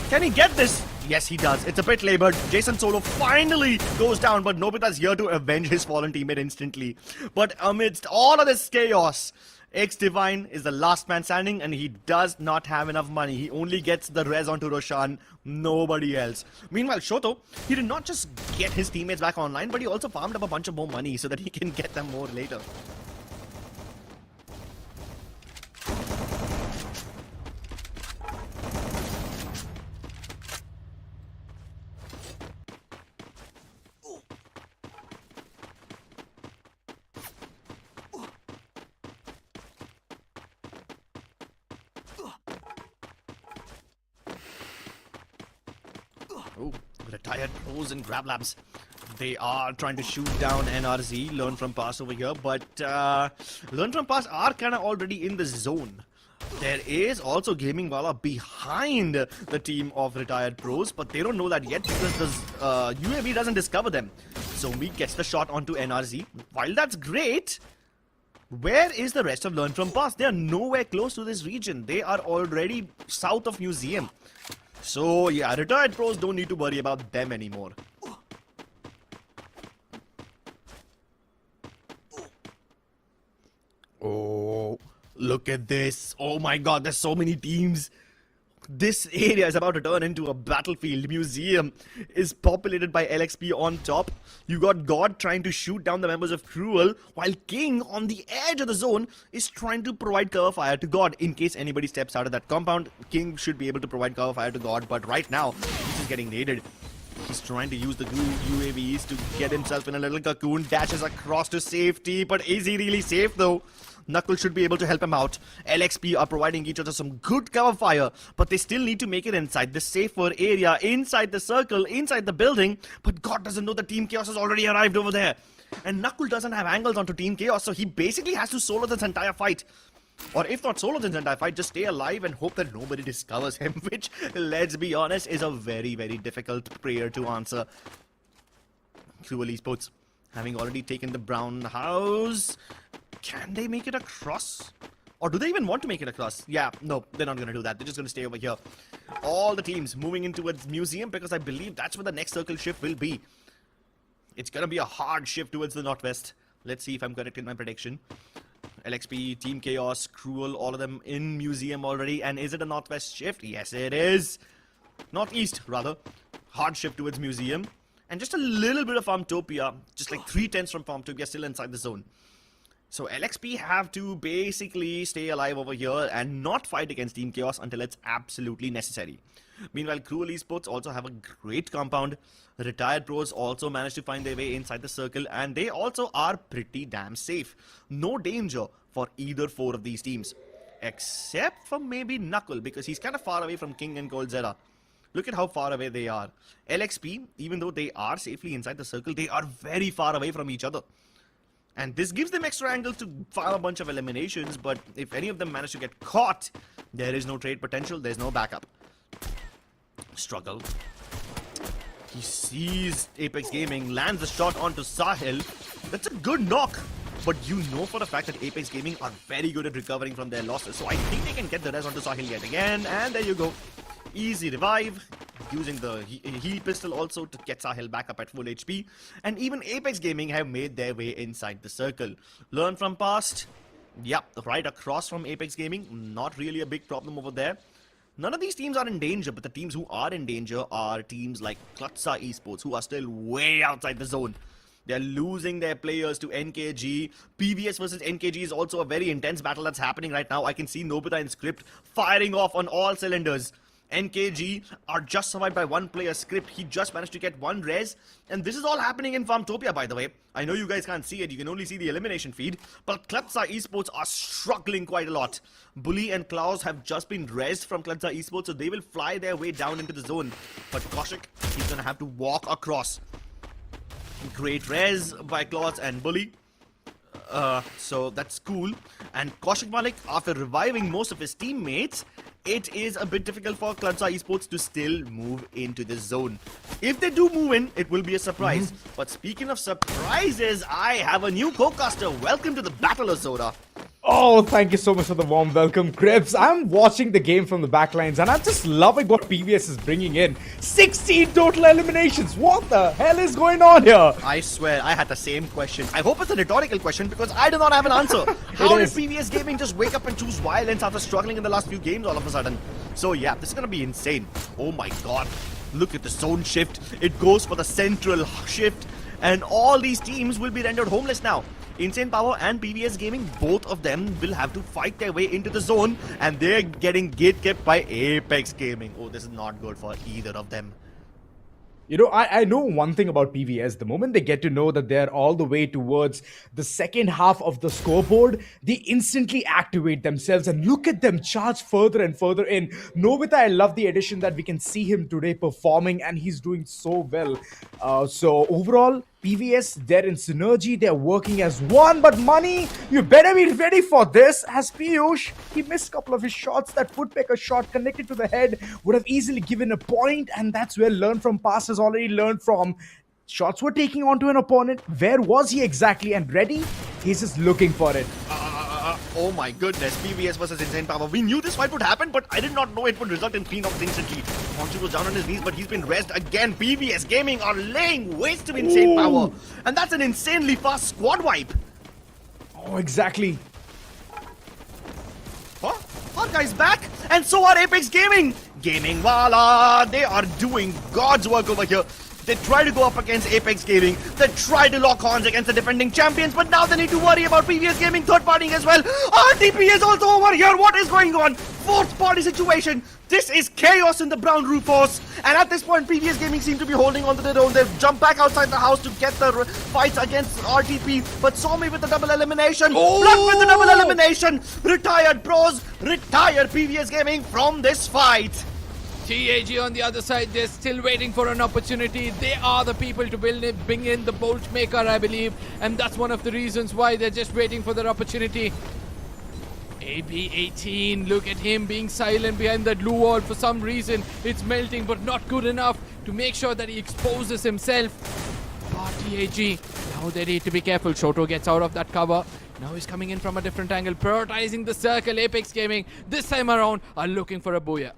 Can he get this? Yes, he does. It's a bit labored. Jason Solo finally goes down, but Nobita's here to avenge his fallen teammate instantly. But amidst all of this chaos, X Divine is the last man standing, and he does not have enough money. He only gets the res onto Roshan, nobody else. Meanwhile, Shoto, he did not just get his teammates back online, but he also farmed up a bunch of more money so that he can get them more later. Oh, retired pros and grab labs. They are trying to shoot down NRZ, learn from pass over here, but learn from pass are kind of already in the zone. There is also Gaming WALLA behind the team of retired pros, but they don't know that yet because the UAV doesn't discover them. So Meek gets the shot onto NRZ. While that's great, where is the rest of Learn from Pass? They are nowhere close to this region. They are already south of Museum. So yeah, retired pros don't need to worry about them anymore. Oh, look at this. Oh my god, there's so many teams. This area is about to turn into a battlefield. Museum is populated by LXP on top. You got God trying to shoot down the members of Cruel, while King on the edge of the zone is trying to provide cover fire to God. In case anybody steps out of that compound, King should be able to provide cover fire to God, but right now, this is getting naded. He's trying to use the UAVs to get himself in a little cocoon, dashes across to safety, but is he really safe though? Knuckle should be able to help him out. LXP are providing each other some good cover fire, but they still need to make it inside the safer area, inside the circle, inside the building. But God doesn't know that Team Chaos has already arrived over there. And Knuckle doesn't have angles onto Team Chaos, so he basically has to solo this entire fight. Or if not solo this entire fight, just stay alive and hope that nobody discovers him, which, let's be honest, is a very, very difficult prayer to answer. Cruel Esports, having already taken the brown house, can they make it across? Or do they even want to make it across? Yeah, no, they're not going to do that. They're just going to stay over here. All the teams moving in towards Museum because I believe that's where the next circle shift will be. It's going to be a hard shift towards the northwest. Let's see if I'm correct in my prediction. LXP, Team Chaos, Cruel, all of them in Museum already. And is it a Northwest shift? Yes, it is. Northeast, rather. Hard shift towards Museum. And just a little bit of Farmtopia. Just like 3/10 from Farmtopia still inside the zone. So LXP have to basically stay alive over here and not fight against Team Chaos until it's absolutely necessary. Meanwhile, Cruel Esports also have a great compound. Retired pros also managed to find their way inside the circle, and they also are pretty damn safe. No danger for either four of these teams. Except for maybe Knuckle, because he's kind of far away from King and CLUTZA. Look at how far away they are. LXP, even though they are safely inside the circle, they are very far away from each other. And this gives them extra angles to file a bunch of eliminations, but if any of them manage to get caught, there is no trade potential, there's no backup. Struggle. He sees Apex Gaming, lands the shot onto Sahil. That's a good knock, but you know for a fact that Apex Gaming are very good at recovering from their losses. So I think they can get the res onto Sahil yet again, and there you go. Easy revive, using the heal pistol also to get Sahil back up at full HP. And even Apex Gaming have made their way inside the circle. Learn from past. Yep, right across from Apex Gaming. Not really a big problem over there. None of these teams are in danger, but the teams who are in danger are teams like CLUTZA Esports, who are still way outside the zone. They're losing their players to NKG. PVS versus NKG is also a very intense battle that's happening right now. I can see Nobita and Script firing off on all cylinders. NKG are just survived by one player, Script. He just managed to get one res. And this is all happening in Farmtopia, by the way. I know you guys can't see it. You can only see the elimination feed. But CLUTZA Esports are struggling quite a lot. Bully and Klaus have just been resed from CLUTZA Esports, so they will fly their way down into the zone. But Kaushik, he's going to have to walk across. Great res by Klaus and Bully. So that's cool. And Kaushik Malik, after reviving most of his teammates, it is a bit difficult for CLUTZA Esports to still move into the zone. If they do move in, it will be a surprise. But speaking of surprises, I have a new co-caster. Welcome to the Battle of Zora. Oh, thank you so much for the warm welcome, Crips. I'm watching the game from the backlines and I'm just loving what PVS is bringing in. 16 total eliminations. What the hell is going on here? I swear, I had the same question. I hope it's a rhetorical question because I do not have an answer. How did PVS Gaming just wake up and choose violence after struggling in the last few games all of a sudden? So yeah, this is going to be insane. Oh my god. Look at the zone shift. It goes for the central shift. And all these teams will be rendered homeless now. Insane Power and PVS Gaming, both of them will have to fight their way into the zone, and they're getting gate-kept by Apex Gaming. Oh, this is not good for either of them. You know, I know one thing about PVS. The moment they get to know that they're all the way towards the second half of the scoreboard, they instantly activate themselves and look at them charge further and further in. Nobita, I love the addition that we can see him today performing, and he's doing so well. So overall, PVS, they're in synergy, they're working as one, but Money, you better be ready for this. As Piyush, he missed a couple of his shots. That Footpecker shot connected to the head would have easily given a point, and that's where Learn From Past has already learned from. Shots were taking onto an opponent. Where was he exactly? And ready? He's just looking for it. Oh my goodness, PVS versus Insane Power. We knew this fight would happen, but I did not know it would result in clean knocks instantly. Monty was down on his knees, but he's been rezzed again. PVS Gaming are laying waste to Insane Power. And that's an insanely fast squad wipe. Oh, exactly. Huh? Our guy's back, and so are Apex Gaming. Gaming WALLA, they are doing God's work over here. They try to go up against Apex Gaming. They try to lock horns against the defending champions, but now they need to worry about PVS Gaming third partying as well. RTP is also over here. What is going on? Fourth party situation. This is chaos in the Brown Rufus. And at this point, PVS Gaming seem to be holding on to their own. They've jumped back outside the house to get the fights against RTP. But Somi with the double elimination. Blood with the double elimination. Retired pros. Retired PVS Gaming from this fight. TEZ on the other side, they're still waiting for an opportunity. They are the people to bring in the Bolt Maker, I believe. And that's one of the reasons why they're just waiting for their opportunity. AB18, look at him being silent behind that blue wall. For some reason, it's melting, but not good enough to make sure that he exposes himself. But TEZ, now they need to be careful. Shoto gets out of that cover. Now he's coming in from a different angle, prioritizing the circle. Apex Gaming, this time around, are looking for a BOOYAH.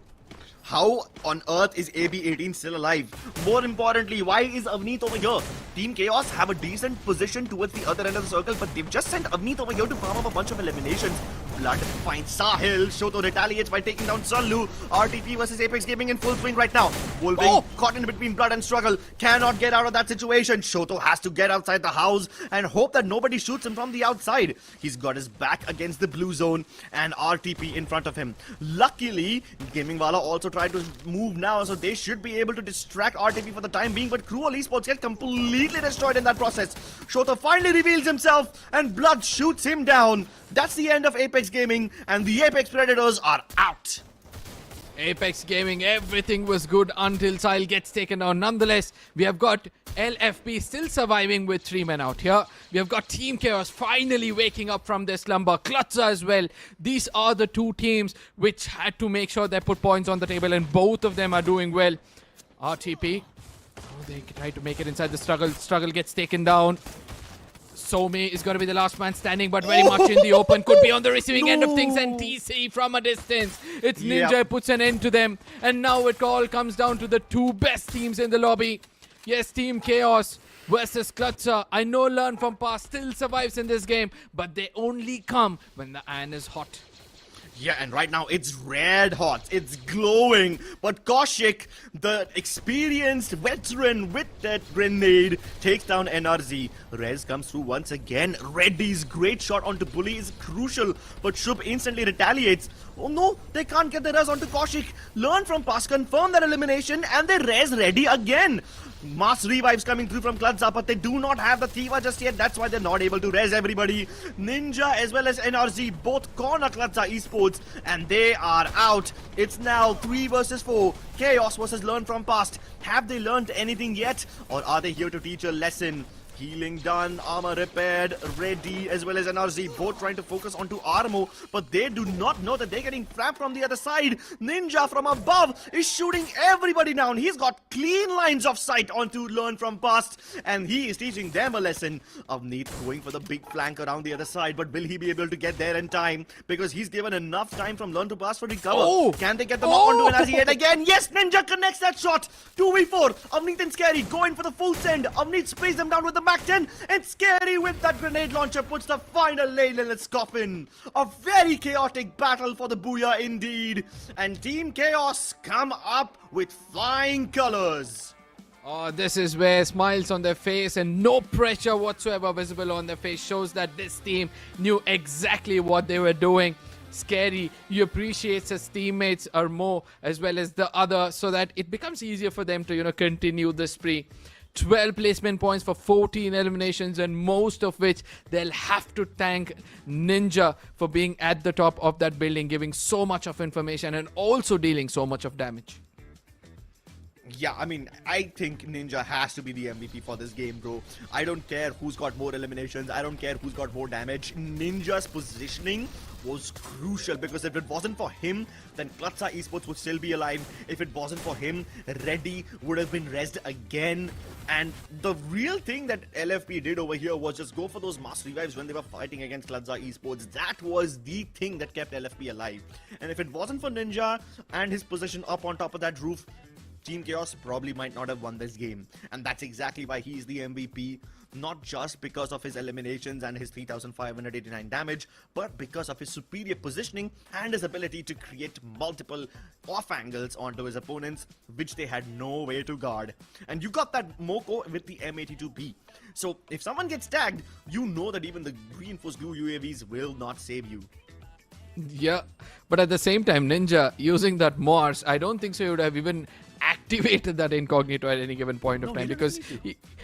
How on earth is AB18 still alive? More importantly, why is Avneet over here? Team Chaos have a decent position towards the other end of the circle, but they've just sent Avneet over here to farm up a bunch of eliminations. Blood finds Sahil. Shoto retaliates by taking down Sunlu. RTP versus Apex Gaming in full swing right now. Wolving caught in between Blood and Struggle. Cannot get out of that situation. Shoto has to get outside the house and hope that nobody shoots him from the outside. He's got his back against the blue zone and RTP in front of him. Luckily, Gaming Walla also tried to move now, so they should be able to distract RTP for the time being, but Cruel Esports get completely destroyed in that process. Shoto finally reveals himself and Blood shoots him down. That's the end of Apex Gaming, and the Apex Predators are out. Apex Gaming, everything was good until Sahil gets taken down. Nonetheless, we have got LFP still surviving with 3 men out here. We have got Team Chaos finally waking up from their slumber. CLUTZA as well. These are the 2 teams which had to make sure they put points on the table, and both of them are doing well. RTP, they try to make it inside the struggle. Struggle gets taken down. Some is going to be the last man standing, but very much in the open. Could be on the receiving end of things, and TC from a distance. It's Ninja puts an end to them, and now it all comes down to the 2 best teams in the lobby. Yes, Team Chaos versus CLUTZA. I know Learn From Past still survives in this game, but they only come when the iron is hot. Yeah, and right now it's red hot. It's glowing. But Kaushik, the experienced veteran with that grenade, takes down NRZ. Rez comes through once again. Reddy's great shot onto Bully is crucial, but Shub instantly retaliates. Oh no, they can't get the Rez onto Kaushik. Learn From Past, confirm their elimination, and they Rez Reddy again. Mass revives coming through from CLUTZA, but they do not have the Thiva just yet. That's why they're not able to res everybody. Ninja as well as NRZ both corner CLUTZA Esports, and they are out. It's now 3 versus 4. Chaos versus Learn From Past. Have they learned anything yet, or are they here to teach a lesson? Healing done, armor repaired, Reddy as well as NRZ both trying to focus onto Armo, but they do not know that they're getting frapped from the other side. Ninja from above is shooting everybody down. He's got clean lines of sight onto Learn From Past, and he is teaching them a lesson. Avneet going for the big flank around the other side, but will he be able to get there in time? Because he's given enough time from Learn From Past for recover. Can they get them up onto NRZ yet again? Yes, Ninja connects that shot. 2v4. Avneet and Scary going for the full send. Avneet sprays them down with the back 10, and Scary with that grenade launcher puts the final nail in its coffin. A very chaotic battle for the BOOYAH indeed, and Team Chaos come up with flying colors. Oh, this is where smiles on their face and no pressure whatsoever visible on their face shows that this team knew exactly what they were doing. Scary, he appreciates his teammates or more as well as the other, so that it becomes easier for them to, continue the spree. 12 placement points for 14 eliminations, and most of which they'll have to thank Ninja for being at the top of that building, giving so much of information and also dealing so much of damage. Yeah, I mean, I think Ninja has to be the MVP for this game, bro. I don't care who's got more eliminations. I don't care who's got more damage. Ninja's positioning was crucial, because if it wasn't for him, then CLUTZA Esports would still be alive. If it wasn't for him, Reddy would have been rezzed again. And the real thing that LFP did over here was just go for those mass revives when they were fighting against CLUTZA Esports. That was the thing that kept LFP alive. And if it wasn't for Ninja and his position up on top of that roof, Team Chaos probably might not have won this game. And that's exactly why he's the MVP. Not just because of his eliminations and his 3,589 damage, but because of his superior positioning and his ability to create multiple off angles onto his opponents, which they had no way to guard. And you got that Moko with the M82B. So if someone gets tagged, you know that even the reinforced glue UAVs will not save you. Yeah, but at the same time, Ninja using that Morse, I don't think so he would have even activated that incognito at any given point of time, because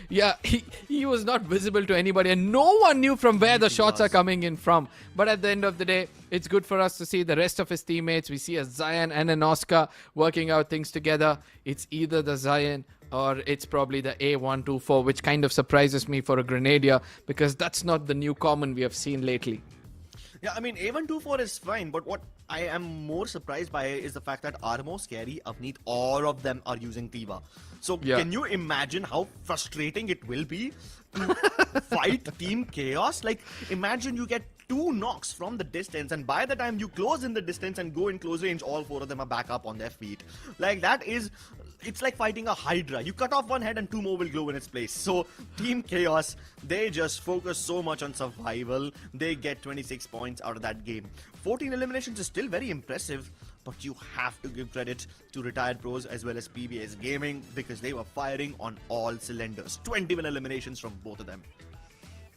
he was not visible to anybody and no one knew from where the shots are coming in from. But at the end of the day, it's good for us to see the rest of his teammates. We see a Zion and an Oscar working out things together. It's either the Zion or it's probably the A124, which kind of surprises me for a Grenadier, because that's not the new common we have seen lately. Yeah, I mean, A124 is fine, but what I am more surprised by is the fact that Armo, Scary, Avneet, all of them are using Thiva. So can you imagine how frustrating it will be to fight Team Chaos? Like, imagine you get 2 knocks from the distance, and by the time you close in the distance and go in close range, all 4 of them are back up on their feet. Like, that is, it's like fighting a hydra. You cut off one head and 2 more will glow in its place. So Team Chaos, they just focus so much on survival. They get 26 points out of that game. 14 eliminations is still very impressive, but you have to give credit to Retired Pros as well as PBS Gaming, because they were firing on all cylinders. 21 eliminations from both of them.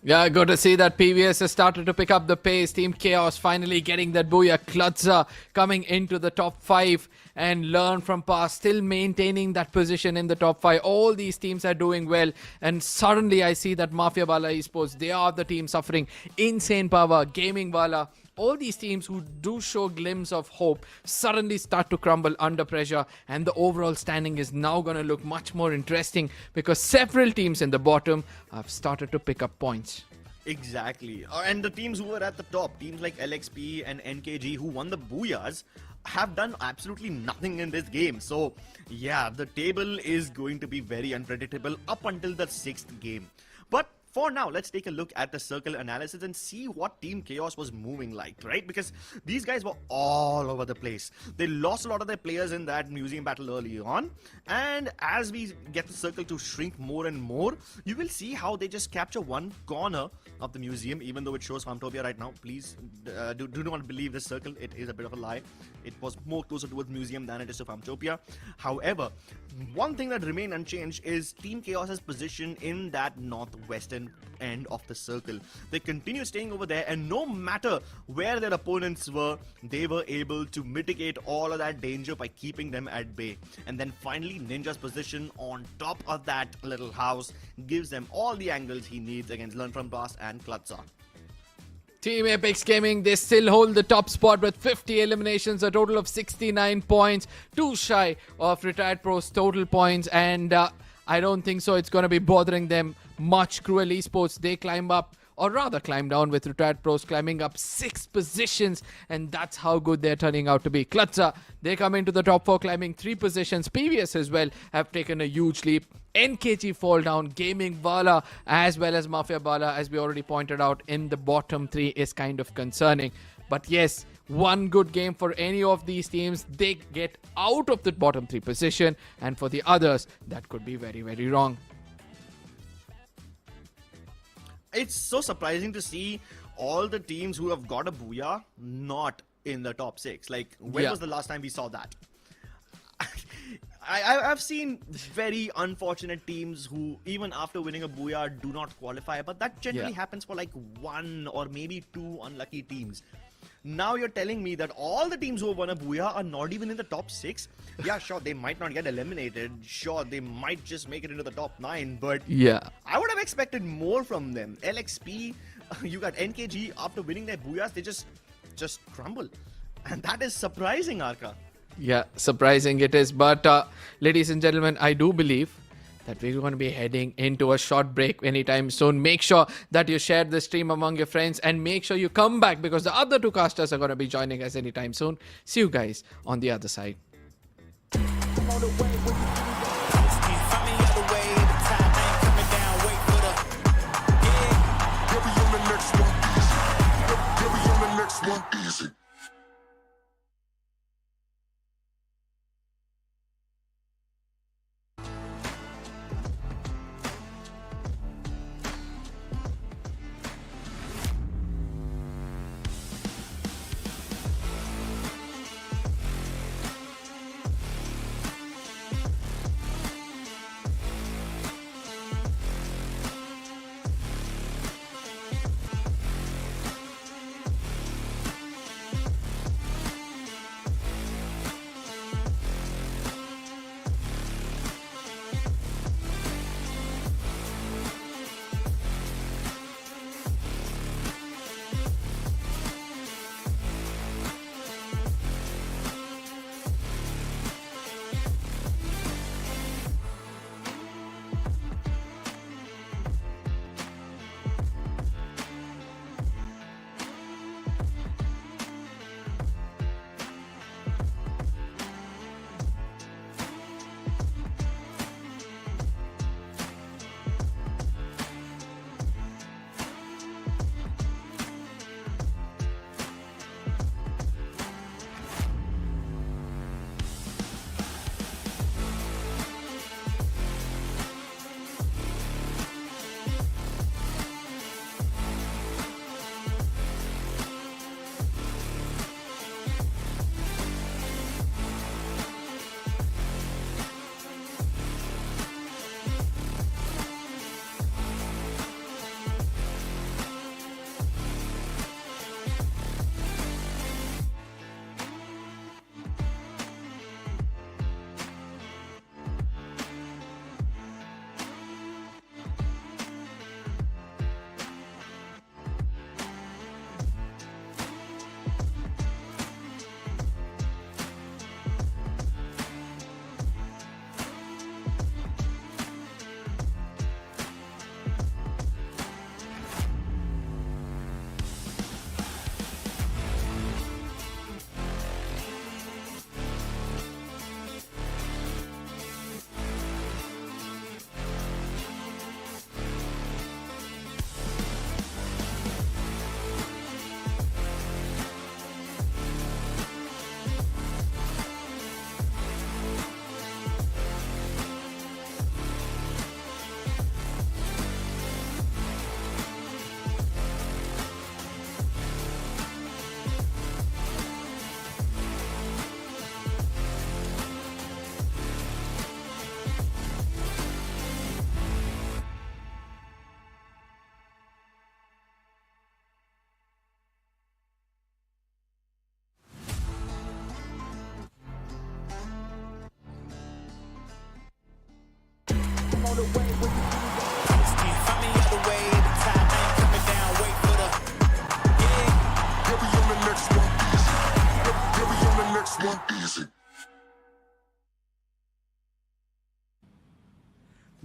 Yeah, good to see that PVS has started to pick up the pace. Team Chaos finally getting that BOOYAH. CLUTZA coming into the top 5, and Learn from Past still maintaining that position in the top 5. All these teams are doing well, and suddenly I see that MAFIABALA Esports, they are the team suffering. Insane Power, Gaming WALLA, all these teams who do show glimpse of hope suddenly start to crumble under pressure, and the overall standing is now going to look much more interesting because several teams in the bottom have started to pick up points. Exactly. And the teams who were at the top, teams like LXP and NKG who won the BOOYAHs, have done absolutely nothing in this game. So yeah, the table is going to be very unpredictable up until the 6th game. But for now, let's take a look at the circle analysis and see what Team Chaos was moving like, right? Because these guys were all over the place. They lost a lot of their players in that museum battle early on. And as we get the circle to shrink more and more, you will see how they just capture one corner of the museum, even though it shows Farmtopia right now. Please do not believe this circle. It is a bit of a lie. It was more closer towards museum than it is to Farmtopia. However, one thing that remained unchanged is Team Chaos's position in that northwestern end of the circle. They continue staying over there, and no matter where their opponents were, they were able to mitigate all of that danger by keeping them at bay. And then finally, Ninja's position on top of that little house gives them all the angles he needs against Learn from Past and CLUTZA. Team Apex Gaming, they still hold the top spot with 50 eliminations, a total of 69 points, too shy of Retired Pro's total points, and I don't think so it's going to be bothering them much. Cruel Esports, they climb up, or rather climb down, with Retired Pros climbing up 6 positions, and that's how good they're turning out to be. CLUTZA, they come into the top 4 climbing 3 positions. PVS as well have taken a huge leap. NKG fall down. Gaming WALLA as well as MAFIABALA, as we already pointed out, in the bottom 3 is kind of concerning. But yes, one good game for any of these teams, they get out of the bottom 3 position, and for the others, that could be very, very wrong. It's so surprising to see all the teams who have got a BOOYAH not in the top 6. Like, when was the last time we saw that? I've seen very unfortunate teams who, even after winning a BOOYAH, do not qualify. But that generally happens for like 1 or maybe 2 unlucky teams. Now you're telling me that all the teams who have won a BOOYAH are not even in the top 6? Yeah, sure, they might not get eliminated. Sure, they might just make it into the top 9. But I would have expected more from them. LXP, you got NKG, after winning their BOOYAHs, they just crumble. And that is surprising, Arka. Yeah, surprising it is. But ladies and gentlemen, I do believe that we're going to be heading into a short break anytime soon. Make sure that you share the stream among your friends, and make sure you come back, because the other 2 casters are going to be joining us anytime soon. See you guys on the other side. The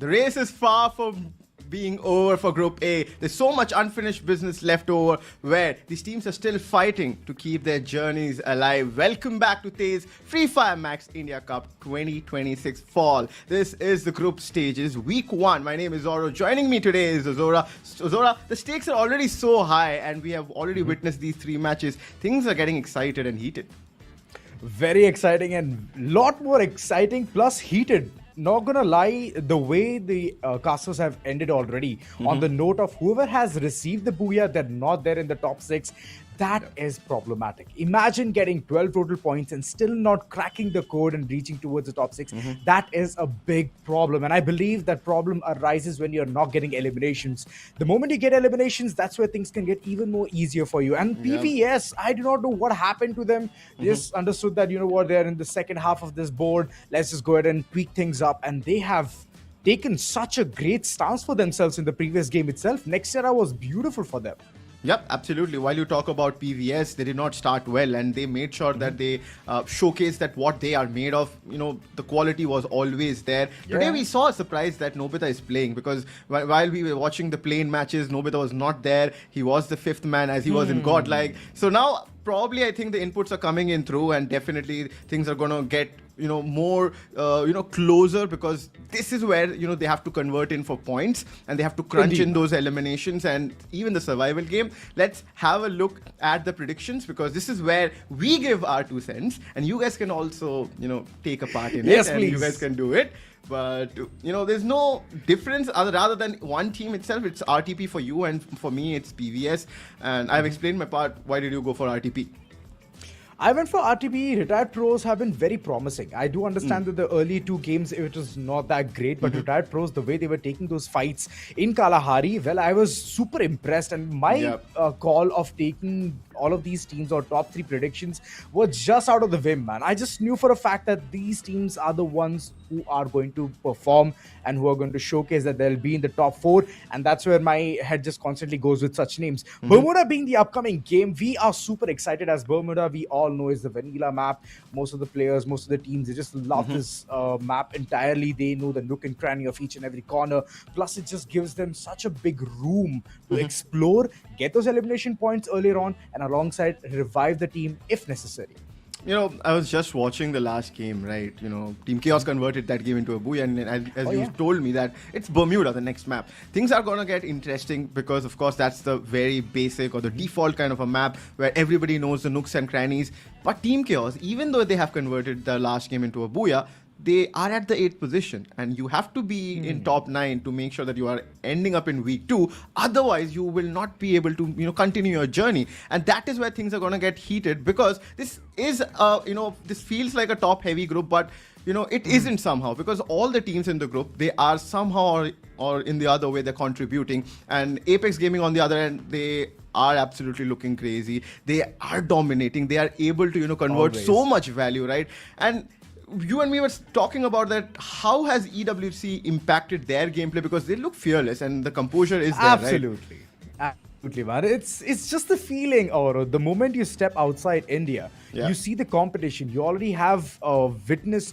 race is far from being over for Group A. There's so much unfinished business left over where these teams are still fighting to keep their journeys alive. Welcome back to TEZ Free Fire Max India Cup 2026 Fall. This is the group stages, week 1. My name is Zoro. Joining me today is Zora. Zora, the stakes are already so high and we have already witnessed these 3 matches. Things are getting excited and heated. Very exciting and lot more exciting plus heated. Not gonna lie, the way the casters have ended already on the note of whoever has received the BOOYAH, they're not there in the top 6. That is problematic. Imagine getting 12 total points and still not cracking the code and reaching towards the top 6. That is a big problem. And I believe that problem arises when you're not getting eliminations. The moment you get eliminations, that's where things can get even more easier for you. And PVS, I do not know what happened to them. They just understood that, you know what, they're in the second half of this board. Let's just go ahead and tweak things up. And they have taken such a great stance for themselves in the previous game itself. Next era was beautiful for them. Yep, absolutely. While you talk about PVS, they did not start well and they made sure that they showcased that what they are made of. You know, the quality was always there. Today we saw a surprise that Nobita is playing because while we were watching the plane matches, Nobita was not there. He was the 5th man as he was in Godlike. So now probably I think the inputs are coming in through and definitely things are going to get more closer because this is where they have to convert in for points and they have to crunch in those eliminations and even the survival game. Let's have a look at the predictions because this is where we give our 2 cents and you guys can also take a part in it and you guys can do it. But there's no difference rather than one team itself. It's RTP for you and for me it's PVS, and I've explained my part. Why did you go for RTP? I went for RTP. Retired pros have been very promising. I do understand that the early 2 games, it was not that great, but retired pros, the way they were taking those fights in Kalahari, well, I was super impressed. And my call of taking all of these teams or top 3 predictions were just out of the whim, man. I just knew for a fact that these teams are the ones who are going to perform and who are going to showcase that they'll be in the top 4. And that's where my head just constantly goes with such names. Bermuda being the upcoming game, we are super excited as Bermuda. We all know is the vanilla map. Most of the players, most of the teams, they just love this map entirely. They know the nook and cranny of each and every corner. Plus, it just gives them such a big room to explore, get those elimination points earlier on, and alongside revive the team if necessary. I was just watching the last game, right? Team Chaos converted that game into a BOOYAH, and as you told me that it's Bermuda, the next map. Things are going to get interesting because, of course, that's the very basic or the default kind of a map where everybody knows the nooks and crannies. But Team Chaos, even though they have converted the last game into a BOOYAH, they are at the 8th position and you have to be in top 9 to make sure that you are ending up in week 2. Otherwise, you will not be able to, continue your journey. And that is where things are going to get heated because this is, this feels like a top heavy group, but it isn't somehow because all the teams in the group, they are somehow or in the other way, they're contributing. And Apex Gaming on the other end, they are absolutely looking crazy. They are dominating. They are able to, convert so much value, right? And you and me were talking about that. How has EWC impacted their gameplay? Because they look fearless and the composure is there, Absolutely. Right? Absolutely, man. It's just the feeling, Auro. The moment you step outside India, you see the competition. You already have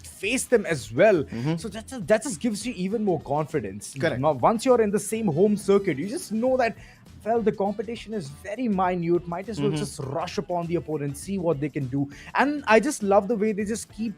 faced them as well. So that just gives you even more confidence. Correct. Now, once you're in the same home circuit, you just know that, well, the competition is very minute. Might as well just rush upon the opponent, see what they can do. And I just love the way they just keep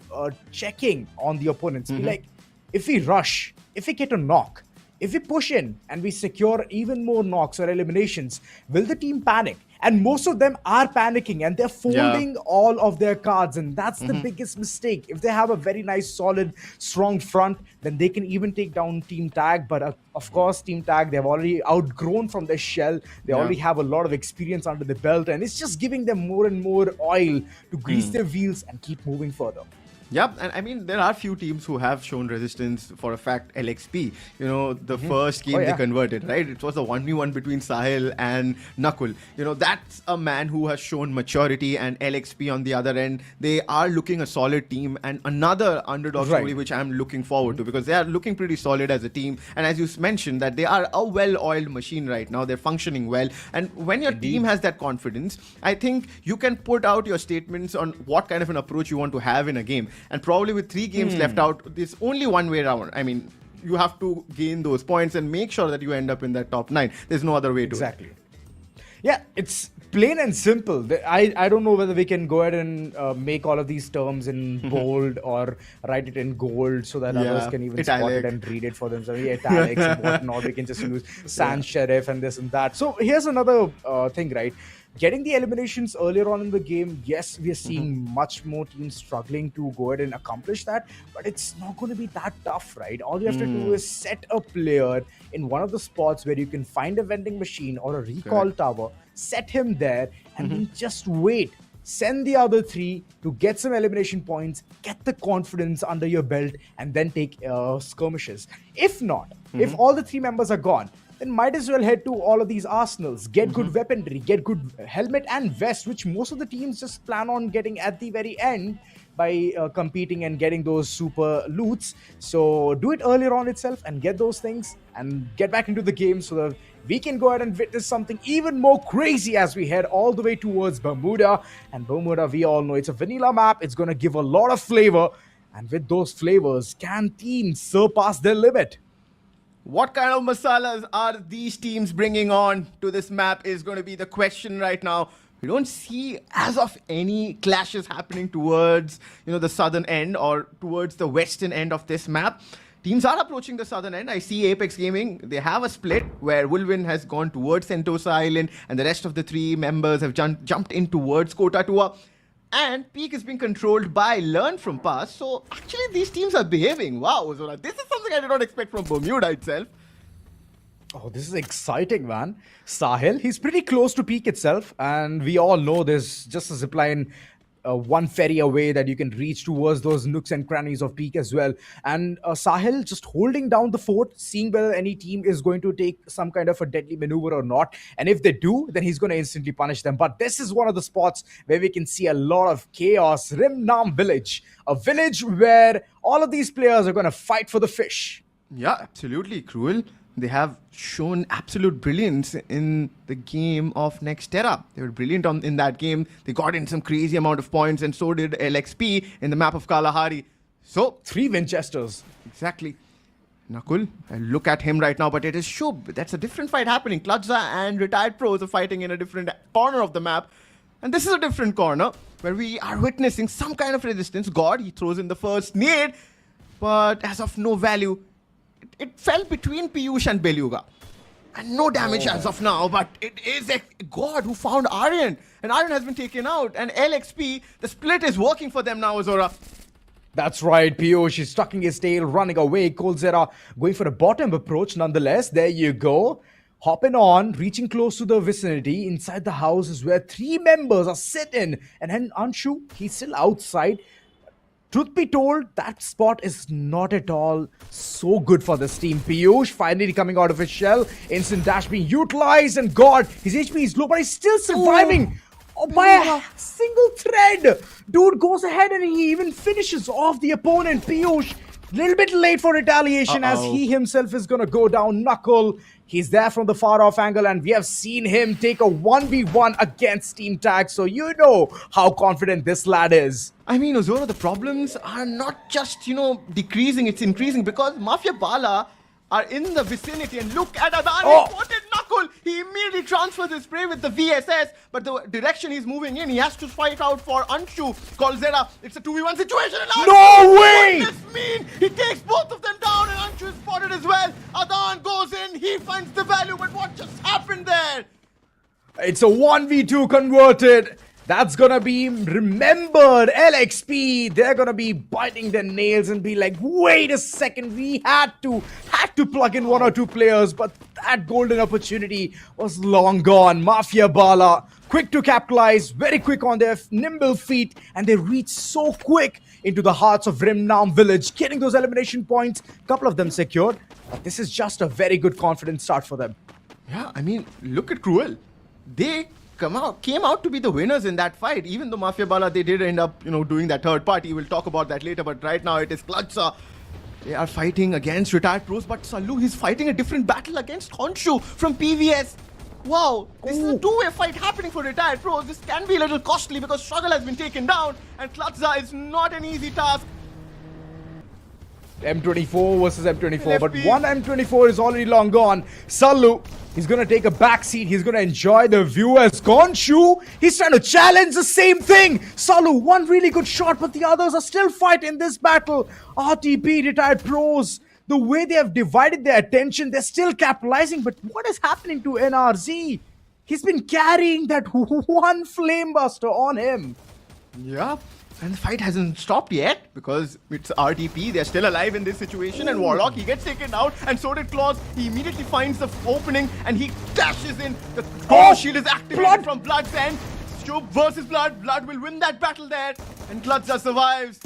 checking on the opponents. Be like, if we rush, if we get a knock, if we push in and we secure even more knocks or eliminations, will the team panic? And most of them are panicking and they're folding all of their cards. And that's the biggest mistake. If they have a very nice, solid, strong front, then they can even take down Team Tag. But of course, Team Tag, they've already outgrown from their shell. They already have a lot of experience under the belt. And it's just giving them more and more oil to grease their wheels and keep moving further. Yep, and I mean, there are few teams who have shown resistance. For a fact, LXP, you know, the first game they converted, right? It was a 1v1 between Sahil and Nakul. You know, that's a man who has shown maturity, and LXP on the other end, they are looking a solid team, and another underdog story which I'm looking forward to, because they are looking pretty solid as a team. And as you mentioned, that they are a well-oiled machine right now. They're functioning well. And when your team has that confidence, I think you can put out your statements on what kind of an approach you want to have in a game. And probably with 3 games left out, there's only one way around. I mean, you have to gain those points and make sure that you end up in that top 9. There's no other way to Exactly. Yeah, it's plain and simple. I don't know whether we can go ahead and make all of these terms in bold or write it in gold so that others can even spot it and read it for themselves. Yeah, italics and whatnot. We can just use sans serif and this and that. So here's another thing, right? Getting the eliminations earlier on in the game, yes, we are seeing much more teams struggling to go ahead and accomplish that, but it's not going to be that tough, right? All you have to do is set a player in one of the spots where you can find a vending machine or a recall tower, set him there, and then just wait. Send the other 3 to get some elimination points, get the confidence under your belt, and then take skirmishes. If not, if all the 3 members are gone, then might as well head to all of these arsenals, get good weaponry, get good helmet and vest, which most of the teams just plan on getting at the very end by competing and getting those super loots. So do it earlier on itself and get those things and get back into the game so that we can go ahead and witness something even more crazy as we head all the way towards Bermuda. And Bermuda, we all know it's a vanilla map. It's going to give a lot of flavor. And with those flavors, can teams surpass their limit? What kind of masalas are these teams bringing on to this map is going to be the question right now. We don't see as of any clashes happening towards, you know, the southern end or towards the western end of this map. Teams are approaching the southern end. I see Apex Gaming, they have a split where Wolvin has gone towards Sentosa Island and the rest of the 3 members have jumped in towards Kota Tua. And Peak is being controlled by LEARNFROMPAST. So actually these teams are behaving. Wow, Zora, this is something I did not expect from Bermuda itself. Oh, this is exciting, man. Sahil, he's pretty close to Peak itself. And we all know there's just a zipline one ferry away that you can reach towards those nooks and crannies of Peak as well. And Sahil just holding down the fort, seeing whether any team is going to take some kind of a deadly maneuver or not. And if they do, then he's going to instantly punish them. But this is one of the spots where we can see a lot of chaos. Rimnam Village, a village where all of these players are going to fight for the fish. Yeah, absolutely. Cruel. They have shown absolute brilliance in the game of Nextera. They were brilliant in that game. They got in some crazy amount of points, and so did LXP in the map of Kalahari. So 3 Winchesters. Exactly. Nakul, I look at him right now, but it is Shub. That's a different fight happening. CLUTZA and Retired Pros are fighting in a different corner of the map. And this is a different corner where we are witnessing some kind of resistance. God, he throws in the first nade, but as of no value. It fell between Piyush and Beluga. And no damage as of now, but it is a God who found Aryan. And Aryan has been taken out. And LXP, the split is working for them now, Azora. That's right, Piyush is tucking his tail, running away. CLUTZA going for a bottom approach nonetheless. There you go. Hopping on, reaching close to the vicinity. Inside the house is where 3 members are sitting. And then Anshu, he's still outside. Truth be told, that spot is not at all so good for this team. Piyush finally coming out of his shell. Instant dash being utilized. And God, his HP is low, but he's still surviving. Oh, by a single thread. Dude goes ahead and he even finishes off the opponent. Piyush, a little bit late for retaliation as he himself is going to go down. Knuckle, he's there from the far off angle and we have seen him take a 1v1 against Team Tag. So you know how confident this lad is. I mean, Ozora, the problems are not just, you know, decreasing, it's increasing because MAFIABALA are in the vicinity. And look at Adan, he spotted Knuckle. He immediately transfers his spray with the VSS, but the direction he's moving in, he has to fight out for Anshu. CLUTZA, it's a 2v1 situation. And no way! What does this mean? He takes both of them down and Anshu is spotted as well. Adan goes in, he finds the value, but what just happened there? It's a 1v2 converted. That's gonna be remembered. LXP, they're gonna be biting their nails and be like, wait a second, we had to plug in 1 or 2 players, but that golden opportunity was long gone. MAFIABALA quick to capitalize, very quick on their nimble feet, and they reach so quick into the hearts of Rimnam Village, getting those elimination points. A couple of them secured, but this is just a very good confident start for them. Yeah, I mean, look at Cruel. They came out to be the winners in that fight. Even though MAFIABALA, they did end up, doing that third party. We'll talk about that later. But right now, it is CLUTZA. They are fighting against retired pros. But Salu, he's fighting a different battle against Honshu from PVS. Wow, this is a two-way fight happening for retired pros. This can be a little costly because Struggle has been taken down. And CLUTZA is not an easy task. M24 versus M24, but one M24 is already long gone. Salu, he's going to take a back seat. He's going to enjoy the view as Gonshu. He's trying to challenge the same thing. Salu, one really good shot, but the others are still fighting this battle. RTP, retired pros, the way they have divided their attention, they're still capitalizing. But what is happening to NRZ? He's been carrying that one flamebuster on him. Yeah. And the fight hasn't stopped yet because it's RTP. They're still alive in this situation. And Warlock, he gets taken out. And so did Claus. He immediately finds the opening and he dashes in. The Claw shield is activated from Blood's end. Shub versus Blood. Blood will win that battle there. And CLUTZA survives.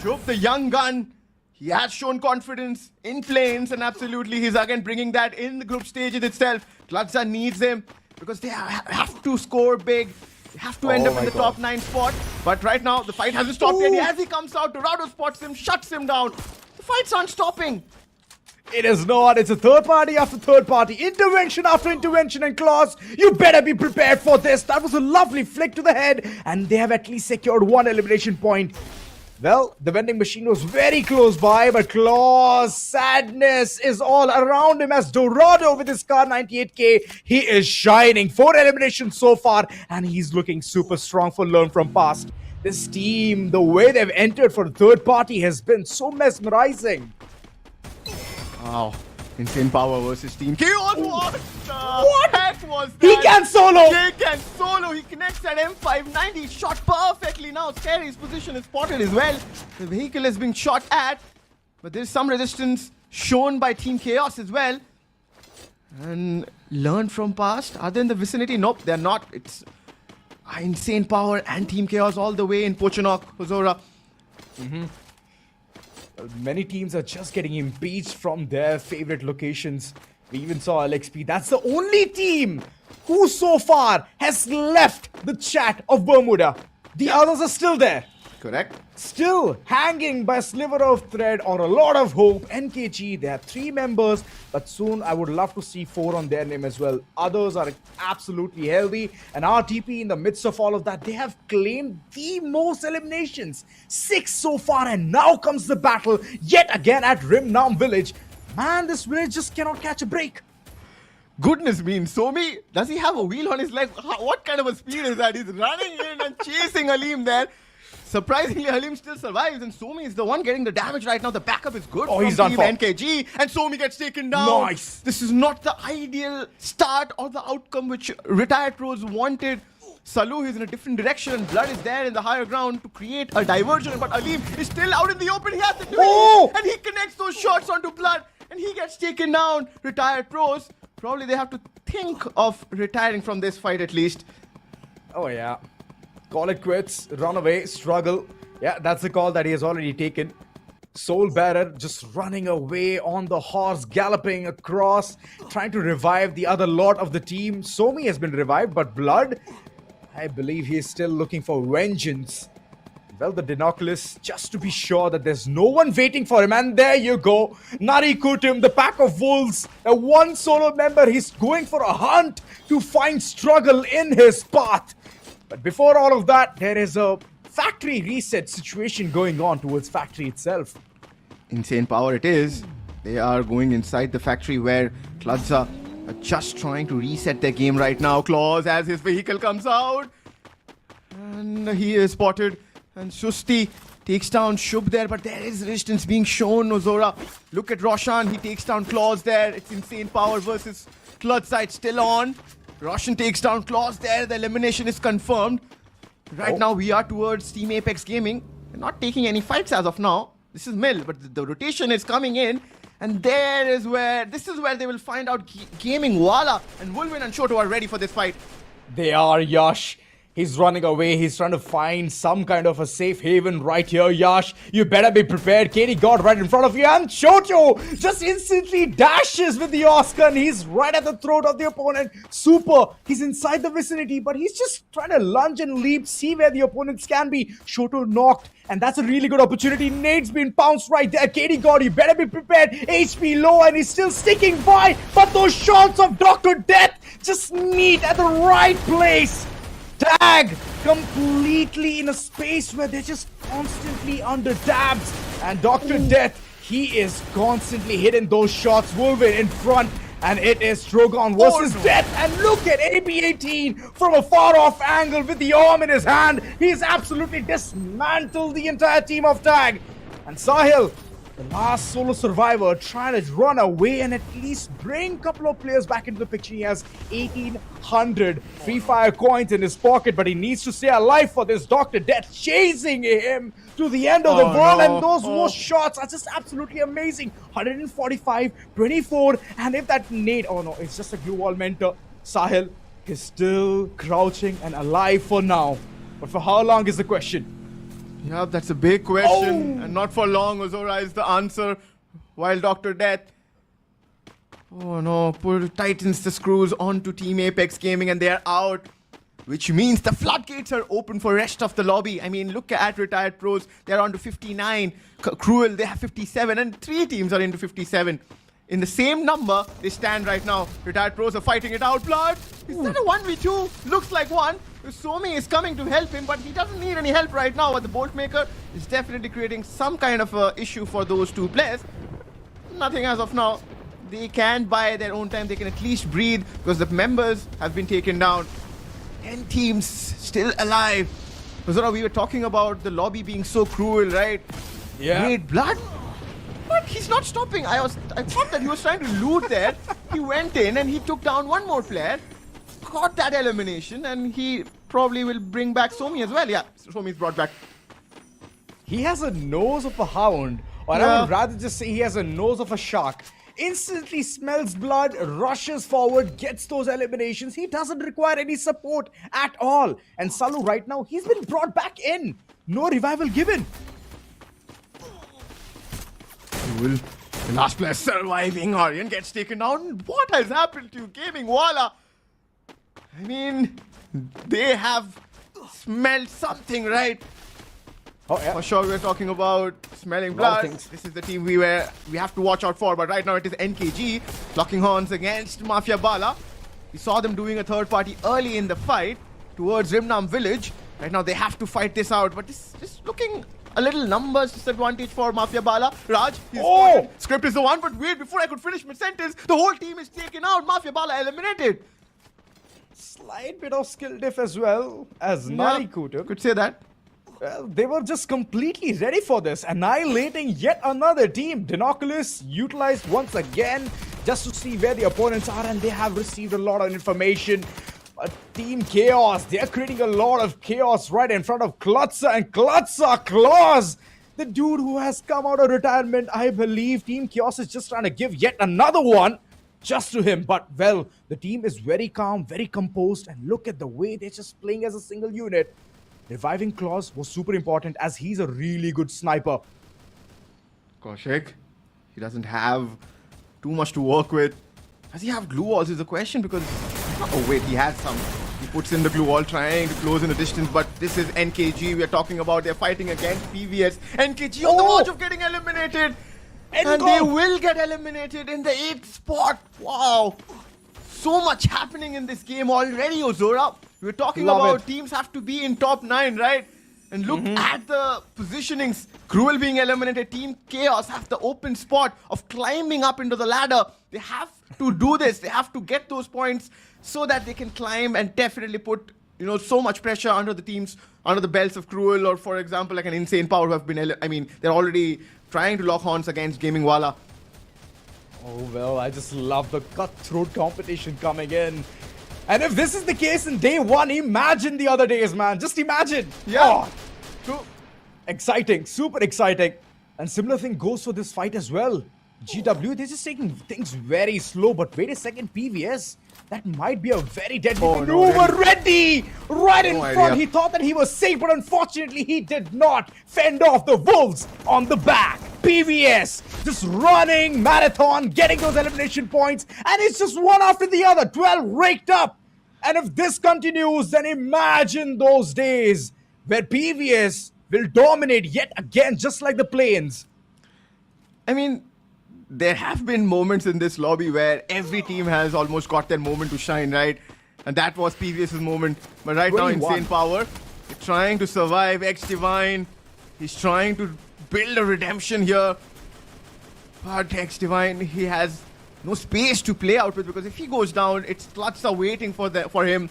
Shub, the young gun, he has shown confidence in planes. And absolutely, he's again bringing that in the group stages itself. CLUTZA needs him because they have to score big. They have to end up in the top 9 spot. But right now, the fight hasn't stopped yet. As he comes out, Dorado spots him, shuts him down. The fights aren't stopping. It is not. It's a third party after third party. Intervention after intervention. And Claus, you better be prepared for this. That was a lovely flick to the head. And they have at least secured one elimination point. Well, the vending machine was very close by, but Claus' sadness is all around him as Dorado with his car 98k. He is shining. 4 eliminations so far, and he's looking super strong for Learn From Past. This team, the way they've entered for the third party has been so mesmerizing. Wow. Insane Power versus Team Chaos. What the heck was that? He can solo! He can solo. He connects that M590. Shot perfectly now. Scary's position is spotted as well. The vehicle is being shot at. But there's some resistance shown by Team Chaos as well. And Learn From Past. Are they in the vicinity? Nope, they're not. It's Insane Power and Team Chaos all the way in Pochinok, Hozora. Many teams are just getting impeached from their favorite locations. We even saw LXP. That's the only team who so far has left the chat of Bermuda. The others are still there. Correct. Still hanging by a sliver of thread or a lot of hope. NKG, they have 3 members, but soon I would love to see 4 on their name as well. Others are absolutely healthy. And RTP, in the midst of all of that, they have claimed the most eliminations. 6 so far, and now comes the battle yet again at Rimnam Village. Man, this village just cannot catch a break. Goodness me, Somi, does he have a wheel on his leg? What kind of a speed is that? He's running in and chasing Halim there. Surprisingly, Halim still survives, and Somi is the one getting the damage right now. The backup is good from he's done Team for. NKG, and Somi gets taken down. Nice. This is not the ideal start or the outcome which retired pros wanted. Salu is in a different direction, and Blood is there in the higher ground to create a diversion, but Halim is still out in the open. He has to do it, and he connects those shots onto Blood, and he gets taken down. Retired pros, probably they have to think of retiring from this fight at least. Oh yeah. Call it quits, run away, struggle. Yeah, that's the call that he has already taken. Soul Bearer just running away on the horse, galloping across, trying to revive the other lot of the team. Somi has been revived, but Blood, I believe he is still looking for vengeance. Well, the Dinoculus, just to be sure that there's no one waiting for him. And there you go. Nari Kutum, the pack of wolves. The one solo member, he's going for a hunt to find struggle in his path. But before all of that, there is a factory reset situation going on towards factory itself. Insane Power it is. They are going inside the factory where CLUTZA are just trying to reset their game right now. Claus as his vehicle comes out. And he is spotted. And Shusti takes down Shub there, but there is resistance being shown. Ozora, look at Roshan. He takes down Claus there. It's Insane Power versus CLUTZA. It's still on. Roshan takes down Claus there. The elimination is confirmed. Right now, we are towards Team Apex Gaming. They're not taking any fights as of now. This is Mill, but the rotation is coming in. And this is where they will find out Gaming, WALLA, and Wolvin and Shoto are ready for this fight. They are, Yash. He's running away. He's trying to find some kind of a safe haven right here, Yash. You better be prepared. Katie got right in front of you. And Chocho just instantly dashes with the Oscar. And he's right at the throat of the opponent. Super. He's inside the vicinity, but he's just trying to lunge and leap, see where the opponents can be. Shoto knocked. And that's a really good opportunity. Nade's been pounced right there. Katie God, you better be prepared. HP low, and he's still sticking by. But those shots of Dr. Death just meet at the right place. Tag completely in a space where they're just constantly under dabs. And Dr. Death, he is constantly hitting those shots. Wolverine in front. And it is Drogon versus Death. And look at AB18 from a far off angle with the arm in his hand. He's absolutely dismantled the entire team of Tag. And Sahil, the last solo survivor, trying to run away and at least bring a couple of players back into the picture. He has 1,800 Free Fire coins in his pocket, but he needs to stay alive for this. Dr. Death chasing him to the end of the world, and those shots are just absolutely amazing. 145, 24, and if that nade, oh no, it's just a glue wall mentor. Sahil is still crouching and alive for now, but for how long is the question? Yeah, that's a big question, and not for long. Ozora is the answer, while Dr. Death, oh no, tightens the screws onto Team Apex Gaming, and they're out. Which means the floodgates are open for rest of the lobby. I mean, look at Retired Pros. They're on to 59. Cruel, they have 57. And 3 teams are into 57. In the same number, they stand right now. Retired Pros are fighting it out. Blood, is that a 1v2? Looks like one. Somi is coming to help him, but he doesn't need any help right now. But the Bolt Maker is definitely creating some kind of issue for those 2 players. Nothing as of now. They can buy their own time. They can at least breathe because the members have been taken down. 10 teams still alive. Zora, we were talking about the lobby being so cruel, right? Yeah. Great blood. But he's not stopping. I thought that he was trying to loot there. He went in and he took down one more player. Got that elimination, and he probably will bring back Somi as well. Yeah, Somi's brought back. He has a nose of a hound, or I would rather just say he has a nose of a shark. Instantly smells blood, rushes forward, gets those eliminations. He doesn't require any support at all. And Salu right now, he's been brought back in. No revival given. The last player surviving. Aryan gets taken down. What has happened to Gaming WALLA? I mean, they have smelled something, right? Oh, yeah. For sure, we're talking about smelling blood. This is the team we have to watch out for. But right now, it is NKG locking horns against MAFIABALA. We saw them doing a third party early in the fight towards Rimnam village. Right now, they have to fight this out. But this is looking a little numbers disadvantage for MAFIABALA. Raj, Script is the one. But wait, before I could finish my sentence, the whole team is taken out. MAFIABALA eliminated. Slight bit of skill diff as well as Nariku took. Could say that. Well, they were just completely ready for this, annihilating yet another team. Dinoculus utilized once again just to see where the opponents are, and they have received a lot of information. Team Chaos, they're creating a lot of chaos right in front of CLUTZA, and CLUTZA Claus, the dude who has come out of retirement. I believe Team Chaos is just trying to give yet another one just to him. But, well, the team is very calm, very composed, and look at the way they're just playing as a single unit. Reviving Claus was super important as he's a really good sniper. Kaushik, he doesn't have too much to work with. Does he have glue walls is the question, because... Oh wait, he has some. He puts in the glue wall trying to close in the distance, but this is NKG we are talking about. They're fighting against PVS. NKG on the verge of getting eliminated. And they will get eliminated in the 8th spot. Wow. So much happening in this game already, Ozora. We're talking about teams have to be in top 9, right? And look at the positionings. Cruel being eliminated. Team Chaos have the open spot of climbing up into the ladder. They have to do this. They have to get those points so that they can climb and definitely put, so much pressure under the teams, under the belts of Cruel, or for example, like an Insane Power who have been, they're already trying to lock horns against Gaming WALLA. Oh, well, I just love the cutthroat competition coming in. And if this is the case in day 1, imagine the other days, man. Just imagine. Yeah. Exciting. Super exciting. And similar thing goes for this fight as well. GW, they're just taking things very slow. But wait a second, PVS. That might be a very deadly maneuver. Ready! Right in front. He thought that he was safe, but unfortunately he did not fend off the wolves on the back. PVS just running marathon, getting those elimination points, and it's just one after the other. 12 raked up. And if this continues, then imagine those days where PVS will dominate yet again, just like the Plains. I mean, there have been moments in this lobby where every team has almost got their moment to shine, right? And that was PVS's moment. But right 21. now, Insane Power, they're trying to survive. X-Divine, he's trying to build a redemption here. But X-Divine, he has no space to play out with, because if he goes down, it's CLUTZA waiting for him.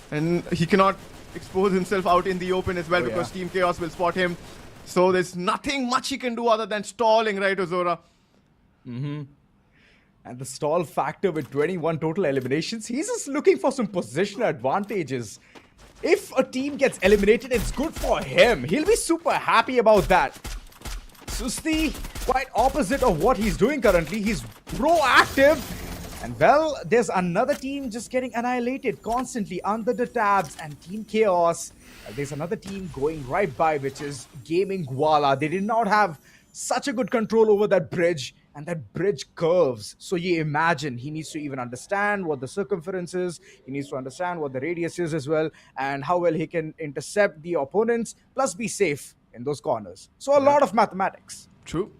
And he cannot expose himself out in the open as well, because Team Chaos will spot him. So there's nothing much he can do other than stalling, right, Ozora? And the stall factor with 21 total eliminations, he's just looking for some positional advantages. If a team gets eliminated, it's good for him. He'll be super happy about that. Susti, quite opposite of what he's doing currently. He's proactive. And well, there's another team just getting annihilated constantly under the tabs, and Team Chaos. There's another team going right by, which is Gaming WALLA. They did not have such a good control over that bridge. And that bridge curves. So you imagine he needs to even understand what the circumference is. He needs to understand what the radius is as well. And how well he can intercept the opponents. Plus be safe in those corners. So a lot of mathematics. True.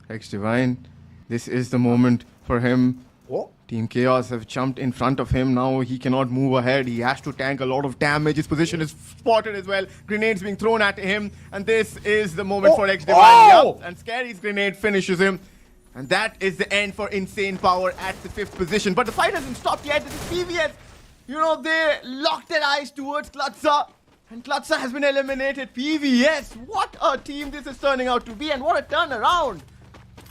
X-Divine, this is the moment for him. Oh. Team Chaos have jumped in front of him. Now he cannot move ahead. He has to tank a lot of damage. His position is spotted as well. Grenades being thrown at him. And this is the moment for X-Divine. Yep. And Scary's grenade finishes him. And that is the end for Insane Power at the 5th position. But the fight hasn't stopped yet. This is PVS. You know, they locked their eyes towards CLUTZA. And CLUTZA has been eliminated. PVS, what a team this is turning out to be. And what a turnaround.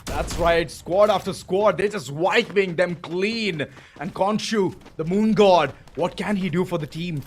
That's right. Squad after squad. They're just wiping them clean. And Khonshu, the Moon God, what can he do for the team?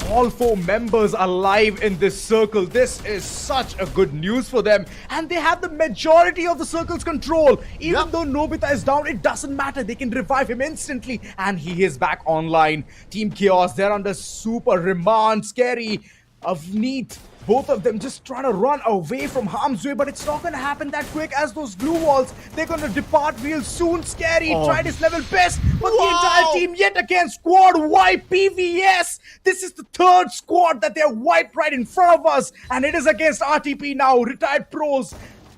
All 4 members alive in this circle. This is such a good news for them. And they have the majority of the circle's control. Even though Nobita is down, it doesn't matter. They can revive him instantly. And he is back online. Team Chaos, they're under super remand. Scary, Avneet. Both of them just trying to run away from harm's way, but it's not going to happen that quick as those glue walls. They're going to depart real soon. Scary tried his level best, but the entire team yet again squad wipe. PVS. This is the 3rd squad that they're wiped right in front of us, and it is against RTP now. Retired pros.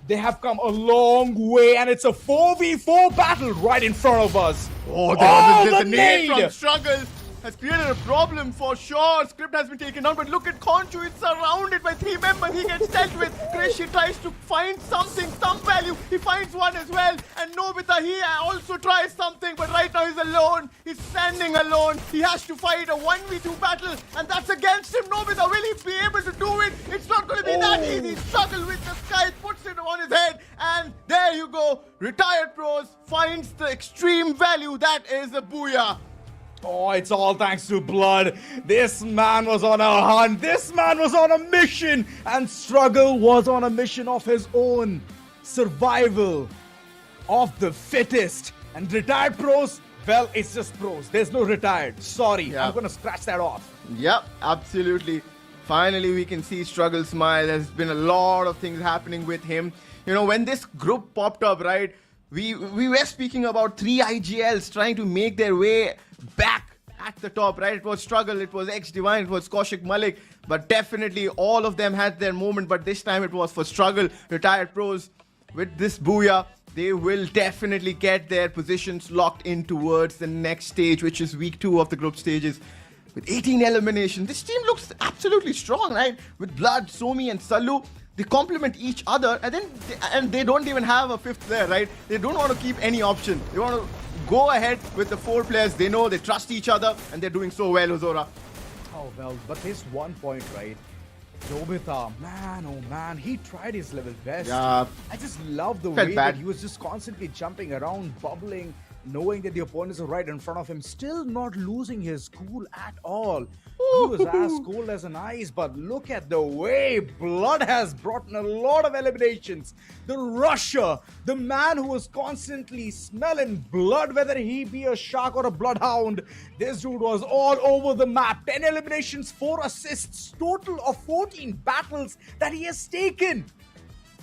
They have come a long way, and it's a 4v4 battle right in front of us. Oh, there was a nade from Struggle. Has created a problem for sure. Script has been taken down, but look at Khonshu. It's surrounded by 3 members. He gets dealt with. Krish, he tries to find something, some value. He finds one as well. And Nobita, he also tries something, but right now he's alone. He's standing alone. He has to fight a 1v2 battle, and that's against him. Nobita, will he be able to do it? It's not going to be that easy. Struggle with the sky, puts it on his head, and there you go. Retired Pros finds the extreme value. That is a BOOYAH. Oh, it's all thanks to Blood. This man was on a hunt. This man was on a mission. And Struggle was on a mission of his own. Survival of the fittest. And Retired Pros, well, it's just pros. There's no retired. Sorry, I'm going to scratch that off. Yep, absolutely. Finally, we can see Struggle smile. There's been a lot of things happening with him. You know, when this group popped up, right, we were speaking about 3 IGLs trying to make their way back at the top, right? It was Struggle, it was X-Divine, it was Kaushik Malik, but definitely all of them had their moment, but this time it was for Struggle. Retired Pros, with this BOOYAH, they will definitely get their positions locked in towards the next stage, which is week 2 of the group stages. With 18 eliminations, this team looks absolutely strong, right? With Blood, Somi and Sallu, they complement each other, and they don't even have a 5th player, right? They don't want to keep any option. They want to go ahead with the 4 players. They know, they trust each other, and they're doing so well, Ozora. Oh, well, but there's one point, right? Nobita, man, oh man, he tried his level best. Yeah. I just love the way that he was just constantly jumping around, bubbling, knowing that the opponents are right in front of him, still not losing his cool at all. He was as cold as an ice, but look at the way Blood has brought in a lot of eliminations. The rusher, the man who was constantly smelling blood, whether he be a shark or a bloodhound, this dude was all over the map. 10 eliminations, 4 assists, total of 14 battles that he has taken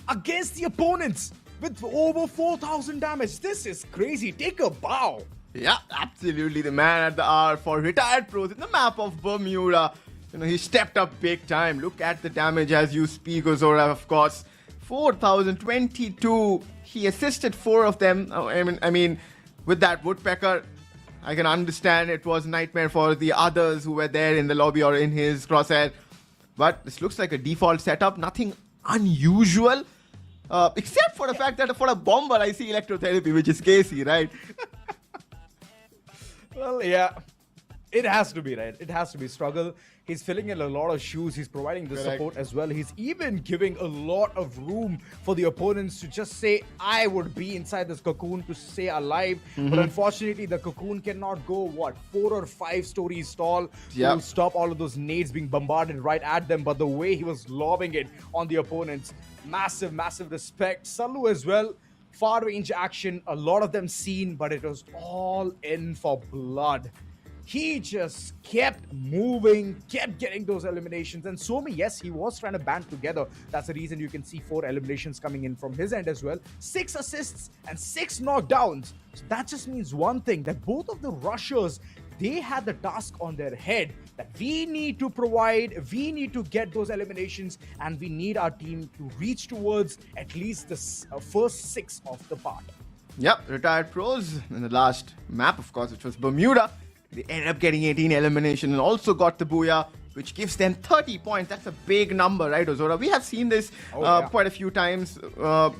against the opponents with over 4,000 damage. This is crazy. Take a bow. Yeah, absolutely the man at the hour for retired pros in the map of Bermuda. He stepped up big time. Look at the damage as you speak, Ozora, of course. 4,022. He assisted 4 of them. I mean, with that woodpecker, I can understand it was a nightmare for the others who were there in the lobby or in his crosshair. But this looks like a default setup. Nothing unusual. Except for the fact that for a bomber, I see electrotherapy, which is Casey, right? Well, yeah, it has to be, right? It has to be struggle. He's filling in a lot of shoes. He's providing the support as well. He's even giving a lot of room for the opponents to just say, I would be inside this cocoon to stay alive. But unfortunately, the cocoon cannot go, 4 or 5 stories tall to stop all of those nades being bombarded right at them. But the way he was lobbing it on the opponents, massive, massive respect. Salu as well. Far range action, a lot of them seen, but it was all in for Blood. He just kept moving, kept getting those eliminations. And Somi, yes, he was trying to band together. That's the reason you can see 4 eliminations coming in from his end as well. 6 assists and 6 knockdowns. So that just means one thing, that both of the rushers, they had the task on their head that we need to provide, we need to get those eliminations, and we need our team to reach towards at least the first 6 of the part. Yep, retired pros in the last map, of course, which was Bermuda. They ended up getting 18 elimination and also got the BOOYAH, which gives them 30 points. That's a big number, right, Ozora? We have seen this quite a few times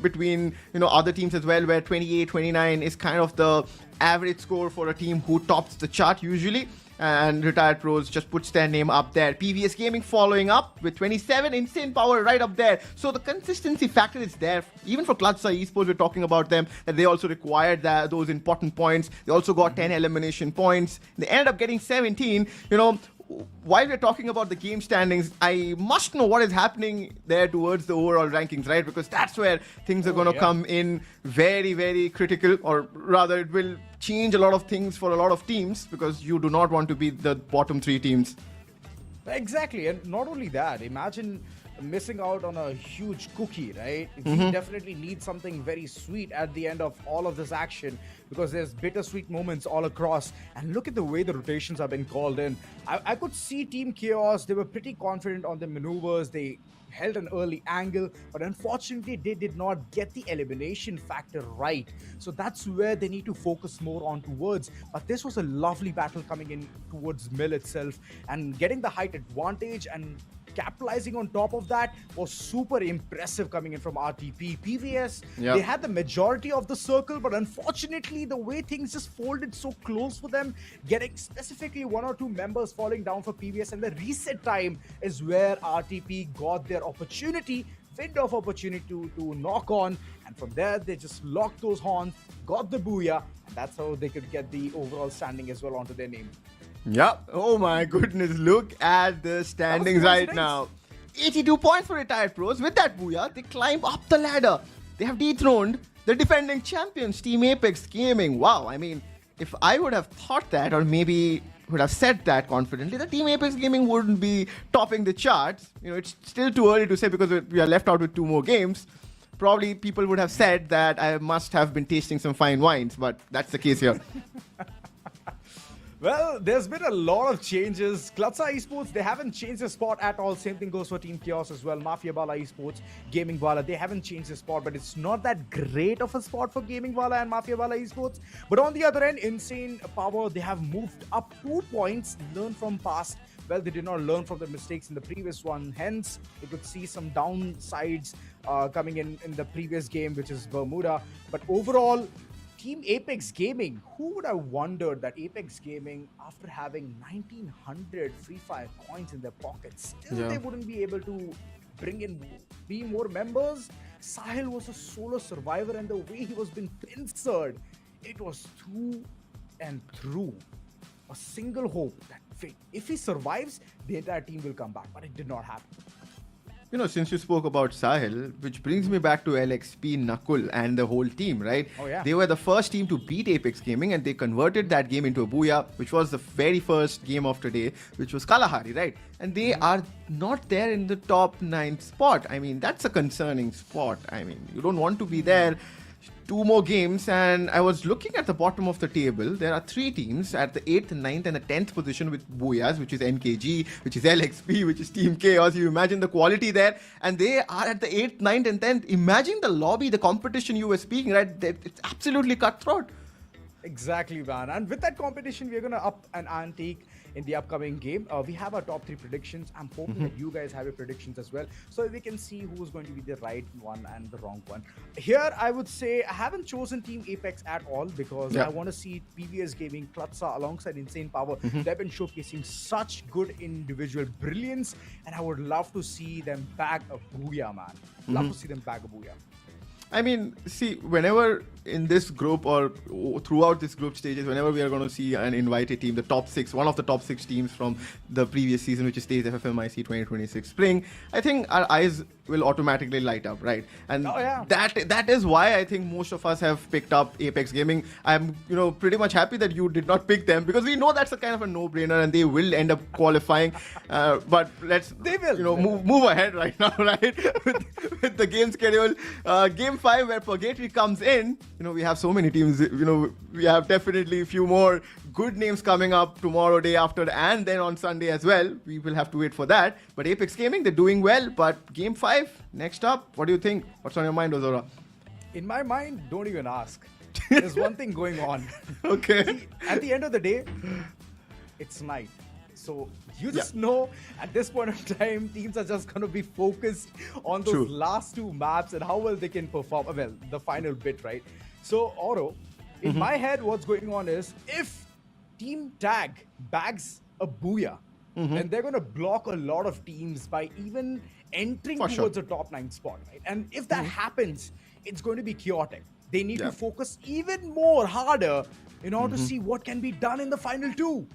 between other teams as well, where 28, 29 is kind of the average score for a team who tops the chart usually. And Retired Pros just puts their name up there. PVS Gaming following up with 27, insane power right up there. So the consistency factor is there. Even for CLUTZA Esports, we're talking about them, that they also required those important points. They also got 10 elimination points. They ended up getting 17. While we're talking about the game standings, I must know what is happening there towards the overall rankings, right? Because that's where things are going to come in very, very critical, or rather it will change a lot of things for a lot of teams, because you do not want to be the bottom 3 teams. Exactly, and not only that, imagine missing out on a huge cookie, right? You definitely need something very sweet at the end of all of this action, because there's bittersweet moments all across. And look at the way the rotations have been called in. I could see Team Chaos. They were pretty confident on the maneuvers. They held an early angle, but unfortunately they did not get the elimination factor right. So that's where they need to focus more on towards. But this was a lovely battle coming in towards Mill itself, and getting the height advantage and capitalizing on top of that was super impressive coming in from RTP. PVS, they had the majority of the circle, but unfortunately the way things just folded so close for them, getting specifically 1 or 2 members falling down for PVS, and the reset time is where RTP got their opportunity, window of opportunity to knock on, and from there they just locked those horns, got the BOOYAH, and that's how they could get the overall standing as well onto their name. Yeah. Oh my goodness. Look at the standings right now. 82 points for Retired Pros. With that BOOYAH, they climb up the ladder. They have dethroned the defending champions, Team Apex Gaming. Wow. I mean, if I would have thought that, or maybe would have said that confidently, the Team Apex Gaming wouldn't be topping the charts. It's still too early to say, because we are left out with 2 more games. Probably people would have said that I must have been tasting some fine wines, but that's the case here. Well, there's been a lot of changes. CLUTZA Esports, they haven't changed their spot at all. Same thing goes for Team Chaos as well. MAFIABALA Esports, Gaming WALLA, they haven't changed their spot, but it's not that great of a spot for Gaming WALLA and MAFIABALA Esports. But on the other end, Insane Power, they have moved up 2 points, learn from past. Well, they did not learn from the mistakes in the previous one. Hence, you could see some downsides coming in the previous game, which is Bermuda. But overall, Team Apex Gaming, who would have wondered that Apex Gaming, after having 1900 Free Fire coins in their pockets, still they wouldn't be able to bring in more members? Sahil was a solo survivor, and the way he was being pincered, it was through and through a single hope that if he survives, the entire team will come back. But it did not happen. You know, since you spoke about Sahil, which brings me back to LXP, Nakul, and the whole team, right? Oh, yeah. They were the first team to beat Apex Gaming, and they converted that game into a BOOYAH, which was the very first game of today, which was Kalahari, right? And they are not there in the top 9 spot. I mean, that's a concerning spot. I mean, you don't want to be there. 2 more games, and I was looking at the bottom of the table. There are 3 teams at the 8th, 9th, and the 10th position with BOOYAHs, which is NKG, which is LXP, which is Team Chaos. You imagine the quality there, and they are at the 8th, 9th, and 10th. Imagine the lobby, the competition you were speaking, right? It's absolutely cutthroat. Exactly, man. And with that competition, we're going to up an ante in the upcoming game. We have our top 3 predictions. I'm hoping that you guys have your predictions as well, so we can see who's going to be the right one and the wrong one. Here, I would say I haven't chosen Team Apex at all because I want to see PVS Gaming, CLUTZA alongside Insane Power. They've been showcasing such good individual brilliance, and I would love to see them bag a BOOYAH, man. Love to see them bag a BOOYAH. I mean, see, whenever in this group or throughout this group stages, whenever we are going to see an invited team, the top 6, one of the top 6 teams from the previous season, which is TEZ FFMIC 2026 Spring, I think our eyes will automatically light up, right? And that is why I think most of us have picked up Apex Gaming. I'm, pretty much happy that you did not pick them because we know that's a kind of a no-brainer and they will end up qualifying. But let's move ahead right now, right? with the game schedule. Game 5 where Purgatory comes in. We have so many teams. We have definitely a few more good names coming up tomorrow, day after, and then on Sunday as well. We will have to wait for that. But Apex Gaming, they're doing well. But Game 5, next up, what do you think? What's on your mind, Ozora? In my mind, don't even ask. There's one thing going on. Okay. See, at the end of the day, it's night. So you just know at this point of time, teams are just going to be focused on those last 2 maps and how well they can perform. Well, the final bit, right? So, Oro, in my head, what's going on is if Team Tag bags a BOOYAH, then they're going to block a lot of teams by even entering towards a top 9 spot, right? And if that happens, it's going to be chaotic. They need to focus even more harder in order to see what can be done in the final 2.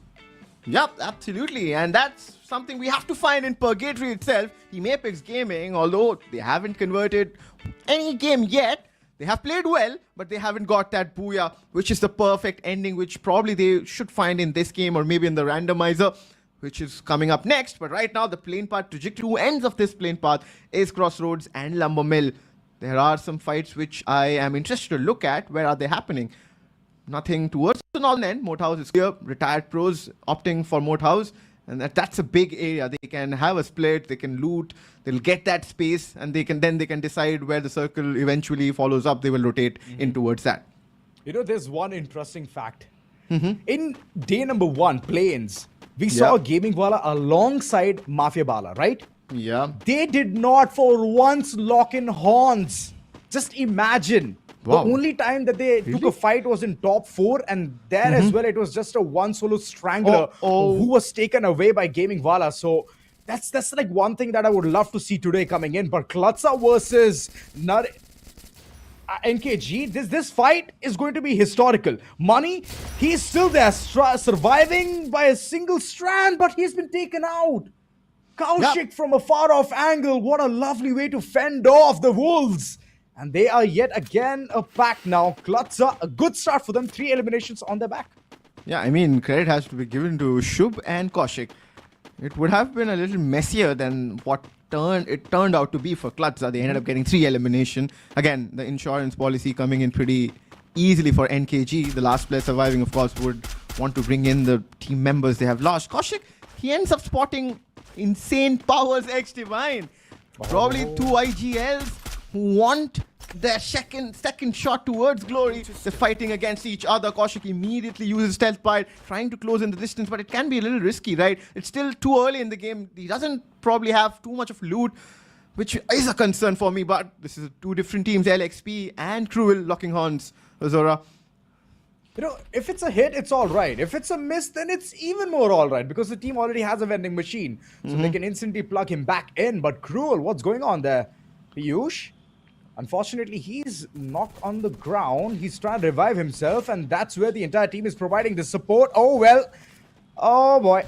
Yep, absolutely. And that's something we have to find in Purgatory itself. Team Apex Gaming, although they haven't converted any game yet, they have played well, but they haven't got that BOOYAH, which is the perfect ending, which probably they should find in this game or maybe in the randomizer, which is coming up next. But right now, the plane path trajectory, 2 ends of this plane path is Crossroads and Lumber Mill. There are some fights which I am interested to look at. Where are they happening? Nothing towards the northern end. Moat House is here. Retired pros opting for Moat House. And that's a big area. They can have a split, they can loot, they'll get that space, and they can decide where the circle eventually follows up. They will rotate in towards that. There's one interesting fact. In day number 1, play-ins, we saw GamingWallah alongside MAFIABALA, right? Yeah. They did not for once lock in horns. Just imagine. Wow. The only time that they took a fight was in top 4, and there as well, it was just a one solo strangler who was taken away by GamingWallah. So that's like one thing that I would love to see today coming in. But CLUTZA versus NKG, this fight is going to be historical. Money, he's still there, surviving by a single strand, but he's been taken out. Kaushik from a far off angle. What a lovely way to fend off the wolves. And they are yet again a pack now. CLUTZA, a good start for them. 3 eliminations on their back. Yeah, I mean, credit has to be given to Shubh and Kaushik. It would have been a little messier than what it turned out to be for CLUTZA. They ended up getting 3 elimination. Again, the insurance policy coming in pretty easily for NKG. The last player surviving, of course, would want to bring in the team members they have lost. Kaushik, he ends up spotting Insane Powers X Divine. Probably 2 IGLs who want their second shot towards glory. They're fighting against each other. Kaushik immediately uses Stealth Bite, trying to close in the distance, but it can be a little risky, right? It's still too early in the game. He doesn't probably have too much of loot, which is a concern for me, but this is 2 different teams, LXP and Cruel, locking horns. Azora. If it's a hit, it's all right. If it's a miss, then it's even more all right because the team already has a vending machine. So they can instantly plug him back in. But Cruel, what's going on there? Piyush? Unfortunately, he's knocked on the ground. He's trying to revive himself, and that's where the entire team is providing the support. Oh, well. Oh, boy.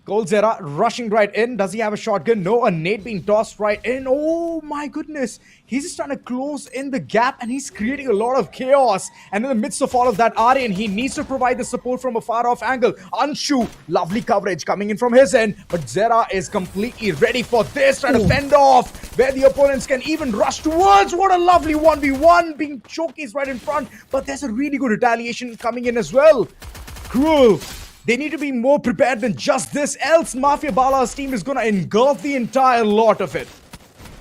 CLUTZA rushing right in. Does he have a shotgun? No, a nade being tossed right in. Oh, my goodness. He's just trying to close in the gap, and he's creating a lot of chaos. And in the midst of all of that, Aryan, he needs to provide the support from a far-off angle. Anshu, lovely coverage coming in from his end. But Zera is completely ready for this, trying to fend off where the opponents can even rush towards. What a lovely 1v1 being showcased right in front. But there's a really good retaliation coming in as well. Cruel. They need to be more prepared than just this, else MAFIABALA's team is gonna engulf the entire lot of it.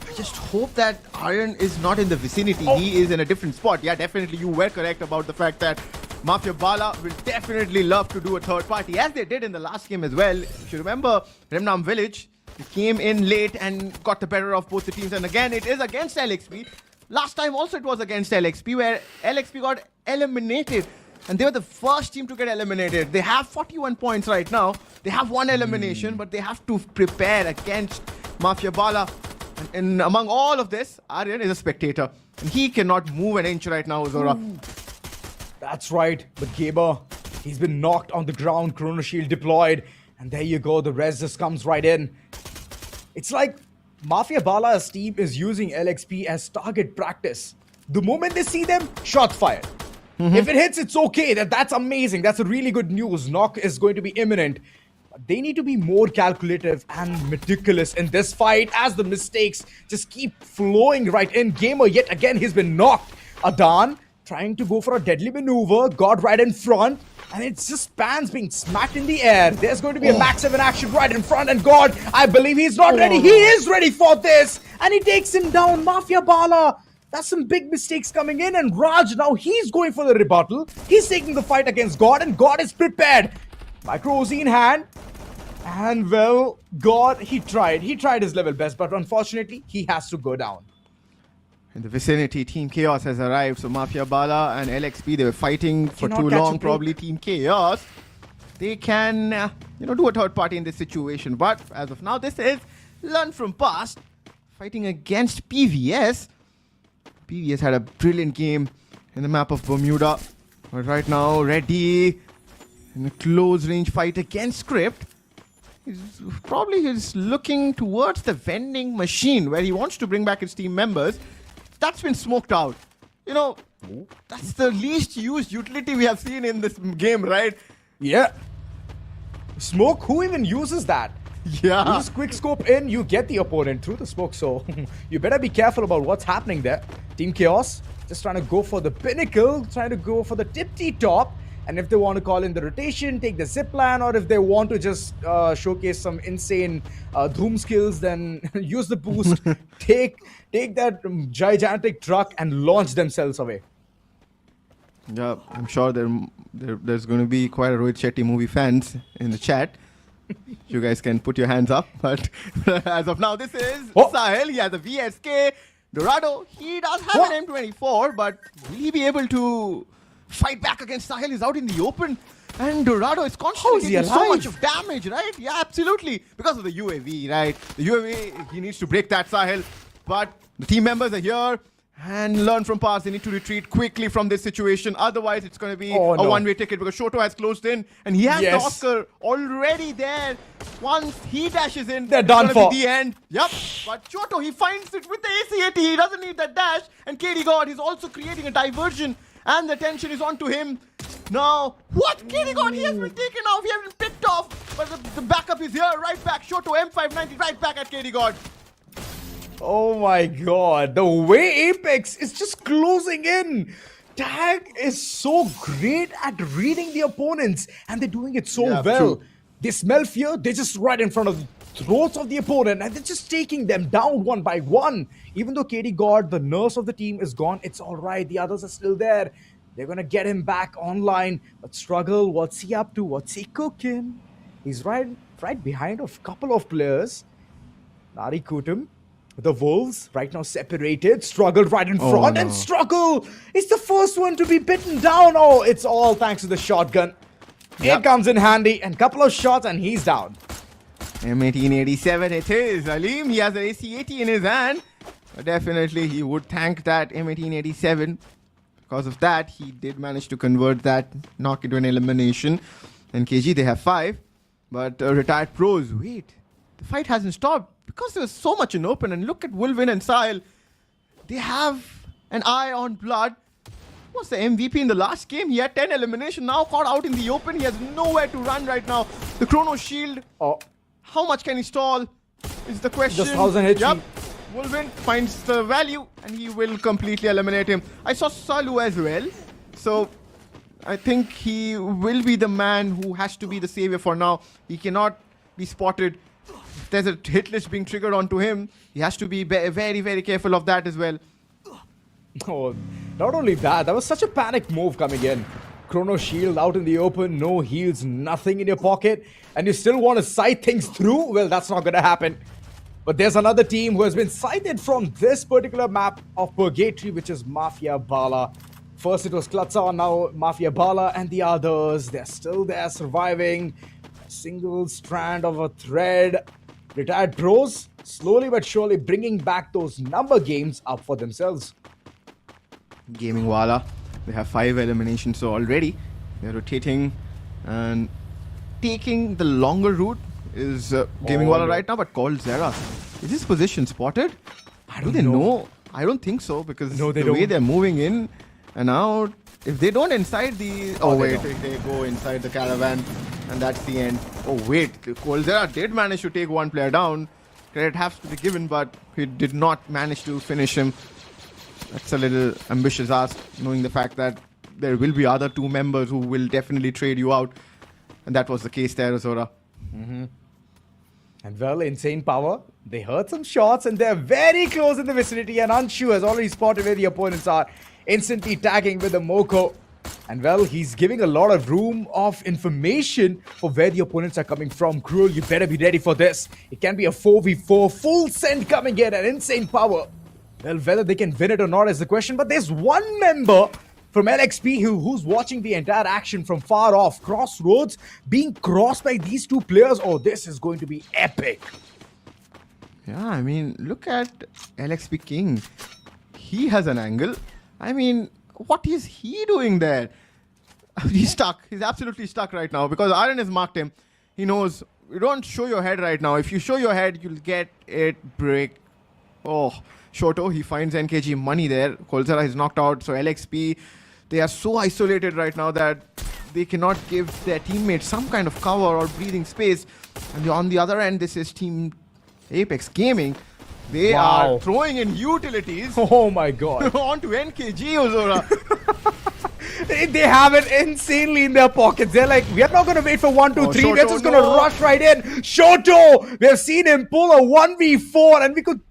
I just hope that Aryan is not in the vicinity. He is in a different spot. Yeah, definitely you were correct about the fact that MAFIABALA will definitely love to do a third party, as they did in the last game as well. If you remember, Remnam Village came in late and got the better of both the teams. And again, it is against LXP. Last time also it was against LXP, where LXP got eliminated. And they were the first team to get eliminated. They have 41 points right now. They have one elimination, but they have to prepare against MAFIABALA. And among all of this, Aryan is a spectator. And he cannot move an inch right now, Zora. That's right. But Gaber, he's been knocked on the ground. Chrono Shield deployed. And there you go. The res just comes right in. It's like MAFIABALA's team is using LXP as target practice. The moment they see them, shots fired. If it hits, it's okay. That's amazing. That's a really good news. Knock is going to be imminent. But they need to be more calculative and meticulous in this fight as the mistakes just keep flowing right in. Gamer, yet again, he's been knocked. Adan trying to go for a deadly maneuver. Got right in front. And it's just spans being smacked in the air. There's going to be a Max 7 action right in front. And God, I believe he's not ready. He is ready for this. And he takes him down. MAFIABALA. That's some big mistakes coming in, and Raj now he's going for the rebuttal. He's taking the fight against God, and God is prepared. Micro Uzi in hand, and well, God, he tried his level best, but unfortunately, he has to go down. In the vicinity, Team Chaos has arrived. So MAFIABALA and LXP, they were fighting for too long. Probably Team Chaos, they can, do a third party in this situation. But as of now, this is Learn From Past fighting against PVS. PVS had a brilliant game in the map of Bermuda. But right now, Reddy in a close range fight against Script. He's looking towards the vending machine where he wants to bring back his team members. That's been smoked out. That's the least used utility we have seen in this game, right? Yeah. Smoke? Who even uses that? Yeah. You just quick scope in, you get the opponent through the smoke. So you better be careful about what's happening there. Team Chaos just trying to go for the pinnacle, trying to go for the tipsy top. And if they want to call in the rotation, take the zip line, or if they want to just showcase some insane Doom skills, then use the boost, take that gigantic truck and launch themselves away. Yeah, I'm sure there's going to be quite a Rohit Shetty movie fans in the chat. You guys can put your hands up, but as of now, this is Sahil. He has a VSK. Dorado, he does have an M24, but will he be able to fight back against Sahil? He's out in the open, and Dorado is constantly taking so much of damage, right? Yeah, absolutely. Because of the UAV, right? The UAV, he needs to break that Sahil, but the team members are here. And Learn From Past, they need to retreat quickly from this situation. Otherwise, it's going to be a one-way ticket because Shoto has closed in. And he has the Oscar already there. Once he dashes in, they're done for. Be the end. Yep. But Shoto, he finds it with the AC-80. He doesn't need that dash. And KD God, he's also creating a diversion. And the tension is onto him. Now, what? KD God, he has been taken off. He has been picked off. But the backup is here. Right back. Shoto, M590, right back at KD God. Oh my God, the way Apex is just closing in. Tag is so great at reading the opponents, and they're doing it so well. True. They smell fear, they're just right in front of the throats of the opponent, and they're just taking them down one by one. Even though KD God, the nurse of the team, is gone, it's all right. The others are still there. They're going to get him back online. But Struggle, what's he up to? What's he cooking? He's right behind a couple of players. Nari Kutum. The Wolves, right now separated, Struggled right in front, and Struggle is the first one to be bitten down. Oh, it's all thanks to the shotgun. It comes in handy, and couple of shots, and he's down. M1887, it is. Aleem, he has an AC-80 in his hand. Definitely, he would thank that M1887. Because of that, he did manage to convert that knock into an elimination. And KG, they have 5. But retired pros, wait, the fight hasn't stopped because there was so much in open. And look at Wolvin and Sile. They have an eye on blood. Was the MVP in the last game? He had 10 elimination, now caught out in the open. He has nowhere to run right now. The Chrono Shield, how much can he stall is the question. Just 1000 HP. Yep. Wolvin finds the value and he will completely eliminate him. I saw Salu as well. So I think he will be the man who has to be the savior for now. He cannot be spotted. If there's a hit list being triggered onto him, he has to be very, very careful of that as well. Oh, not only that, that was such a panic move coming in. Chrono Shield out in the open, no heals, nothing in your pocket, and you still want to sight things through? Well, that's not going to happen. But there's another team who has been sighted from this particular map of Purgatory, which is MAFIABALA. First it was CLUTZA, now MAFIABALA, and the others, they're still there surviving. A single strand of a thread. Retired pros, slowly but surely bringing back those number games up for themselves. Gaming WALLA, they have 5 eliminations so already. They're rotating and taking the longer route is Gaming WALLA right now, but CLUTZA. Is his position spotted? Do they know? I don't think so, because the way they're moving in and out, if they don't inside the... Oh wait, they go inside the caravan and that's the end. Oh wait, CLUTZA did manage to take one player down. Credit has to be given, but he did not manage to finish him. That's a little ambitious ask, knowing the fact that there will be other 2 members who will definitely trade you out. And that was the case there, Azora. And well, Insane Power, they heard some shots and they're very close in the vicinity, and Anshu has already spotted where the opponents are, instantly tagging with the Moko. And well, he's giving a lot of room of information for where the opponents are coming from. Cruel, you better be ready for this. It can be a 4v4, full send coming in, and Insane Power. Well, whether they can win it or not is the question, but there's one member from LXP who's watching the entire action from far off. Crossroads being crossed by these 2 players. Oh, this is going to be epic. Yeah, I mean, look at LXP King. He has an angle. I mean, what is he doing there? He's stuck. He's absolutely stuck right now because Iron has marked him. He knows, you don't show your head right now. If you show your head, you'll get it break. Oh, Shoto, he finds NKG money there. CLUTZA is knocked out, so LXP, they are so isolated right now that they cannot give their teammates some kind of cover or breathing space. And on the other end, this is Team Apex Gaming. They are throwing in utilities. Oh my god. onto NKG, Ozora. They have it insanely in their pockets. They're like, we are not going to wait for 1, 2, 3. We're just going to rush right in. Shoto! We have seen him pull a 1v4 and we could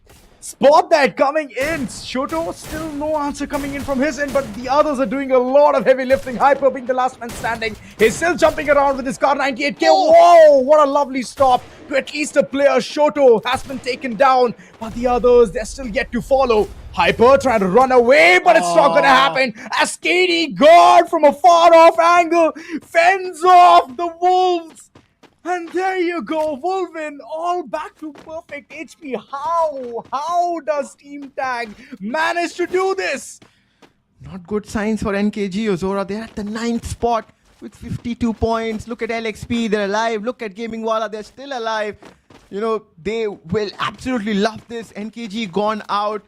spot that coming in. Shoto, still no answer coming in from his end, but the others are doing a lot of heavy lifting. Hyper being the last man standing. He's still jumping around with his car 98k. Whoa, what a lovely stop to at least a player. Shoto has been taken down, but the others, they're still yet to follow. Hyper trying to run away, but it's not going to happen. As KD God from a far off angle fends off the Wolves. And there you go, Wolvin, all back to perfect HP. How does Team Tag manage to do this? Not good signs for NKG, Ozora. They're at the 9th spot with 52 points. Look at LXP, they're alive. Look at Gaming WALLA, they're still alive. You know, they will absolutely love this. NKG gone out.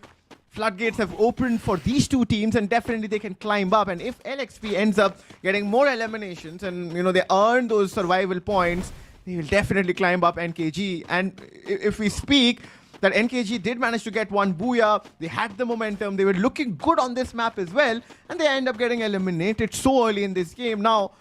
Floodgates have opened for these 2 teams, and definitely they can climb up. And if LXP ends up getting more eliminations and, you know, they earn those survival points, they will definitely climb up NKG. And if we speak, that NKG did manage to get 1 BOOYAH. They had the momentum. They were looking good on this map as well. And they end up getting eliminated so early in this game. Now,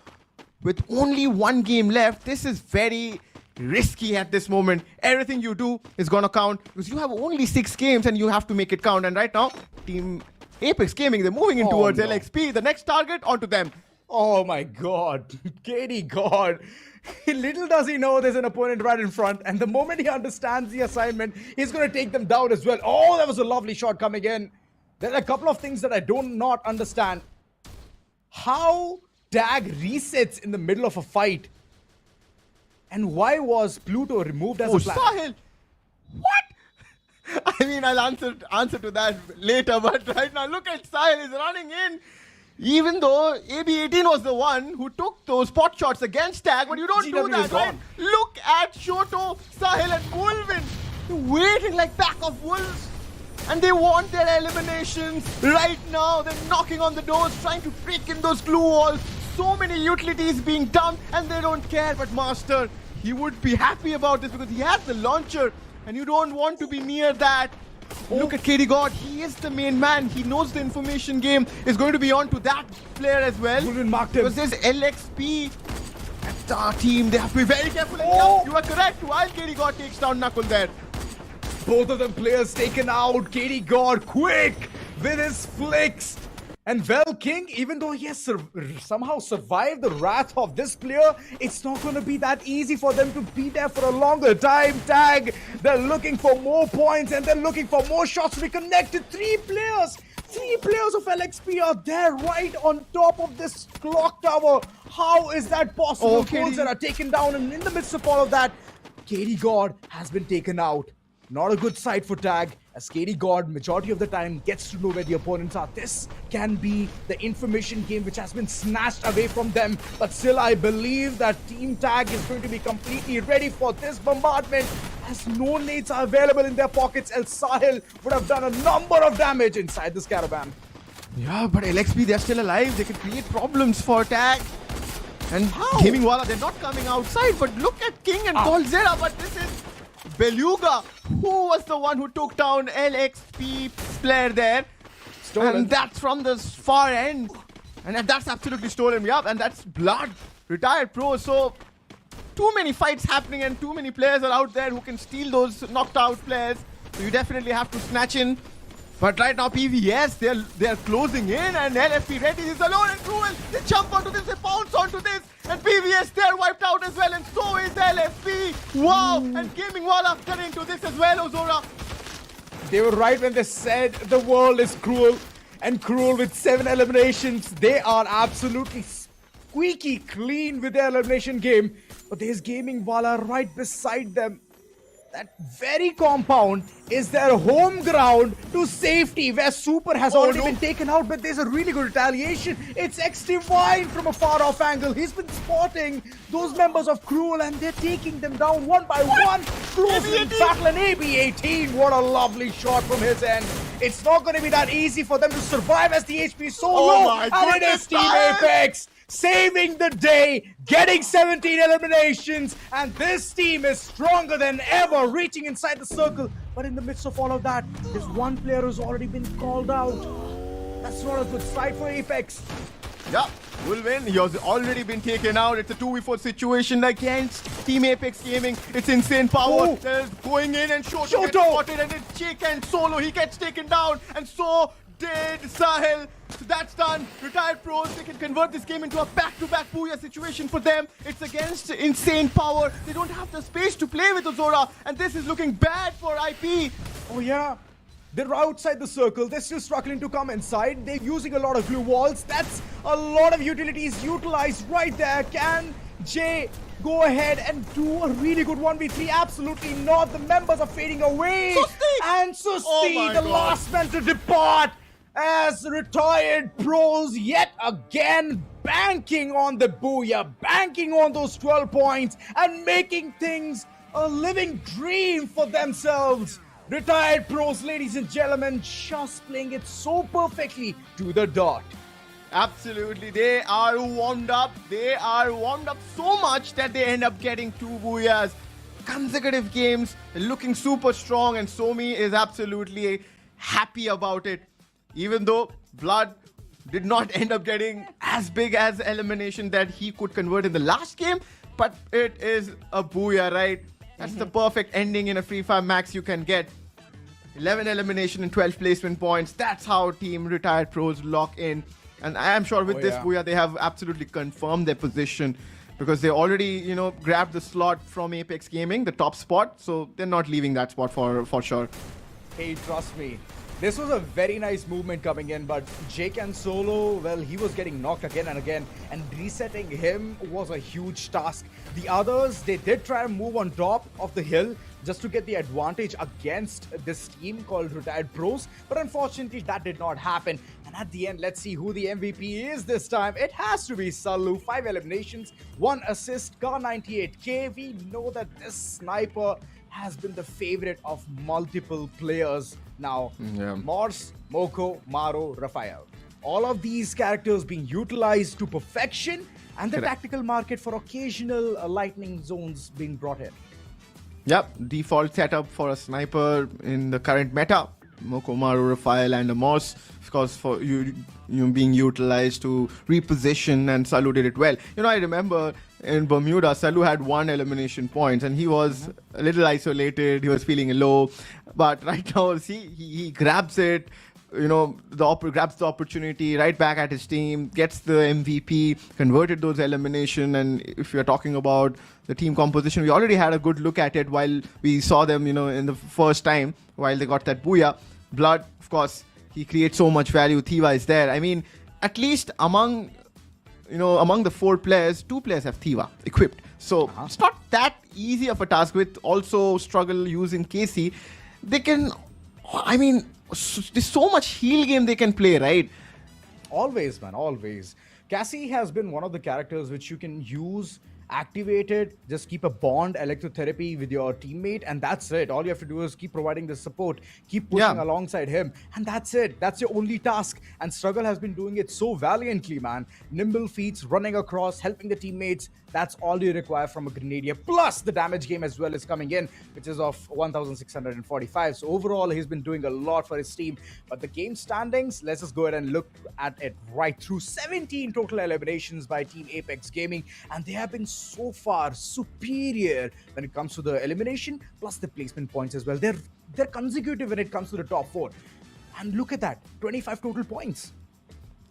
with only 1 game left, this is very risky at this moment. Everything you do is going to count because you have only 6 games and you have to make it count. And right now, Team Apex Gaming, they're moving in towards LXP. The next target, onto them. Oh my god. KD God. Little does he know there's an opponent right in front, and the moment he understands the assignment, he's going to take them down as well. Oh, that was a lovely shot coming in. There are a couple of things that I do not understand. How Tag resets in the middle of a fight, and why was Pluto removed as a plan? Sahil! What? I mean, I'll answer to that later. But right now, look at Sahil is running in. Even though AB18 was the one who took those pot shots against Tag, but you don't do GW that, is right? gone. Look at Shoto, Sahil and Wolvin waiting like pack of wolves. And they want their eliminations right now. They're knocking on the doors, trying to break in those glue walls. So many utilities being dumped and they don't care. But Master, he would be happy about this because he has the launcher and you don't want to be near that. Look at KD God, he is the main man. He knows the information game is going to be on to that player as well. Marked him. Because there's LXP at our team. They have to be very careful. And Oh. yes, you are correct. While KD God takes down Knuckle there. Both of them players taken out. KD God quick with his flicks. And well, King, even though he has somehow survived the wrath of this player, it's not going to be that easy for them to be there for a longer time. Tag, they're looking for more points and they're looking for more shots to be connected. Three players of LXP are there right on top of this clock tower. How is that possible? Oh, KD. Goals are taken down, and in the midst of all of that, KD God has been taken out. Not a good sight for Tag, as KD God majority of the time gets to know where the opponents are. This can be the information game which has been snatched away from them, but still I believe that Team Tag is going to be completely ready for this bombardment, as no nades are available in their pockets, else Sahil would have done a number of damage inside this caravan. Yeah, but LXP, they're still alive. They can create problems for Tag. And Gaming Walla, they're not coming outside, but look at King and CLUTZA, but this is Beluga, who was the one who took down LXP player there. Stolen. And that's from the far end. And that's absolutely stolen. Yup, and that's Blood, retired pro. So, too many fights happening and too many players are out there who can steal those knocked out players. So you definitely have to snatch in. But right now, PVS, they're closing in, and LFP Reddy is alone and Cruel. They jump onto this, they pounce onto this, and PVS, they're wiped out as well, and so is LFP. Wow! And Gaming Walla got into this as well, Ozora. They were right when they said the world is cruel, and Cruel with 7 eliminations. They are absolutely squeaky clean with their elimination game, but there's Gaming Walla right beside them. That very compound is their home ground to safety, where Super has already been taken out, but there's a really good retaliation. It's X-Divine from a far off angle. He's been spotting those members of Cruel and they're taking them down one by one. Cruel's in battle, and AB18, what a lovely shot from his end. It's not going to be that easy for them to survive as the HP is so low, and it is Team Apex saving the day, getting 17 eliminations, and this team is stronger than ever, reaching inside the circle. But in the midst of all of that, there's one player who's already been called out. That's not a good sight for Apex. Yeah, will win. He has already been taken out. It's a 2v4 situation against Team Apex Gaming. It's insane power. They're going in, and Shoto gets spotted, and it's Jake and Solo. He gets taken down, and so did Sahil. So that's done. Retired pros, they can convert this game into a back-to-back BOOYAH situation for them. It's against insane power. They don't have the space to play with Ozora, and this is looking bad for IP. Oh yeah, they're outside the circle. They're still struggling to come inside. They're using a lot of glue walls. That's a lot of utilities utilized right there. Can Jay go ahead and do a really good 1v3? Absolutely not. The members are fading away. And Susti, the last man to depart, as retired pros yet again banking on the BOOYAH, banking on those 12 points and making things a living dream for themselves. Retired pros, ladies and gentlemen, just playing it so perfectly to the dot. Absolutely, they are warmed up. They are warmed up so much that they end up getting 2 BOOYAHs. Consecutive games, looking super strong, and Somi is absolutely happy about it. Even though Blood did not end up getting as big as elimination that he could convert in the last game, but it is a BOOYAH, right? That's the perfect ending in a Free Fire Max you can get. 11 elimination and 12 placement points. That's how Team Retired Pros lock in. And I am sure with this BOOYAH, they have absolutely confirmed their position, because they already, grabbed the slot from Apex Gaming, the top spot. So they're not leaving that spot for sure. Hey, trust me. This was a very nice movement coming in, but Jake and Solo, well, he was getting knocked again and again, and resetting him was a huge task. The others, they did try to move on top of the hill, just to get the advantage against this team called Retired Pros. But unfortunately, that did not happen. And at the end, let's see who the MVP is this time. It has to be Sallu. 5 eliminations, 1 assist, Car 98k. We know that this sniper has been the favorite of multiple players now. Morse, Moko, Maro, Raphael. All of these characters being utilized to perfection, and the tactical market for occasional lightning zones being brought in. Yep, default setup for a sniper in the current meta. Moko, Maro, Raphael, and a Moss, of course, for you being utilized to reposition, and Sallu did it well. You know, I remember in Bermuda, Sallu had 1 elimination point, and he was a little isolated. He was feeling low, but right now, see, he grabs it. You know, grabs the opportunity right back at his team, gets the MVP, converted those elimination. And if you're talking about the team composition, we already had a good look at it while we saw them, you know, in the first time, while they got that BOOYAH. Blood, of course, he creates so much value. Thiva is there. I mean, at least among the 4 players, 2 players have Thiva equipped. So it's not that easy of a task. With also struggle using KC, they can, I mean, there's so much heal game they can play, right? Always, man, always. Cassie has been one of the characters which you can use, activate it, just keep a bond electrotherapy with your teammate, and that's it. All you have to do is keep providing the support, keep pushing alongside him, and that's it. That's your only task. And Struggle has been doing it so valiantly, man. Nimble feats, running across, helping the teammates. That's all you require from a Grenadier. Plus, the damage game as well is coming in, which is of 1,645. So overall, he's been doing a lot for his team. But the game standings, let's just go ahead and look at it right through. 17 total eliminations by Team Apex Gaming, and they have been so far superior when it comes to the elimination, plus the placement points as well. They're consecutive when it comes to the top 4. And look at that, 25 total points.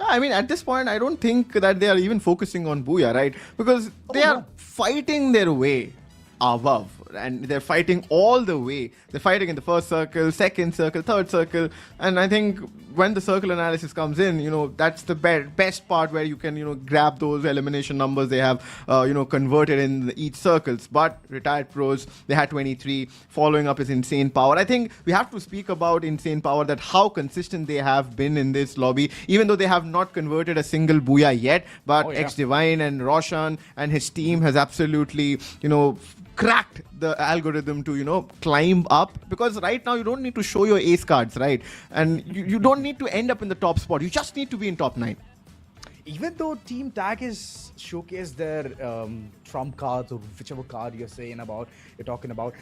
I mean, at this point, I don't think that they are even focusing on BOOYAH, right? Because they are fighting their way above, and they're fighting all the way. They're fighting in the first circle, second circle, third circle, and I think when the circle analysis comes in, you know, that's the best part where you can, you know, grab those elimination numbers they have, converted in each circles. But Retired Pros, they had 23. Following up is Insane Power. I think we have to speak about Insane Power, that how consistent they have been in this lobby, even though they have not converted a single BOOYAH yet. But X Divine and Roshan and his team has absolutely, you know, cracked the algorithm to, you know, climb up, because right now you don't need to show your ace cards, right? And you don't need to end up in the top spot. You just need to be in top 9. Even though Team Tag has showcased their trump cards, or whichever card you're talking about,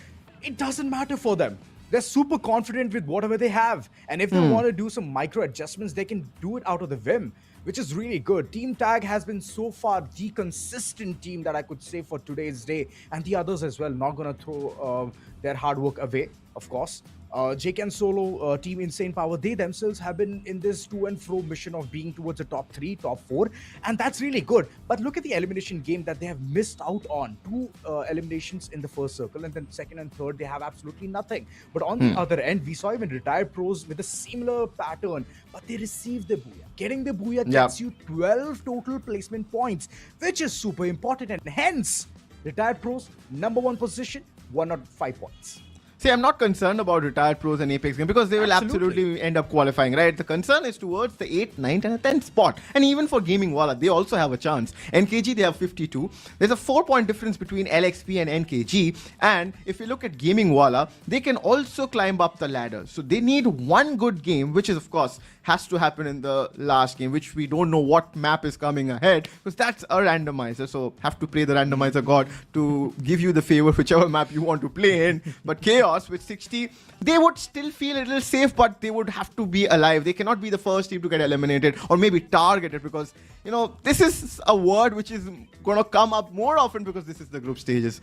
it doesn't matter for them. They're super confident with whatever they have. And if they want to do some micro adjustments, they can do it out of the Vim, which is really good. Team Tag has been so far the consistent team that I could say for today's day. And the others as well, not going to throw their hard work away, of course. JK and Solo, Team Insane Power, they themselves have been in this to and fro mission of being towards the top 3, top 4, and that's really good. But look at the elimination game that they have missed out on. 2 eliminations in the first circle, and then second and third, they have absolutely nothing. But on the other end, we saw even Retired Pros with a similar pattern, but they received the BOOYAH. Getting the BOOYAH gets you 12 total placement points, which is super important, and hence, Retired Pros, number 1 position, 105 points. See, I'm not concerned about Retired Pros and Apex Game, because they will absolutely end up qualifying, right? The concern is towards the 8th, 9th and 10th spot. And even for Gaming Walla, they also have a chance. NKG, they have 52. There's a 4-point difference between LXP and NKG. And if you look at Gaming Walla, they can also climb up the ladder. So they need one good game, which is, of course, has to happen in the last game, which we don't know what map is coming ahead, because that's a randomizer. So have to pray the randomizer god to give you the favor whichever map you want to play in. But Chaos with 60, they would still feel a little safe, but they would have to be alive. They cannot be the first team to get eliminated or maybe targeted, because, you know, this is a word which is going to come up more often because this is the group stages.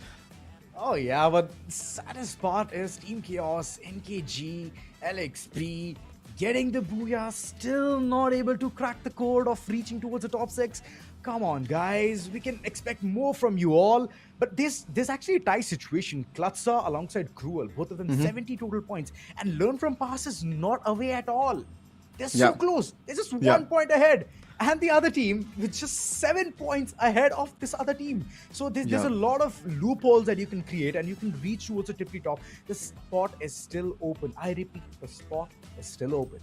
Oh yeah, but the saddest part is Team Chaos, NKG, LXP, getting the BOOYAH, still not able to crack the code of reaching towards the top 6. Come on, guys. We can expect more from you all. But there's actually a tie situation. CLUTZA alongside Cruel, both of them 70 total points. And Learn From Past is not away at all. They're so close. They're just 1 point ahead. and the other team with just 7 points ahead of this other team. So there's a lot of loopholes that you can create and you can reach towards the tippy top. The spot is still open. I repeat, the spot is still open.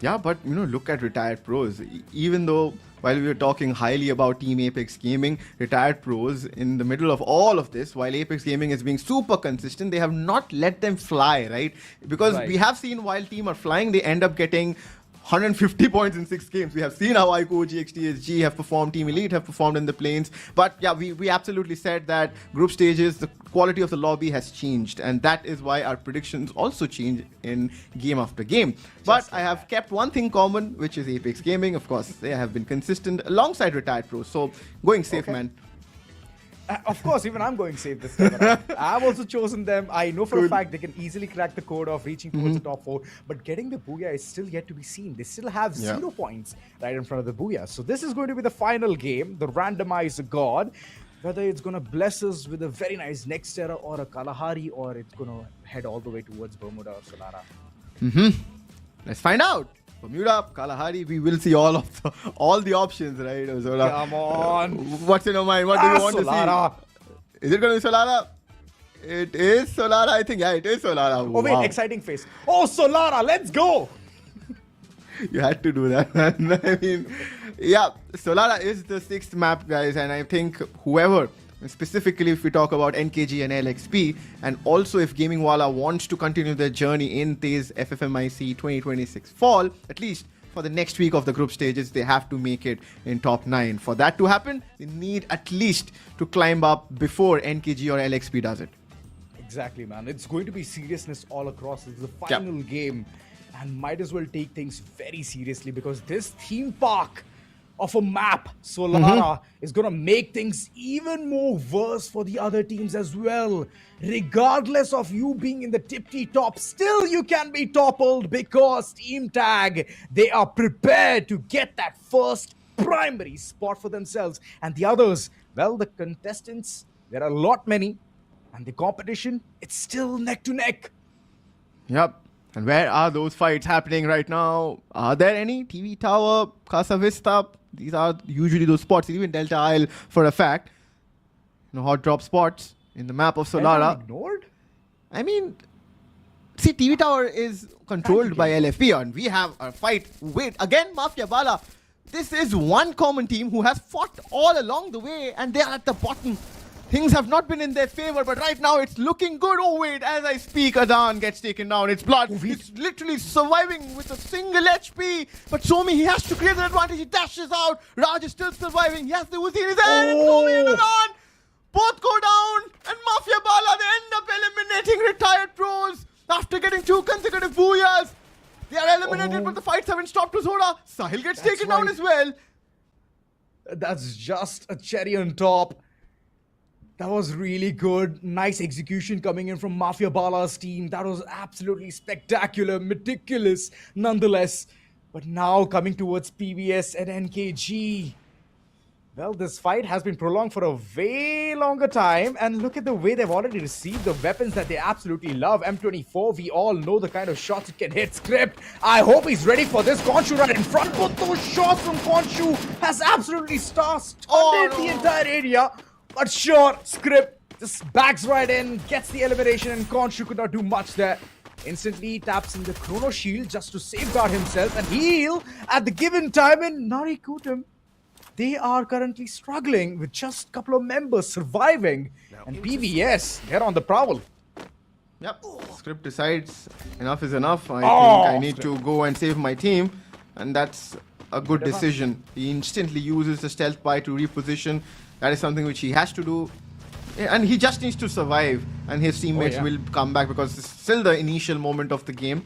Yeah, but look at Retired Pros. Even though while we were talking highly about Team Apex Gaming, Retired Pros in the middle of all of this, while Apex Gaming is being super consistent, they have not let them fly, right? Because we have seen while team are flying, they end up getting 150 points in 6 games. We have seen how ICO, GX, TSG have performed, Team Elite have performed in the planes. But yeah, we absolutely said that group stages, the quality of the lobby has changed. And that is why our predictions also change in game after game. But I have kept one thing common, which is Apex Gaming. Of course, they have been consistent alongside Retired Pros. So going safe, man. Of course, even I'm going safe this time around. I've also chosen them. I know for a fact they can easily crack the code of reaching towards the top 4, but getting the Booyah is still yet to be seen. They still have 0 points right in front of the Booyah. So this is going to be the final game, the randomized god. Whether it's going to bless us with a very nice Nextera or a Kalahari, or it's going to head all the way towards Bermuda or Solara. Let's find out. Bermuda, Kalahari, we will see all the options, right? Zola. Come on. What's in your mind? What do you want Solara. to see? Is it going to be Solara? It is Solara, I think. Yeah, it is Solara. Oh, wait, exciting face. Oh, Solara, let's go. You had to do that, man. I mean, yeah, Solara is the 6th map, guys, and I think whoever, specifically if we talk about NKG and LXP, and also if Gaming Walla wants to continue their journey in TEZ FFMIC 2026 fall, at least for the next week of the group stages, they have to make it in top 9. For that to happen, they need at least to climb up before NKG or LXP does it. Exactly, man. It's going to be seriousness all across. It's the final game, and might as well take things very seriously because this theme park of a map, Solara, is going to make things even more worse for the other teams as well. Regardless of you being in the tippy top, still you can be toppled because Team Tag, they are prepared to get that first primary spot for themselves. And the others, well, the contestants, there are a lot many, and the competition, it's still neck to neck. Yep. And where are those fights happening right now? Are there any? TV Tower, Casa Vista? These are usually those spots, even Delta Isle for a fact. Hot drop spots in the map of Solara. Ignored? I mean, see, TV Tower is controlled by LFP, and we have a fight with, again, MAFIABALA. This is one common team who has fought all along the way, and they are at the bottom. Things have not been in their favor, but right now it's looking good. Oh wait, as I speak, Adan gets taken down. It's blood. He's literally surviving with a single HP. But Somi, he has to create an advantage. He dashes out. Raj is still surviving. He has the Uzi in his hand. And Somi and Adan both go down. And MAFIABALA, they end up eliminating Retired Pros after getting 2 consecutive booyahs. They are eliminated, but the fights haven't stopped to Zora. Sahil gets taken down as well. That's just a cherry on top. That was really good. Nice execution coming in from MAFIABALA's team. That was absolutely spectacular, meticulous nonetheless. But now coming towards PBS and NKG. Well, this fight has been prolonged for a way longer time. And look at the way they've already received the weapons that they absolutely love. M24, we all know the kind of shots it can hit. Script, I hope he's ready for this. Khonshu right in front. But those shots from Khonshu has absolutely stunned the entire area. But sure, Script just backs right in, gets the elimination, and Khonshu could not do much there. Instantly taps in the Chrono Shield just to safeguard himself and heal at the given time. And Narikutam, they are currently struggling with just a couple of members surviving. And PBS, they're on the prowl. Yep, Script decides enough is enough. I think I need to go and save my team. And that's a good decision. He instantly uses the stealth buy to reposition. That is something which he has to do. And he just needs to survive. And his teammates will come back because it's still the initial moment of the game.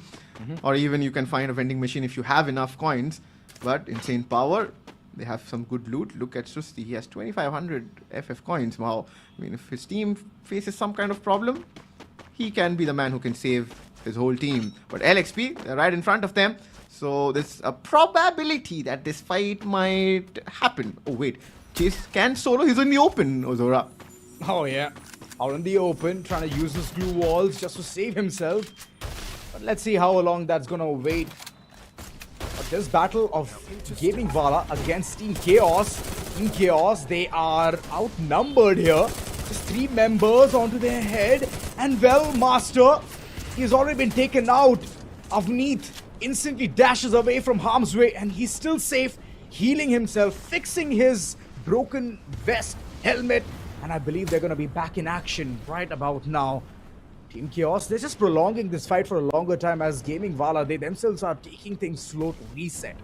Or even you can find a vending machine if you have enough coins. But insane power. They have some good loot. Look at Susti. He has 2,500 FF coins. Wow. I mean, if his team faces some kind of problem, he can be the man who can save his whole team. But LXP, they're right in front of them. So there's a probability that this fight might happen. Oh, wait. Chase can solo. He's in the open, Ozora. Oh, yeah. Out in the open, trying to use his glue walls just to save himself. But let's see how long that's going to wait. But this battle of Gaming WALLA against Team Chaos. Team Chaos, they are outnumbered here. Just 3 members onto their head. And well, Master, he's already been taken out. Avneet instantly dashes away from harm's way, and he's still safe, healing himself, fixing his broken vest, helmet, and I believe they're going to be back in action right about now. Team Chaos, they're just prolonging this fight for a longer time, as Gaming WALLA, they themselves are taking things slow to reset.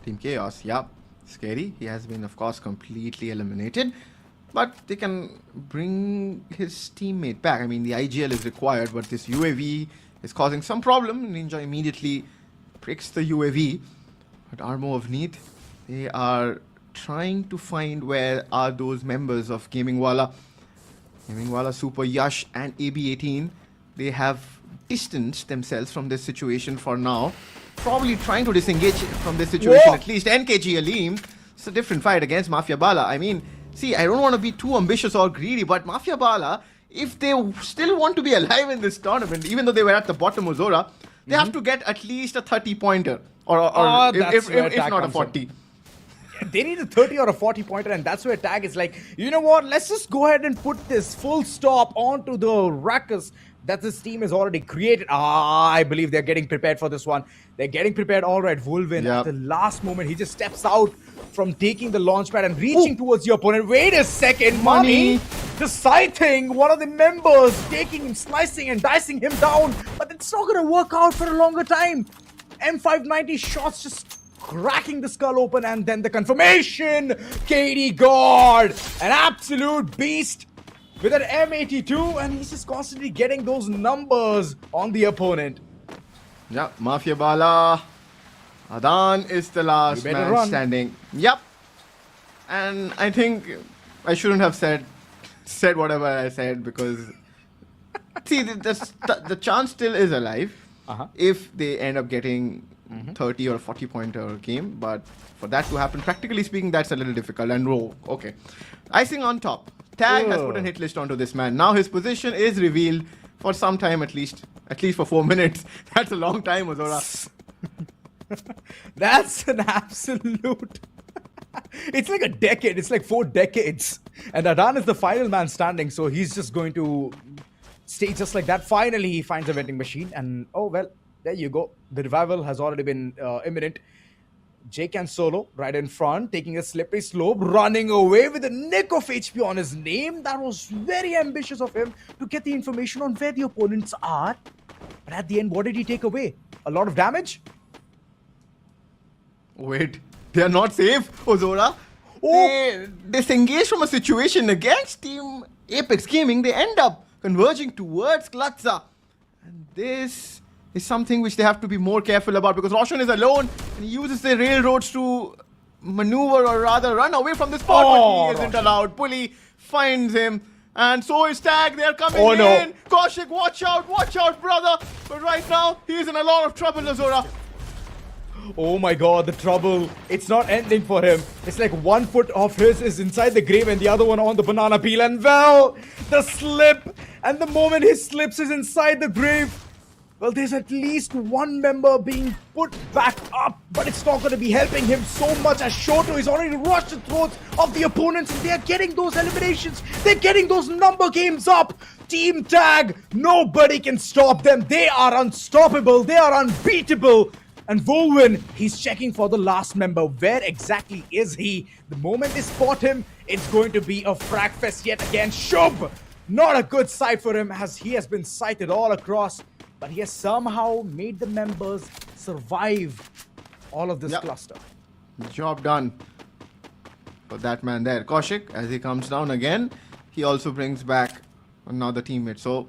Team Chaos, yeah, scary. He has been, of course, completely eliminated. But they can bring his teammate back. I mean, the IGL is required, but this UAV is causing some problem. Ninja immediately breaks the UAV. But Armo of Neath, they are trying to find where are those members of Gaming WALLA. Gaming WALLA, Super Yash and AB18, they have distanced themselves from this situation for now. Probably trying to disengage from this situation. At least NKG Aleem. It's a different fight against MAFIABALA. I mean, see, I don't want to be too ambitious or greedy, but MAFIABALA, if they still want to be alive in this tournament, even though they were at the bottom of Zora, they have to get at least a 30-pointer. Or if not a 40. They need a 30 or a 40 pointer, and that's where Tag is like, you know what, let's just go ahead and put this full stop onto the ruckus that this team has already created. I believe they're getting prepared for this one. They're getting prepared. All right, Wolvin, at the last moment, he just steps out from taking the launch pad and reaching towards your opponent. Wait a second, Money. The scything, one of the members taking him, slicing and dicing him down, but it's not going to work out for a longer time. M590 shots just cracking the skull open, and then the confirmation. KD God, an absolute beast with an M82, and he's just constantly getting those numbers on the opponent. Yeah, MAFIABALA. Adan is the last man standing. Yep. And I think I shouldn't have said whatever I said, because see, the chance still is alive if they end up getting 30 or 40 pointer game, but for that to happen, practically speaking, that's a little difficult. And okay, icing on top, Tag has put a hit list onto this man. Now his position is revealed for some time, at least for 4 minutes. That's a long time, Azora. That's an absolute it's like a decade. It's like 4 decades, and Adan is the final man standing, so he's just going to stay just like that. Finally, he finds a vending machine, and oh well, there you go. The revival has already been imminent. Jake and Solo right in front, taking a slippery slope, running away with a nick of HP on his name. That was very ambitious of him to get the information on where the opponents are. But at the end, what did he take away? A lot of damage? Wait, they are not safe, Ozora. They disengage from a situation against Team Apex Gaming. They end up converging towards CLUTZA. And this is something which they have to be more careful about, because Roshan is alone and he uses the railroads to maneuver, or rather run away from the spot, but he isn't allowed. Pulley finds him, and so is Tag. They're coming in. Kaushik, watch out, brother. But right now, he's in a lot of trouble, Azora. Oh my god, the trouble. It's not ending for him. It's like 1 foot of his is inside the grave and the other one on the banana peel. And well, the slip. And the moment he slips is inside the grave. Well, there's at least 1 member being put back up, but it's not going to be helping him so much, as Shoto is already rushed the throats of the opponents, and they're getting those eliminations. They're getting those number games up. Team Tag, nobody can stop them. They are unstoppable. They are unbeatable. And Volwin, he's checking for the last member. Where exactly is he? The moment they spot him, it's going to be a frag fest yet again. Shub! Not a good sight for him, as he has been sighted all across. But he has somehow made the members survive all of this cluster. Job done for that man there. Kaushik, as he comes down again, he also brings back another teammate. So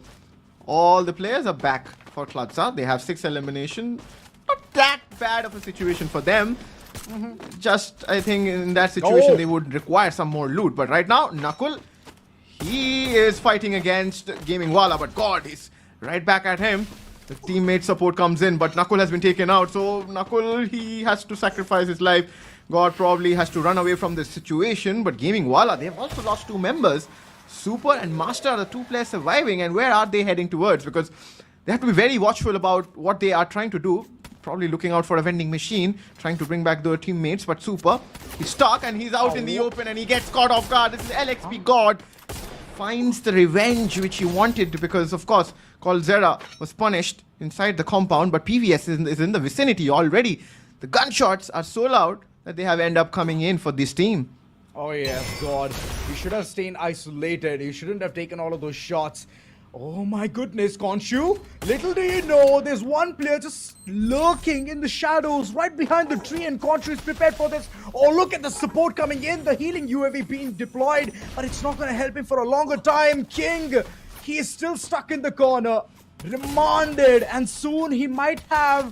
all the players are back for CLUTZA. They have 6 elimination. Not that bad of a situation for them. Just, I think in that situation, they would require some more loot. But right now, Nakul, he is fighting against Gaming WALLA. But God, he's right back at him. The teammate support comes in, but Nakul has been taken out. So Nakul, he has to sacrifice his life. God probably has to run away from this situation. But Gaming WALLA, they have also lost 2 members. Super and Master are the 2 players surviving. And where are they heading towards? Because they have to be very watchful about what they are trying to do. probably looking out for a vending machine, trying to bring back their teammates, but Super, he's stuck and he's out in the open and he gets caught off guard. This is LXP God. Finds the revenge which he wanted because, of course, CLUTZA was punished inside the compound, but PVS is in the vicinity already. The gunshots are so loud that they have end up coming in for this team. Oh yes, God. You should have stayed isolated. You shouldn't have taken all of those shots. Oh my goodness, Khonshu. Little do you know, there's one player just lurking in the shadows right behind the tree, and Khonshu is prepared for this. Oh, look at the support coming in, the healing UAV being deployed, but it's not going to help him for a longer time. King, he is still stuck in the corner, remanded, and soon he might have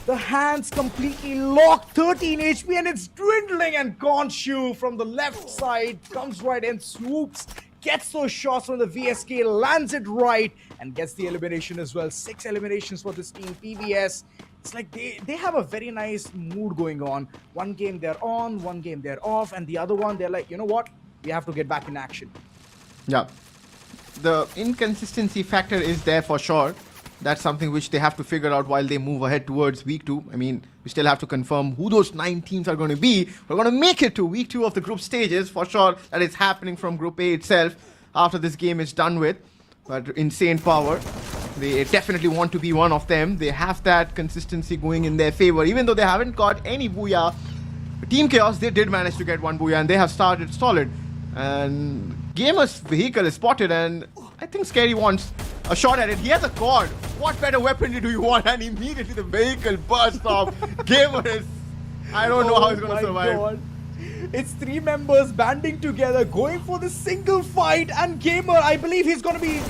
the hands completely locked. 13 HP and it's dwindling, and Khonshu from the left side comes right and swoops, gets those shots from the VSK, lands it right, and gets the elimination as well. 6 eliminations for this team. PVS, it's like they have a very nice mood going on. One game they're on, one game they're off, and the other one they're like, you know what? We have to get back in action. Yeah. The inconsistency factor is there for sure. That's something which they have to figure out while they move ahead towards week 2. I mean, we still have to confirm who those 9 teams are going to be. We're going to make it to week 2 of the group stages for sure. That is happening from Group A itself after this game is done with. But Insane Power, they definitely want to be one of them. They have that consistency going in their favor. Even though they haven't got any Booyah, Team Chaos, they did manage to get one Booyah and they have started solid. And Gamer's vehicle is spotted, and I think Scary wants a shot at it. He has a cord. What better weapon do you want? And immediately the vehicle bursts off. Gamer is... I don't know how he's going to survive. God. It's 3 members banding together, going for the single fight, and Gamer, I believe he's going to be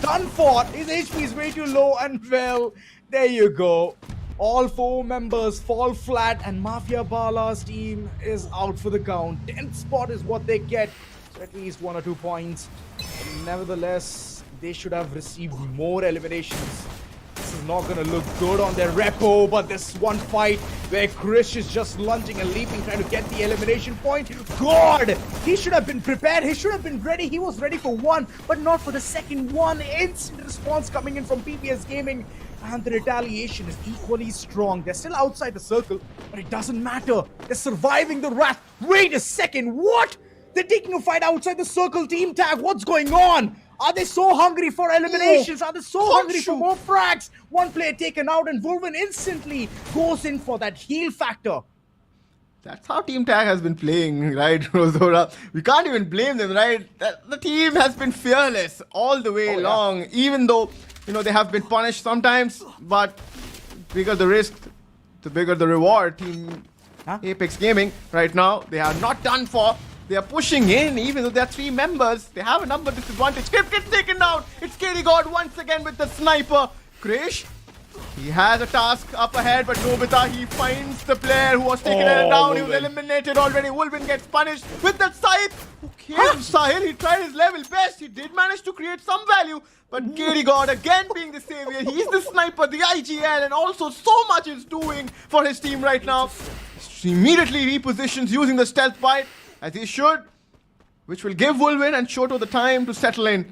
done for. His HP is way too low, and well, there you go. All 4 members fall flat, and MAFIABALA's team is out for the count. 10th spot is what they get, so at least 1 or 2 points. But nevertheless, they should have received more eliminations. This is not going to look good on their repo, but this one fight where Krish is just lunging and leaping, trying to get the elimination point. God! He should have been prepared. He should have been ready. He was ready for 1, but not for the second one. Instant response coming in from PPS Gaming. And the retaliation is equally strong. They're still outside the circle, but it doesn't matter. They're surviving the wrath. Wait a second, what? They're taking a fight outside the circle. Team tag, what's going on? Are they so hungry for eliminations? Are they so hungry for more frags? One player taken out, and Wolven instantly goes in for that heal factor. That's how Team Tag has been playing, right, Rozora? We can't even blame them, right? The team has been fearless all the way long, even though, you know, they have been punished sometimes, but bigger the risk, the bigger the reward. Team Apex Gaming right now, they are not done for. They are pushing in, even though there are 3 members. They have a number disadvantage. Kip gets taken down. It's KD God once again with the sniper. Krish, he has a task up ahead, but Nobita, he finds the player who was taken down. He was eliminated already. Wolven gets punished with that scythe. Okay, Sahil, he tried his level best. He did manage to create some value, but KD God again being the savior. He's the sniper, the IGL, and also so much is doing for his team right now. He immediately repositions using the stealth bite, as he should, which will give Wolven and Shoto the time to settle in.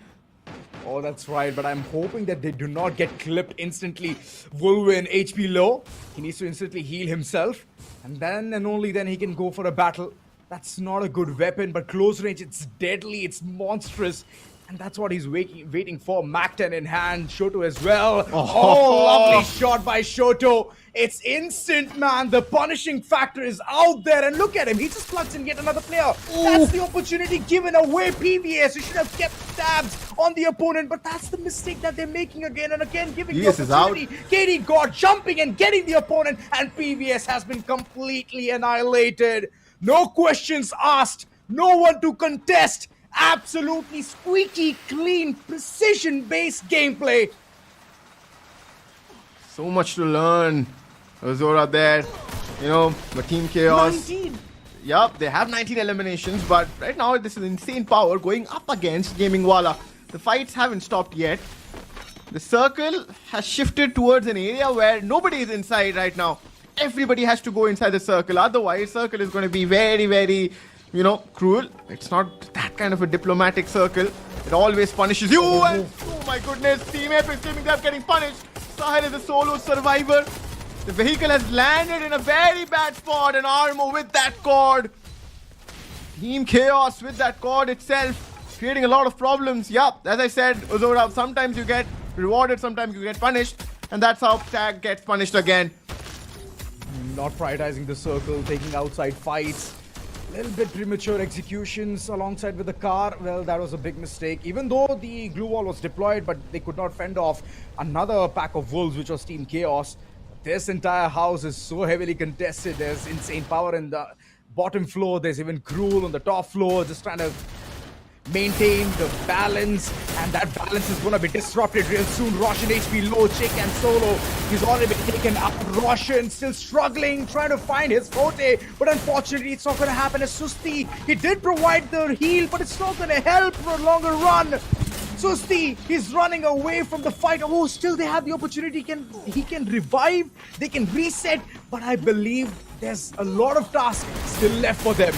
Oh, that's right, but I'm hoping that they do not get clipped instantly. Wolven, HP low. He needs to instantly heal himself, and then and only then he can go for a battle. That's not a good weapon, but close range, it's deadly, it's monstrous. And that's what he's waiting for. Mac 10 in hand, Shoto as well. Oh, lovely shot by Shoto. It's instant, man. The punishing factor is out there. And look at him. He just plugs in yet another player. That's the opportunity given away. PVS, you should have kept tabs on the opponent. But that's the mistake that they're making again and again. Giving the opportunity. KD God jumping and getting the opponent. And PVS has been completely annihilated. No questions asked. No one to contest. Absolutely squeaky clean, precision-based gameplay. So much to learn. Zora there, you know, but Team Chaos. 19. Yup, they have 19 eliminations, but right now this is Insane Power going up against Gaming WALLA. The fights haven't stopped yet. The circle has shifted towards an area where nobody is inside right now. Everybody has to go inside the circle, otherwise circle is going to be very, very, you know, cruel. It's not that kind of a diplomatic circle. It always punishes you, and oh my goodness, Team Apex Gaming, they're getting punished. Sahil is a solo survivor. The vehicle has landed in a very bad spot, and Armo with that cord. Team Chaos with that cord itself, creating a lot of problems. Yup, as I said, Uzora, sometimes you get rewarded, sometimes you get punished, and that's how Tag gets punished again. Not prioritizing the circle, taking outside fights. A little bit premature executions alongside with the car. Well, that was a big mistake. Even though the glue wall was deployed, but they could not fend off another pack of wolves, which was Team Chaos. This entire house is so heavily contested. There's insane power in the bottom floor. There's even Cruel on the top floor, just trying to maintain the balance, and that balance is going to be disrupted real soon. Roshan HP low, Chick and Solo, he's already been taken out. Roshan still struggling, trying to find his forte, but unfortunately it's not going to happen as Susti. He did provide the heal, but it's not going to help for a longer run. Susti, he's running away from the fight. Oh, still they have the opportunity. He can revive, they can reset, but I believe there's a lot of tasks still left for them.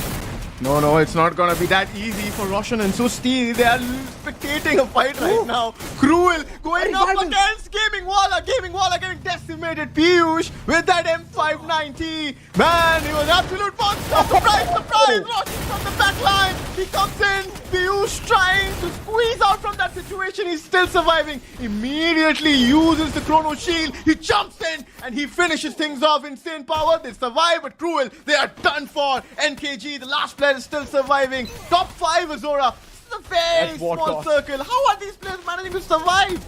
No, it's not gonna be that easy for Roshan and Susti. They are spectating a fight right now. Cruel going up against Gaming Walla. Gaming Walla getting decimated. Piyush with that M590. Man, he was absolute monster. Surprise! Roshan from the back line. He comes in. Piyush trying to squeeze out from that situation. He's still surviving. Immediately uses the Chrono Shield. He jumps in and he finishes things off. Insane power. They survive, but Cruel, they are done for. NKG, the last player, is still surviving. Top 5 Azora. This is a very small circle. How are these players managing to survive?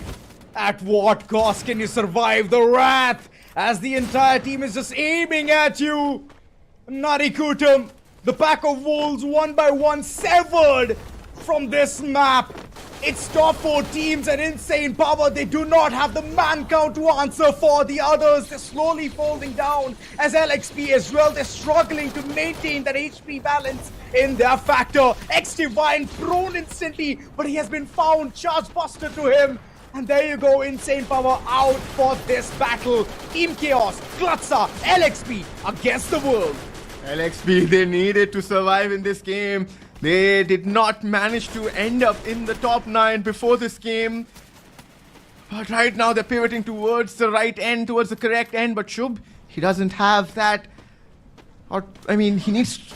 At what cost can you survive the wrath as the entire team is just aiming at you? Narikutam, the pack of wolves one by one severed from this map. It's top 4 teams and insane power. They do not have the man count to answer for. The others, they're slowly folding down. As LXP as well, they're struggling to maintain that HP balance in their factor. X-Divine prone instantly, but he has been found. Charge buster to him. And there you go, insane power out for this battle. Team Chaos, CLUTZA, LXP against the world. LXP, they needed to survive in this game. They did not manage to end up in the top 9 before this game. But right now they're pivoting towards the right end, towards the correct end. But Shubh, he doesn't have that. Or, I mean, he needs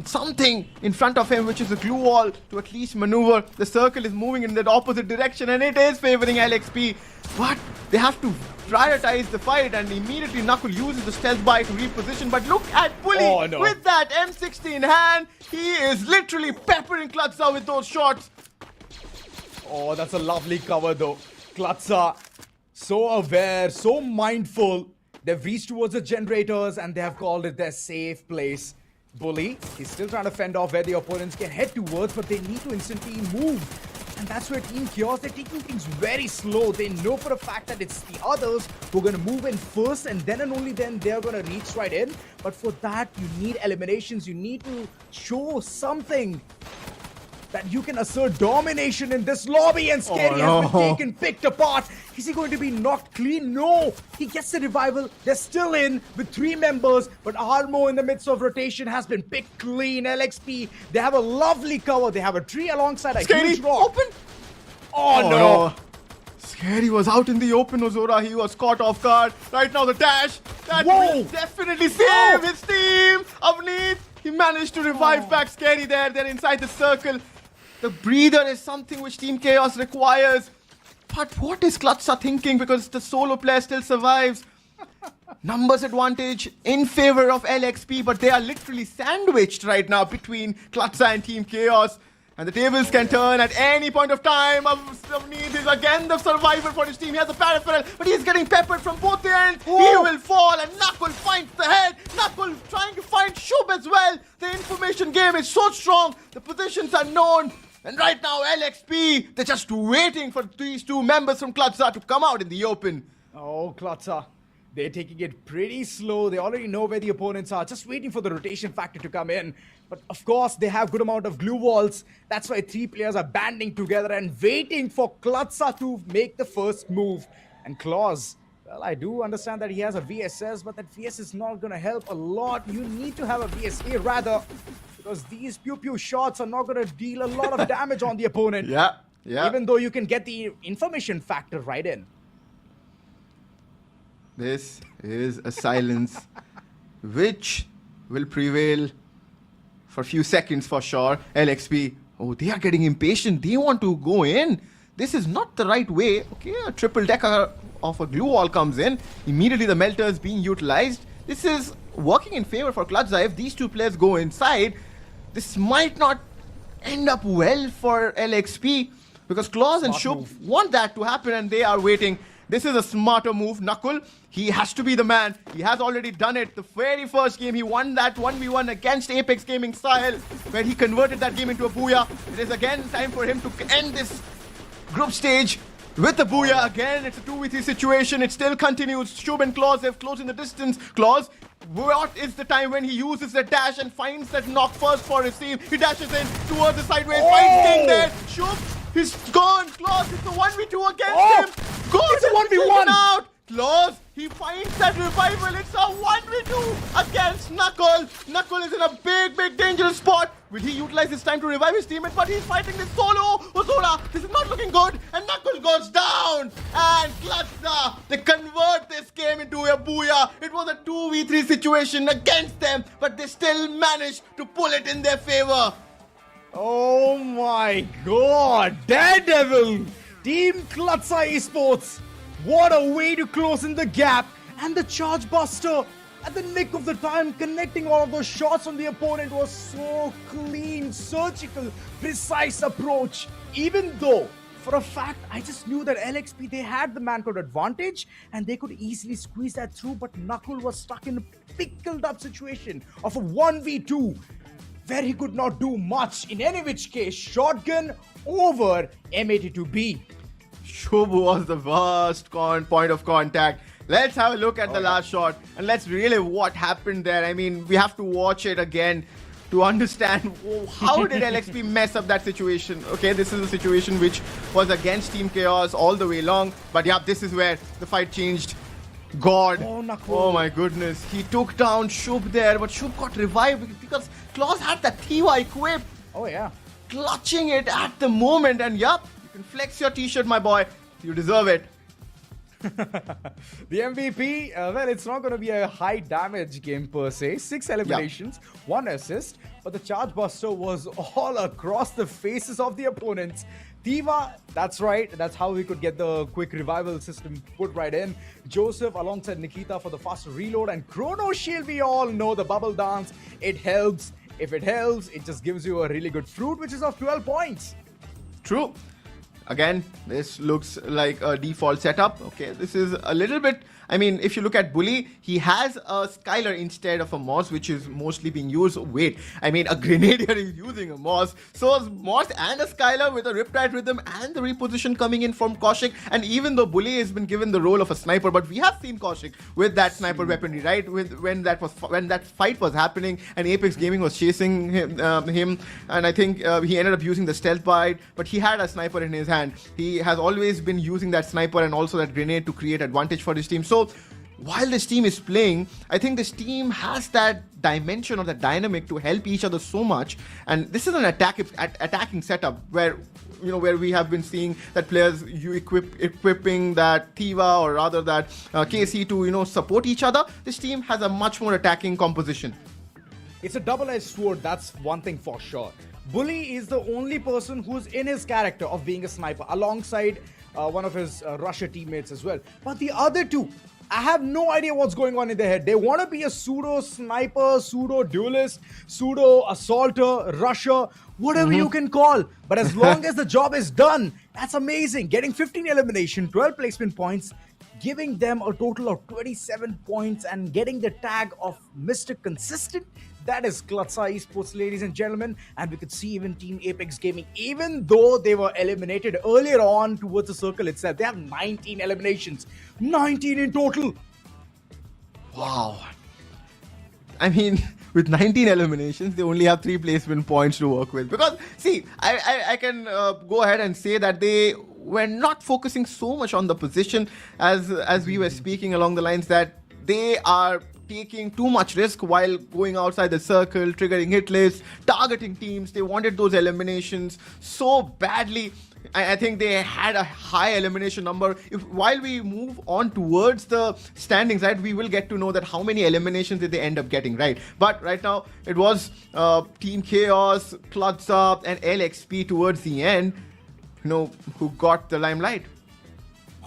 something in front of him, which is a glue wall to at least maneuver. The circle is moving in that opposite direction and it is favoring LXP. But they have to prioritize the fight, and immediately Knuckle uses the stealth buy to reposition. But look at Bully with that M60 in hand. He is literally peppering CLUTZA with those shots. Oh, that's a lovely cover though. CLUTZA, so aware, so mindful. They've reached towards the generators and they have called it their safe place. Bully, he's still trying to fend off where the opponents can head towards, but they need to instantly move. And that's where Team Chaos, they're taking things very slow. They know for a fact that it's the others who are going to move in first, and only then they're going to reach right in. But for that, you need eliminations. You need to show something that you can assert domination in this lobby, and Scary has been picked apart. Is he going to be knocked clean? No! He gets the revival. They're still in with 3 members, but Armo in the midst of rotation has been picked clean. LXP, they have a lovely cover. They have a tree alongside a huge rock. Open! Oh no! Scary was out in the open, Ozora. He was caught off guard. Right now the dash. That will definitely save his team. Avneet, he managed to revive back Scary there. They're inside the circle. The breather is something which Team Chaos requires. But what is CLUTZA thinking? Because the solo player still survives. Numbers advantage in favor of LXP, but they are literally sandwiched right now between CLUTZA and Team Chaos. And the tables can turn at any point of time. Avneet is again the survivor for his team. He has a peripheral, but he's getting peppered from both the ends. He will fall, and Knuckle finds the head. Knuckle trying to find Shubh as well. The information game is so strong. The positions are known. And right now, LXP, they're just waiting for these 2 members from CLUTZA to come out in the open. Oh, CLUTZA. They're taking it pretty slow. They already know where the opponents are, just waiting for the rotation factor to come in. But of course, they have good amount of glue walls. That's why 3 players are banding together and waiting for CLUTZA to make the first move. And Claus, well, I do understand that he has a VSS, but that VSS is not going to help a lot. You need to have a VSA rather, because these pew-pew shots are not going to deal a lot of damage on the opponent. Yeah. Even though you can get the information factor right in. This is a silence which will prevail for a few seconds for sure. LXP, oh, they are getting impatient. They want to go in. This is not the right way. Okay, a triple decker of a glue wall comes in. Immediately the melter is being utilized. This is working in favor for CLUTZA. If these two players go inside, this might not end up well for LXP because Claus and Shub want that to happen and they are waiting. This is a smarter move. Knuckle, he has to be the man. He has already done it. The very first game, he won that 1v1 against Apex Gaming Style, where he converted that game into a BOOYAH. It is again time for him to end this group stage with the BOOYAH. Again, it's a 2v3 situation. It still continues. Shub and Claus have closed in the distance. Claus, what is the time when he uses the dash and finds that knock first for his team? He dashes in towards the sideways, finds King there. Shub, he's gone. Claus, it's a 1v2 against him. Good, it's a 1v1 out. Claus, he finds that revival. It's a 1v2 against Knuckle. Knuckle is in a big dangerous spot. Will he utilize his time to revive his teammate? But he's fighting this solo. Ozola, this is not looking good. And Knuckle goes down. And CLUTZA, they convert this game into a BOOYAH. It was a 2v3 situation against them, but they still managed to pull it in their favor. Oh my god! Daredevil! Team CLUTZA Esports! What a way to close in the gap! And the Charge Buster at the nick of the time, connecting all of those shots from the opponent was so clean, surgical, precise approach. Even though, for a fact, I just knew that LXP, they had the man-code advantage and they could easily squeeze that through, but Knuckle was stuck in a pickled up situation of a 1v2 where he could not do much. In any which case, shotgun over M82B. Shub was the worst point of contact. Let's have a look at the last shot and let's relive what happened there. I mean, we have to watch it again to understand how did LXP mess up that situation. Okay, this is a situation which was against Team Chaos all the way long. But yeah, this is where the fight changed. God, oh my goodness. He took down Shub there, but Shub got revived because Claus had that Thiva equipped. Oh yeah. Clutching it at the moment. And yup, you can flex your t-shirt, my boy. You deserve it. The MVP, well, it's not going to be a high damage game per se. 6 eliminations, 1 assist, but the Charge Buster was all across the faces of the opponents. Thiva, that's right, that's how we could get the quick revival system put right in. Joseph alongside Nikita for the faster reload, and Chrono Shield, we all know the bubble dance, it helps. If it helps, it just gives you a really good fruit, which is of 12 points. True. Again, this looks like a default setup. Okay, this is a little bit... I mean, if you look at Bully, he has a Skylar instead of a Moss, which is mostly being used. Wait, I mean, a Grenadier is using a Moss. So a Moss and a Skylar with a Riptide Rhythm and the reposition coming in from Kaushik. And even though Bully has been given the role of a sniper, but we have seen Kaushik with that sniper weaponry, right? When that fight was happening and Apex Gaming was chasing him, and I think he ended up using the stealth bite, but he had a sniper in his hand. He has always been using that sniper and also that grenade to create advantage for his team. So while this team is playing, I think this team has that dimension or that dynamic to help each other so much. And this is an attacking setup where, you know, where we have been seeing that players equipping that Thiva or rather that KC to, you know, support each other. This team has a much more attacking composition. It's a double-edged sword, that's one thing for sure. Bully is the only person who's in his character of being a sniper alongside one of his Russia teammates as well. But the other two, I have no idea what's going on in their head. They want to be a pseudo sniper, pseudo duelist, pseudo assaulter, rusher, whatever you can call. But as long as the job is done, that's amazing. Getting 15 elimination, 12 placement points, giving them a total of 27 points and getting the tag of Mr. Consistent. That is CLUTZA Esports, ladies and gentlemen. And we could see even Team Apex Gaming, even though they were eliminated earlier on towards the circle itself, they have 19 eliminations. 19 in total. Wow. I mean, with 19 eliminations, they only have 3 placement points to work with. Because, see, I can go ahead and say that they were not focusing so much on the position as we were speaking along the lines that they are taking too much risk while going outside the circle, triggering hit lists, targeting teams. They wanted those eliminations so badly. I think they had a high elimination number. While we move on towards the standings, right, we will get to know that how many eliminations did they end up getting, right? But right now, it was Team Chaos, CLUTZA, and LXP towards the end, who got the limelight.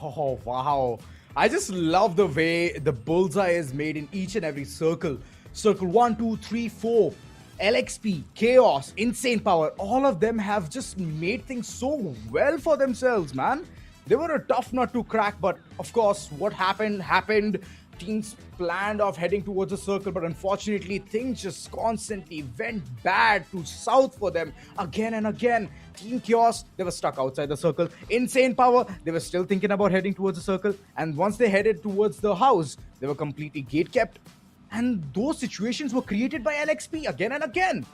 Oh, wow. I just love the way the bullseye is made in each and every circle. Circle 1, 2, 3, 4. LXP, Chaos, Insane Power, all of them have just made things so well for themselves, man. They were a tough nut to crack, but of course, what happened. Teams planned of heading towards a circle, but unfortunately, things just constantly went bad to south for them again and again. Team Chaos, they were stuck outside the circle. Insane Power, they were still thinking about heading towards the circle, and once they headed towards the house, they were completely gate-kept. And those situations were created by LXP again and again.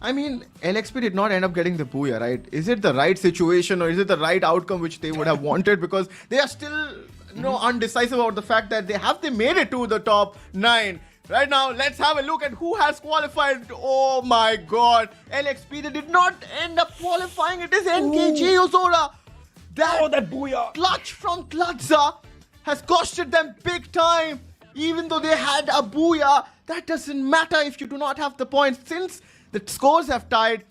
I mean, LXP did not end up getting the BOOYAH, right? Is it the right situation or is it the right outcome which they would have wanted? Because they are still, undecisive about the fact that they made it to the top 9. Right now, let's have a look at who has qualified. Oh my god. LXP, they did not end up qualifying. It is NKG Ozora. That BOOYAH. Clutch from CLUTZA has costed them big time. Even though they had a BOOYAH, that doesn't matter if you do not have the points. Since the scores have tied,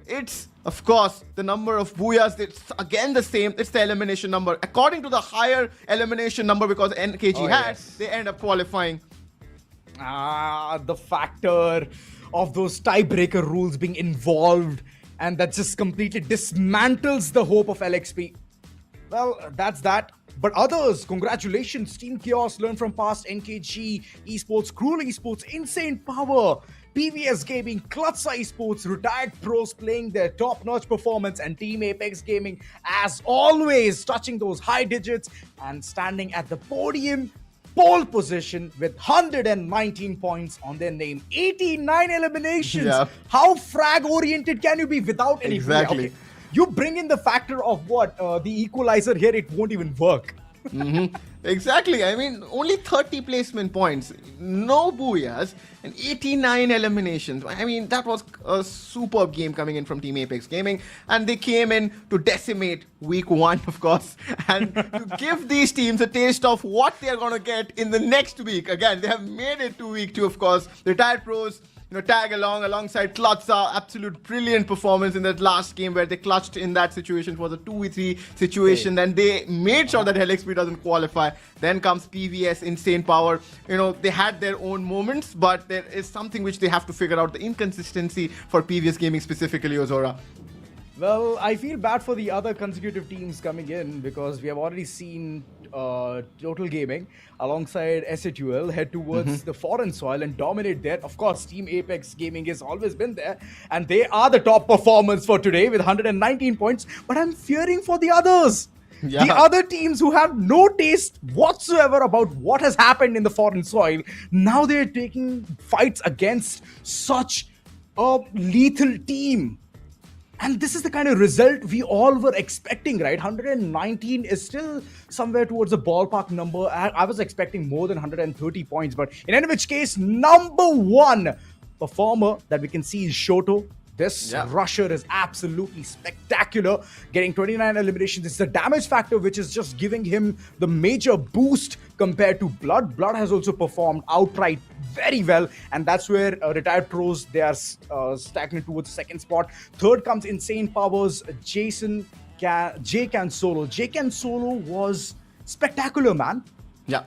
it's, of course, the number of BOOYAHs. It's again the same. It's the elimination number. According to the higher elimination number, because NKG had, they end up qualifying. The factor of those tiebreaker rules being involved, and that just completely dismantles the hope of LXP. Well, that's that. But others, congratulations, Team Chaos, LEARNFROMPAST, NKG, Esports, Cruel Esports, Insane Power, PVS Gaming, CLUTZA Esports, retired pros playing their top-notch performance, and Team Apex Gaming, as always, touching those high digits and standing at the podium, pole position with 119 points on their name. 89 eliminations. Yeah. How frag-oriented can you be without any... Exactly. Okay. You bring in the factor of what? The equalizer here, it won't even work. Exactly. I mean, only 30 placement points, no BOOYAHs, and 89 eliminations. I mean, that was a superb game coming in from Team Apex Gaming, and they came in to decimate week 1, of course, and to give these teams a taste of what they're going to get in the next week. Again, they have made it to week 2, of course. Retired pros, tag alongside CLUTZA. Absolute brilliant performance in that last game where they clutched in that situation. It was a 2v3 situation. Then they made sure that LXP doesn't qualify. Then comes PVS, Insane Power. They had their own moments, but there is something which they have to figure out. The inconsistency for PVS Gaming, specifically Ozora. Well, I feel bad for the other consecutive teams coming in, because we have already seen Total Gaming alongside SATUL head towards the foreign soil and dominate there. Of course, Team Apex Gaming has always been there, and they are the top performers for today with 119 points. But I'm fearing for the others. Yeah. The other teams who have no taste whatsoever about what has happened in the foreign soil, now they're taking fights against such a lethal team. And this is the kind of result we all were expecting, right? 119 is still somewhere towards the ballpark number. I was expecting more than 130 points. But in any which case, number 1 performer that we can see is Shoto. This rusher is absolutely spectacular, getting 29 eliminations. It's the damage factor which is just giving him the major boost compared to Blood. Blood has also performed outright very well, and that's where retired pros, they are stagnant towards the second spot. Third comes Insane Powers, J Can Solo. J Can Solo was spectacular, man. Yeah.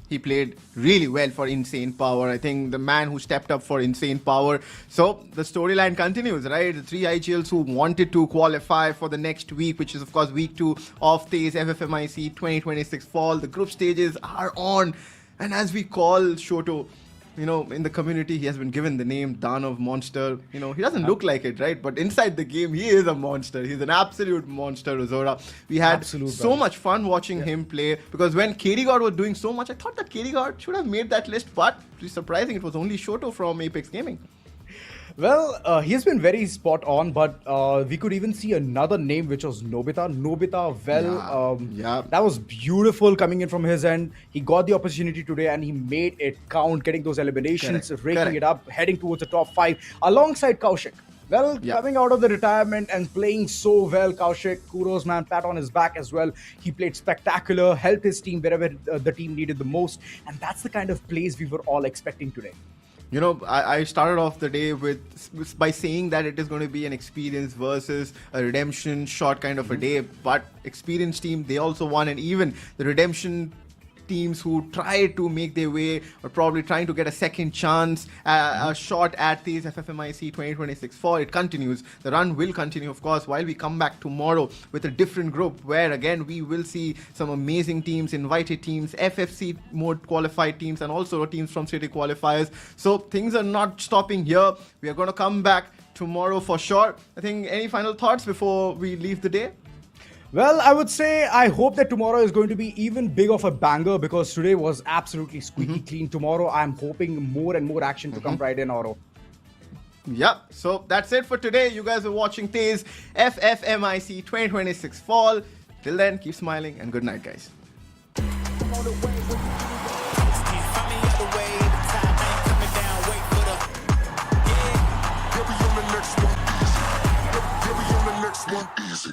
He played really well for Insane Power. I think the man who stepped up for Insane Power. So the storyline continues, right? The 3 IGLs who wanted to qualify for the next week, which is, of course, week 2 of TEZ FFMIC 2026 fall. The group stages are on. And as we call Shoto, in the community, he has been given the name Danav Monster. He doesn't look like it, right? But inside the game, he is a monster. He's an absolute monster, Ozora. We had so much fun watching him play, because when KD God was doing so much, I thought that KD God should have made that list, but it's surprising it was only Shoto from Apex Gaming. Well, he's been very spot on, but we could even see another name, which was Nobita. That was beautiful coming in from his end. He got the opportunity today and he made it count, getting those eliminations, raking it up, heading towards the top 5 alongside Kaushik. Well, coming out of the retirement and playing so well, Kaushik, kudos, man. Pat on his back as well. He played spectacular, helped his team wherever the team needed the most. And that's the kind of plays we were all expecting today. You know, I started off the day by saying that it is going to be an experience versus a redemption shot kind of a day. But experienced team, they also won. And even the redemption teams who try to make their way or probably trying to get a second chance, a shot at these FFMIC 2026 fall. It continues. The run will continue, of course, while we come back tomorrow with a different group where, again, we will see some amazing teams, invited teams, FFC mode qualified teams, and also teams from city qualifiers. So things are not stopping here. We are going to come back tomorrow for sure. I think any final thoughts before we leave the day? Well, I would say I hope that tomorrow is going to be even big of a banger because today was absolutely squeaky clean. Tomorrow, I'm hoping more and more action to come right in, Oro. Yeah, so that's it for today. You guys are watching TEZ FFMIC 2026 fall. Till then, keep smiling and good night, guys. One easy.